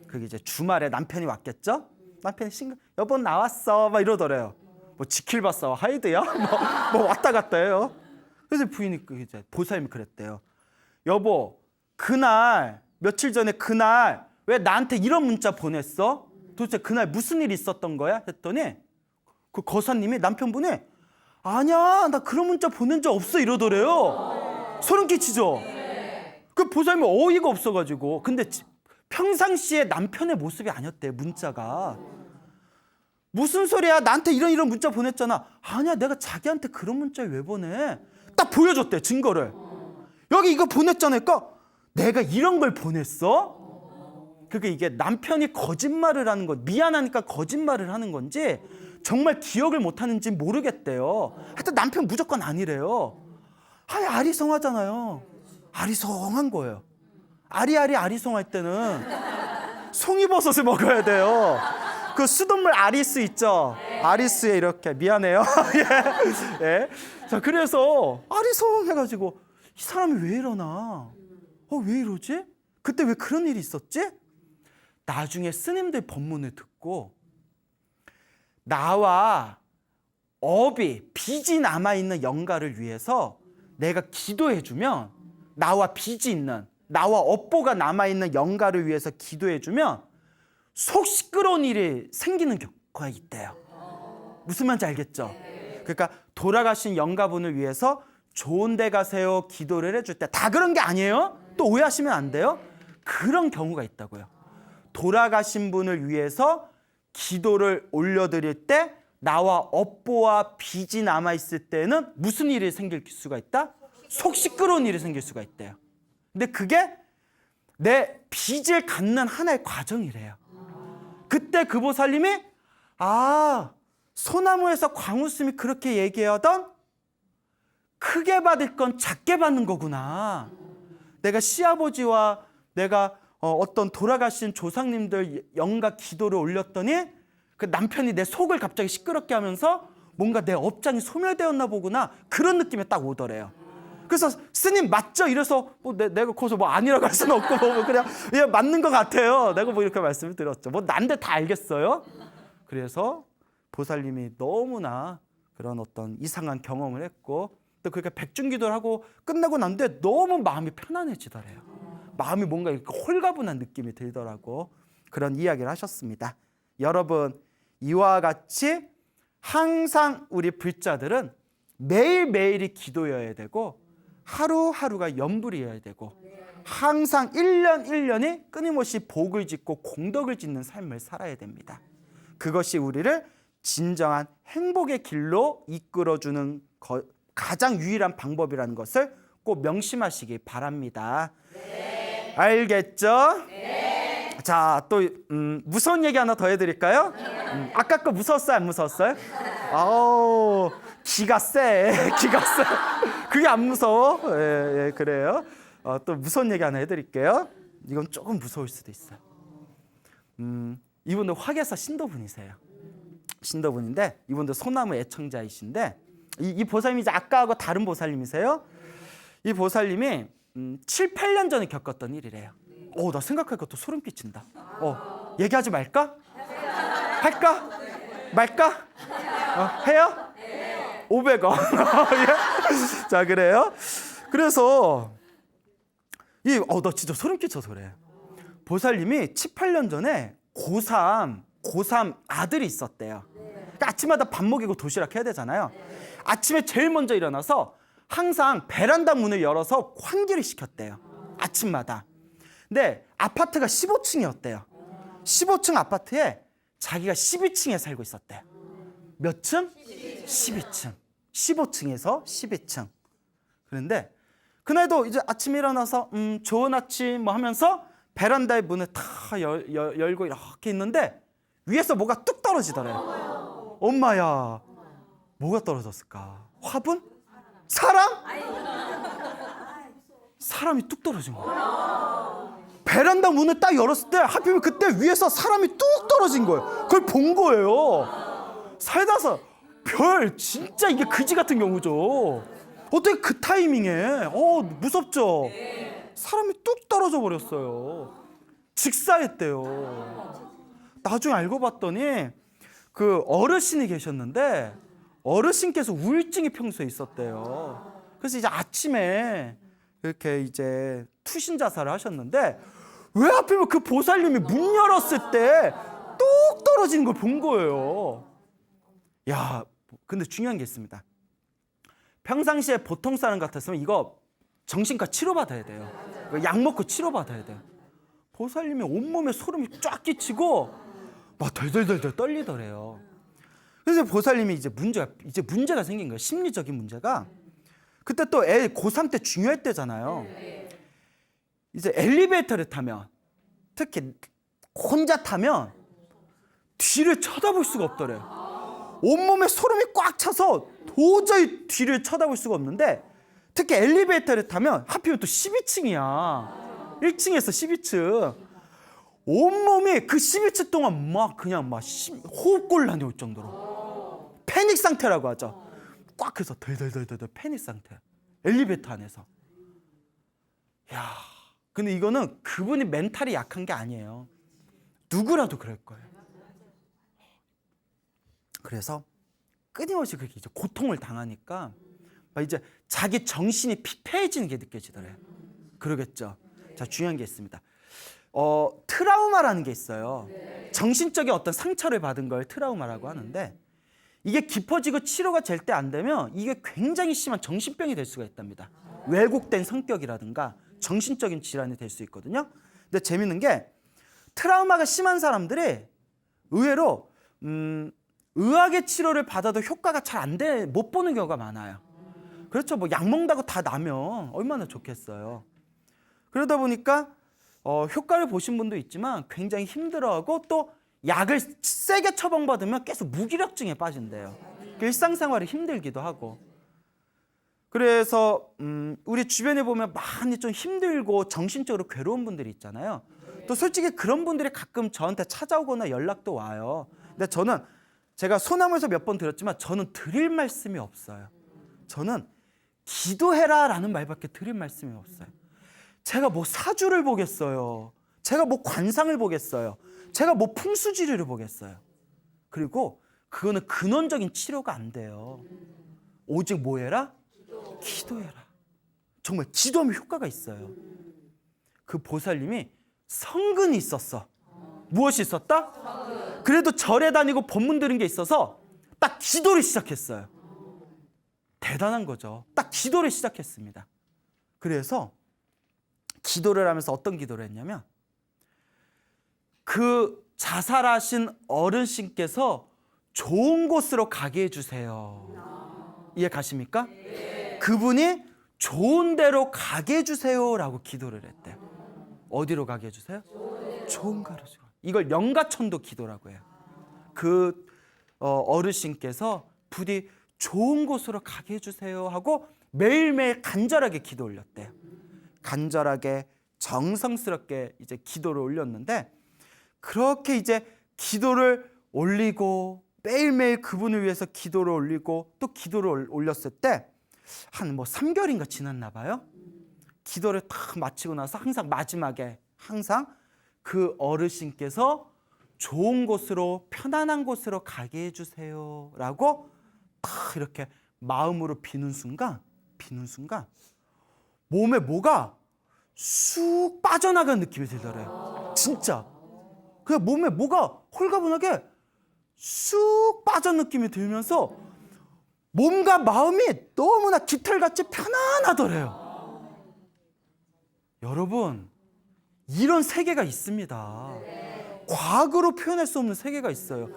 그게 이제 주말에 남편이 왔겠죠? 남편이 여보 나왔어 막 이러더래요. 뭐 지킬 봤어 하이드야? 뭐 왔다 갔다 해요. 그래서 부인이 이제 보살님이 그랬대요. 여보 그날 며칠 전에 그날 왜 나한테 이런 문자 보냈어? 도대체 그날 무슨 일이 있었던 거야? 했더니 그 거사님이 남편분이 아니야 나 그런 문자 보낸 적 없어 이러더래요. 소름 끼치죠? 그 보살님이 어이가 없어가지고 근데 평상시에 남편의 모습이 아니었대 문자가. 무슨 소리야 나한테 이런 문자 보냈잖아. 아니야 내가 자기한테 그런 문자를 왜 보내. 딱 보여줬대 증거를. 여기 이거 보냈잖아. 그러니까 내가 이런 걸 보냈어? 그게 이게 남편이 거짓말을 하는 건 미안하니까 거짓말을 하는 건지 정말 기억을 못하는지 모르겠대요. 하여튼 남편 무조건 아니래요. 아리송하잖아요. 아리송한 거예요. 아리송할 때는 송이버섯을 먹어야 돼요. 그 수돗물 아리스 있죠? 아리스에 이렇게 미안해요. 예. 예. 자 그래서 아리송해가지고 이 사람이 왜 이러나? 왜 이러지? 그때 왜 그런 일이 있었지? 나중에 스님들 법문을 듣고 나와 업이 빚이 남아있는 영가를 위해서 내가 기도해주면 나와 빚이 있는 나와 업보가 남아있는 영가를 위해서 기도해주면 속 시끄러운 일이 생기는 경우가 있대요. 무슨 말인지 알겠죠? 그러니까 돌아가신 영가분을 위해서 좋은 데 가세요 기도를 해줄 때 다 그런 게 아니에요. 또 오해하시면 안 돼요. 그런 경우가 있다고요. 돌아가신 분을 위해서 기도를 올려드릴 때 나와 업보와 빚이 남아있을 때는 무슨 일이 생길 수가 있다? 속 시끄러운 일이 생길 수가 있대요. 근데 그게 내 빚을 갚는 하나의 과정이래요. 그때 그 보살님이 소나무에서 광우스님이 그렇게 얘기하던 크게 받을 건 작게 받는 거구나. 내가 시아버지와 내가 어떤 돌아가신 조상님들 영가 기도를 올렸더니 그 남편이 내 속을 갑자기 시끄럽게 하면서 뭔가 내 업장이 소멸되었나 보구나. 그런 느낌이 딱 오더래요. 그래서 스님 맞죠? 이래서 내가 거기서 아니라고 할 수는 없고 그냥 맞는 것 같아요. 내가 이렇게 말씀을 드렸죠. 난데 다 알겠어요. 그래서 보살님이 너무나 그런 어떤 이상한 경험을 했고 또 그렇게 백중기도를 하고 끝나고 난데 너무 마음이 편안해지더래요. 마음이 뭔가 이렇게 홀가분한 느낌이 들더라고. 그런 이야기를 하셨습니다. 여러분 이와 같이 항상 우리 불자들은 매일매일이 기도여야 되고 하루하루가 염불이어야 되고 항상 1년 1년이 끊임없이 복을 짓고 공덕을 짓는 삶을 살아야 됩니다. 그것이 우리를 진정한 행복의 길로 이끌어주는 가장 유일한 방법이라는 것을 꼭 명심하시기 바랍니다. 네. 알겠죠? 네. 자, 또 무서운 얘기 하나 더 해드릴까요? 아까 거 무서웠어요? 안 무서웠어요? 아우, 기가 세. 그게 안 무서워? 예, 그래요. 또 무서운 얘기 하나 해드릴게요. 이건 조금 무서울 수도 있어요. 이분들 화계사 신도분이세요. 신도분인데 이분들 소나무 애청자이신데 이 보살님이 이제 아까하고 다른 보살님이세요. 이 보살님이 7, 8년 전에 겪었던 일이래요. 나 생각하니까 또 소름 끼친다. 얘기하지 말까? 할까? 말까? 해요? 500원. 자, 그래요. 그래서 나 진짜 소름 끼쳐서 그래. 보살님이 7, 8년 전에 고3 아들이 있었대요. 그러니까 아침마다 밥 먹이고 도시락 해야 되잖아요. 아침에 제일 먼저 일어나서 항상 베란다 문을 열어서 환기를 시켰대요. 아침마다. 근데 아파트가 15층이었대요. 15층 아파트에 자기가 12층에 살고 있었대요. 몇 층? 12층. 15층에서 12층. 그런데 그날도 이제 아침에 일어나서 좋은 아침 뭐 하면서 베란다의 문을 다 열고 이렇게 있는데 위에서 뭐가 뚝 떨어지더래요. 엄마야, 뭐가 떨어졌을까? 화분? 사람? 사람이 뚝 떨어진 거예요. 베란다 문을 딱 열었을 때 하필이면 그때 위에서 사람이 뚝 떨어진 거예요. 그걸 본 거예요. 살다서 진짜 이게 그지 같은 경우죠. 어떻게 그 타이밍에 무섭죠? 사람이 뚝 떨어져 버렸어요. 직사했대요. 나중에 알고 봤더니 그 어르신이 계셨는데 어르신께서 우울증이 평소에 있었대요. 그래서 이제 아침에 이렇게 이제 투신 자살을 하셨는데 왜 하필이면 그 보살님이 문 열었을 때 뚝 떨어지는 걸 본 거예요. 야, 근데 중요한 게 있습니다. 평상시에 보통 사람 같았으면 이거 정신과 치료받아야 돼요. 약 먹고 치료받아야 돼요. 보살님이 온몸에 소름이 쫙 끼치고 막 덜덜덜덜 떨리더래요. 그래서 보살님이 이제 문제가 생긴 거예요. 심리적인 문제가. 그때 또 고3 때 중요할 때잖아요. 이제 엘리베이터를 타면, 특히 혼자 타면 뒤를 쳐다볼 수가 없더래요. 온몸에 소름이 꽉 차서 도저히 뒤를 쳐다볼 수가 없는데, 특히 엘리베이터를 타면 하필이면 또 12층이야. 1층에서 12층. 온몸이 그 12층 동안 그냥 호흡곤란이 올 정도로 패닉 상태라고 하죠. 꽉 해서 덜덜덜덜 패닉 상태. 엘리베이터 안에서. 야, 근데 이거는 그분이 멘탈이 약한 게 아니에요. 누구라도 그럴 거예요. 그래서 끊임없이 그렇게 이제 고통을 당하니까 이제 자기 정신이 피폐해지는 게 느껴지더래요. 그러겠죠. 자, 중요한 게 있습니다. 트라우마라는 게 있어요. 정신적인 어떤 상처를 받은 걸 트라우마라고 하는데, 이게 깊어지고 치료가 절대 안 되면 이게 굉장히 심한 정신병이 될 수가 있답니다. 왜곡된 성격이라든가 정신적인 질환이 될 수 있거든요. 근데 재밌는 게 트라우마가 심한 사람들이 의외로 의학의 치료를 받아도 효과가 잘 못 보는 경우가 많아요. 그렇죠. 약 먹는다고 다 나면 얼마나 좋겠어요. 그러다 보니까 효과를 보신 분도 있지만 굉장히 힘들어하고, 또 약을 세게 처방받으면 계속 무기력증에 빠진대요. 일상생활이 힘들기도 하고. 그래서 우리 주변에 보면 많이 좀 힘들고 정신적으로 괴로운 분들이 있잖아요. 또 솔직히 그런 분들이 가끔 저한테 찾아오거나 연락도 와요. 근데 제가 소나무에서 몇 번 들었지만 저는 드릴 말씀이 없어요. 저는 기도해라라는 말밖에 드릴 말씀이 없어요. 제가 뭐 사주를 보겠어요. 제가 뭐 관상을 보겠어요. 제가 뭐 풍수지리를 보겠어요. 그리고 그거는 근원적인 치료가 안 돼요. 오직 뭐 해라? 기도해라. 정말 기도하면 효과가 있어요. 그 보살님이 성근이 있었어. 무엇이 있었다? 그래도 절에 다니고 법문 들은 게 있어서 딱 기도를 시작했어요. 대단한 거죠. 딱 기도를 시작했습니다. 그래서 기도를 하면서 어떤 기도를 했냐면 그 자살하신 어르신께서 좋은 곳으로 가게 해주세요. 이해 가십니까? 그분이 좋은 데로 가게 해주세요라고 기도를 했대요. 어디로 가게 해주세요? 좋은 가로. 이걸 영가천도 기도라고 해요. 그 어르신께서 부디 좋은 곳으로 가게 해주세요 하고 매일매일 간절하게 기도 올렸대요. 간절하게 정성스럽게 이제 기도를 올렸는데, 그렇게 이제 기도를 올리고 매일매일 그분을 위해서 기도를 올리고 또 기도를 올렸을 때 한 3개월인가 지났나 봐요. 기도를 탁 마치고 나서 항상 마지막에 항상 그 어르신께서 좋은 곳으로 편안한 곳으로 가게 해주세요 라고 탁 이렇게 마음으로 비는 순간 몸에 뭐가 쑥 빠져나가는 느낌이 들더래요. 진짜 그냥 몸에 뭐가 홀가분하게 쑥 빠진 느낌이 들면서 몸과 마음이 너무나 깃털같이 편안하더래요. 여러분, 이런 세계가 있습니다. 과학으로 표현할 수 없는 세계가 있어요.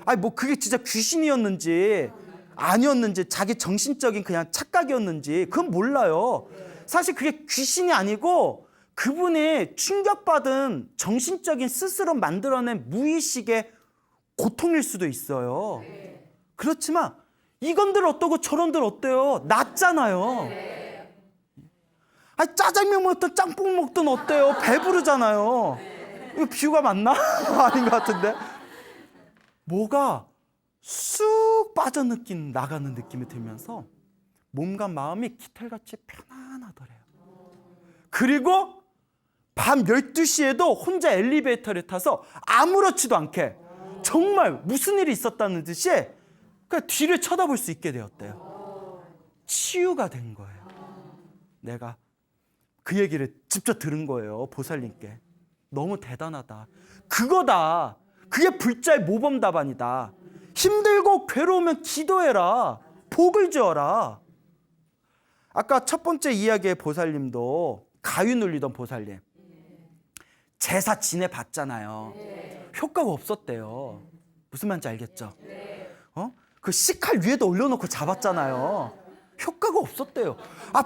아니 그게 진짜 귀신이었는지 아니었는지, 자기 정신적인 그냥 착각이었는지 그건 몰라요. 사실 그게 귀신이 아니고 그분이 충격받은 정신적인 스스로 만들어낸 무의식의 고통일 수도 있어요. 그렇지만 이건들 어떠고 저런들 어때요? 낫잖아요. 아니 짜장면 먹든 짬뽕 먹든 어때요? 배부르잖아요. 이거 비유가 맞나? 아닌 것 같은데. 뭐가 쑥 나가는 느낌이 들면서 몸과 마음이 깃털같이 편안하더래요. 그리고 밤 12시에도 혼자 엘리베이터를 타서 아무렇지도 않게 정말 무슨 일이 있었다는 듯이 그냥 뒤를 쳐다볼 수 있게 되었대요. 치유가 된 거예요. 내가 그 얘기를 직접 들은 거예요. 보살님께. 너무 대단하다. 그거다. 그게 불자의 모범 답안이다. 힘들고 괴로우면 기도해라. 복을 주어라. 아까 첫 번째 이야기의 보살님도 가위 눌리던 보살님. 제사 지내봤잖아요. 효과가 없었대요. 무슨 말인지 알겠죠? 그 식칼 위에다 올려놓고 잡았잖아요. 효과가 없었대요.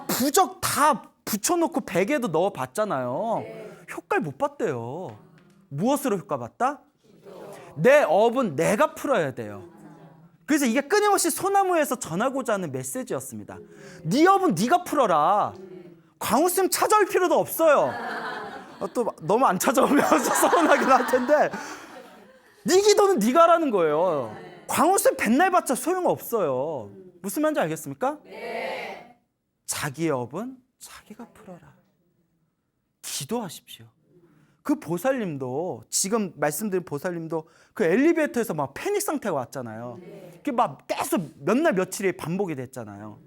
부적 다 붙여놓고 베개도 넣어봤잖아요. 효과를 못 봤대요. 무엇으로 효과 봤다? 내 업은 내가 풀어야 돼요. 그래서 이게 끊임없이 소나무에서 전하고자 하는 메시지였습니다. 네 업은 네가 풀어라. 광우쌤 찾아올 필요도 없어요. 또 너무 안 찾아오면 서운하긴 할 텐데 네 기도는 네가 하라는 거예요. 광우쌤 맨날 봤자 소용없어요. 무슨 말인지 알겠습니까? 네. 자기의 업은 자기가 풀어라. 기도하십시오. 그 보살님도, 지금 말씀드린 보살님도 그 엘리베이터에서 막 패닉 상태가 왔잖아요. 그게 막 계속 몇 날 며칠이 반복이 됐잖아요.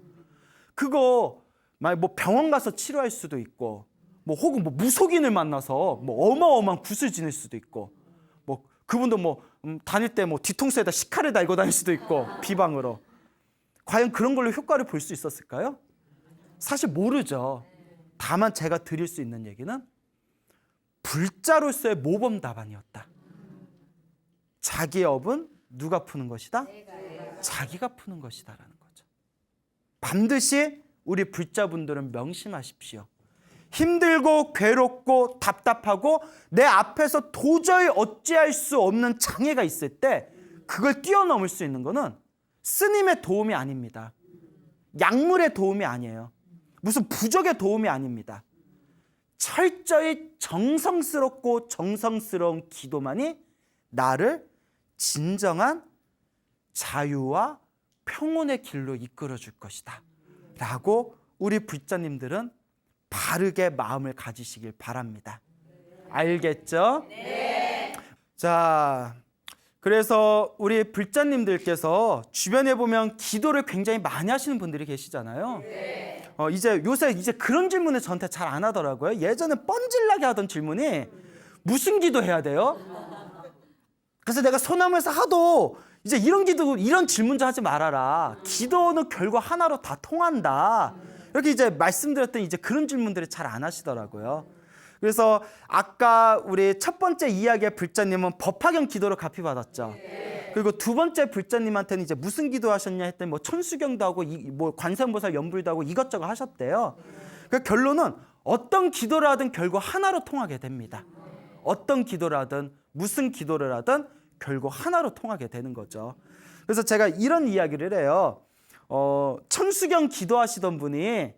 그거 막 병원 가서 치료할 수도 있고, 혹은 무속인을 만나서 어마어마한 굿을 지낼 수도 있고, 그분도 다닐 때 뒤통수에다 식칼을 달고 다닐 수도 있고, 비방으로. 과연 그런 걸로 효과를 볼 수 있었을까요? 사실 모르죠. 다만 제가 드릴 수 있는 얘기는 불자로서의 모범 답안이었다. 자기의 업은 누가 푸는 것이다? 자기가 푸는 것이다라는 거죠. 반드시 우리 불자분들은 명심하십시오. 힘들고 괴롭고 답답하고 내 앞에서 도저히 어찌할 수 없는 장애가 있을 때 그걸 뛰어넘을 수 있는 거는 스님의 도움이 아닙니다. 약물의 도움이 아니에요. 무슨 부적의 도움이 아닙니다. 철저히 정성스럽고 정성스러운 기도만이 나를 진정한 자유와 평온의 길로 이끌어 줄 것이다 라고 우리 불자님들은 바르게 마음을 가지시길 바랍니다. 알겠죠? 네. 자, 그래서 우리 불자님들께서 주변에 보면 기도를 굉장히 많이 하시는 분들이 계시잖아요. 네. 요새 그런 질문을 저한테 잘 안 하더라고요. 예전에 뻔질나게 하던 질문이 무슨 기도 해야 돼요? 그래서 내가 소나무에서 하도 이제 이런 질문 좀 하지 말아라. 기도는 결국 하나로 다 통한다. 이렇게 이제 말씀드렸더니 이제 그런 질문들을 잘 안 하시더라고요. 그래서 아까 우리 첫 번째 이야기의 불자님은 법화경 기도로 갚이 받았죠. 그리고 두 번째 불자님한테는 이제 무슨 기도하셨냐 했더니 뭐 천수경도 하고 뭐 관세음보살 연불도 하고 이것저것 하셨대요. 그 결론은 어떤 기도를 하든 결국 하나로 통하게 됩니다. 어떤 기도를 하든 무슨 기도를 하든 결국 하나로 통하게 되는 거죠. 그래서 제가 이런 이야기를 해요. 천수경 기도하시던 분이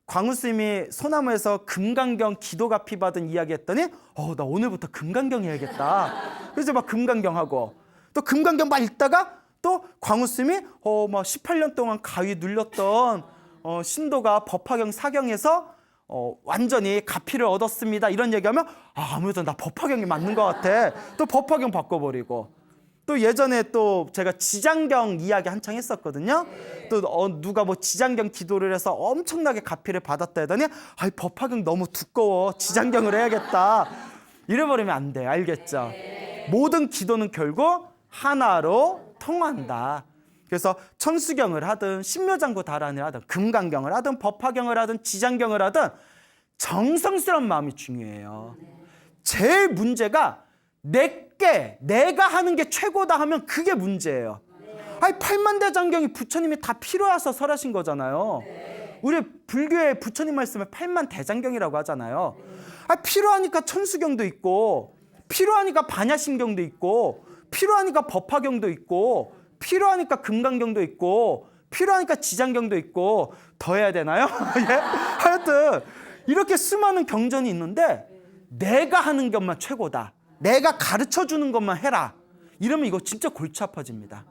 광우 스님이 소나무에서 금강경 기도가 피받은 이야기 했더니 나 오늘부터 금강경 해야겠다. 그래서 막 금강경 하고 또 금강경 막 읽다가 또 광우 스님이 막 18년 동안 가위 눌렸던 신도가 법화경 사경에서 완전히 가피를 얻었습니다. 이런 얘기하면 아무래도 나 법화경이 맞는 것 같아. 또 법화경 바꿔버리고 또 예전에 또 제가 지장경 이야기 한창 했었거든요. 또 누가 뭐 지장경 기도를 해서 엄청나게 가피를 받았다 하더니 법화경 너무 두꺼워. 지장경을 해야겠다. 이래버리면 안 돼. 알겠죠? 모든 기도는 결국 하나로 통한다. 그래서 천수경을 하든 신묘장구 다란을 하든 금강경을 하든 법화경을 하든 지장경을 하든 정성스러운 마음이 중요해요. 제일 문제가 내가 하는 게 최고다 하면 그게 문제예요. 팔만대장경이 부처님이 다 필요해서 설하신 거잖아요. 우리 불교의 부처님 말씀을 팔만대장경이라고 하잖아요. 필요하니까 천수경도 있고 필요하니까 반야심경도 있고 필요하니까 법화경도 있고 필요하니까 금강경도 있고 필요하니까 지장경도 있고 더 해야 되나요? 예? 하여튼 이렇게 수많은 경전이 있는데 내가 하는 것만 최고다. 내가 가르쳐주는 것만 해라. 이러면 이거 진짜 골치 아파집니다.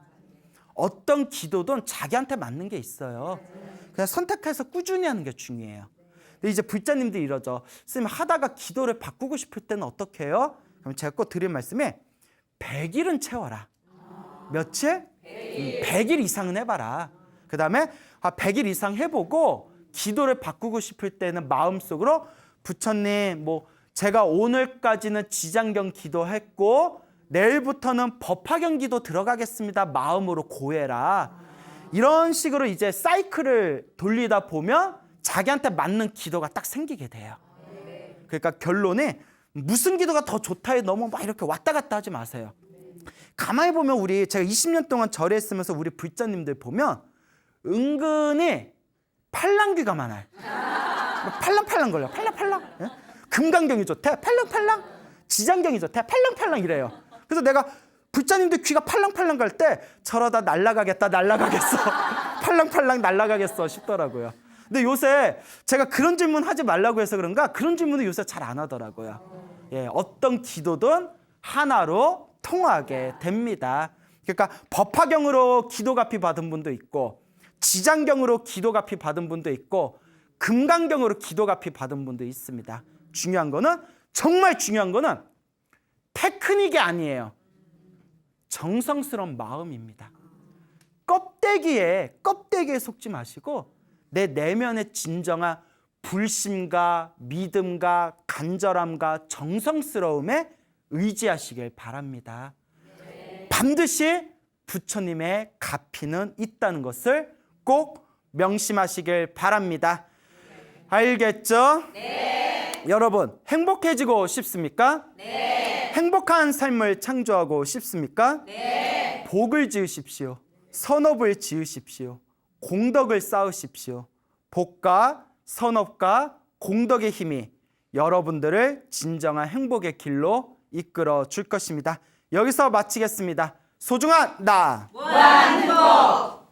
어떤 기도든 자기한테 맞는 게 있어요. 그냥 선택해서 꾸준히 하는 게 중요해요. 근데 이제 불자님들이 이러죠. 선생님 하다가 기도를 바꾸고 싶을 때는 어떻게 해요? 그럼 제가 꼭 드린 말씀이 100일은 채워라. 며칠? 100일 이상은 해봐라. 그 다음에 100일 이상 해보고 기도를 바꾸고 싶을 때는 마음속으로 부처님 제가 오늘까지는 지장경 기도했고 내일부터는 법화경 기도 들어가겠습니다. 마음으로 고해라. 이런 식으로 이제 사이클을 돌리다 보면 자기한테 맞는 기도가 딱 생기게 돼요. 그러니까 결론이 무슨 기도가 더 좋다에 너무 막 이렇게 왔다 갔다 하지 마세요. 가만히 보면 제가 20년 동안 절에있으면서 우리 불자님들 보면 은근히 팔랑귀가 많아요. 팔랑팔랑 걸려요. 팔랑팔랑. 예? 금강경이 좋대. 팔랑팔랑. 지장경이 좋대. 팔랑팔랑 이래요. 그래서 내가 불자님들 귀가 팔랑팔랑 갈 때 저러다 날아가겠다. 팔랑팔랑 날아가겠어 싶더라고요. 근데 요새 제가 그런 질문 하지 말라고 해서 그런가 그런 질문을 요새 잘 안 하더라고요. 예, 어떤 기도든 하나로 통하게 됩니다. 그러니까 법화경으로 기도가피 받은 분도 있고 지장경으로 기도가피 받은 분도 있고 금강경으로 기도가피 받은 분도 있습니다. 정말 중요한 거는 테크닉이 아니에요. 정성스러운 마음입니다. 껍데기에 속지 마시고 내 내면의 진정한 불심과 믿음과 간절함과 정성스러움에 의지하시길 바랍니다. 반드시 부처님의 가피는 있다는 것을 꼭 명심하시길 바랍니다. 알겠죠? 네. 여러분 행복해지고 싶습니까? 네. 행복한 삶을 창조하고 싶습니까? 네. 복을 지으십시오. 선업을 지으십시오. 공덕을 쌓으십시오. 복과 선업과 공덕의 힘이 여러분들을 진정한 행복의 길로 이끌어 줄 것입니다. 여기서 마치겠습니다. 소중한 나 무한행복.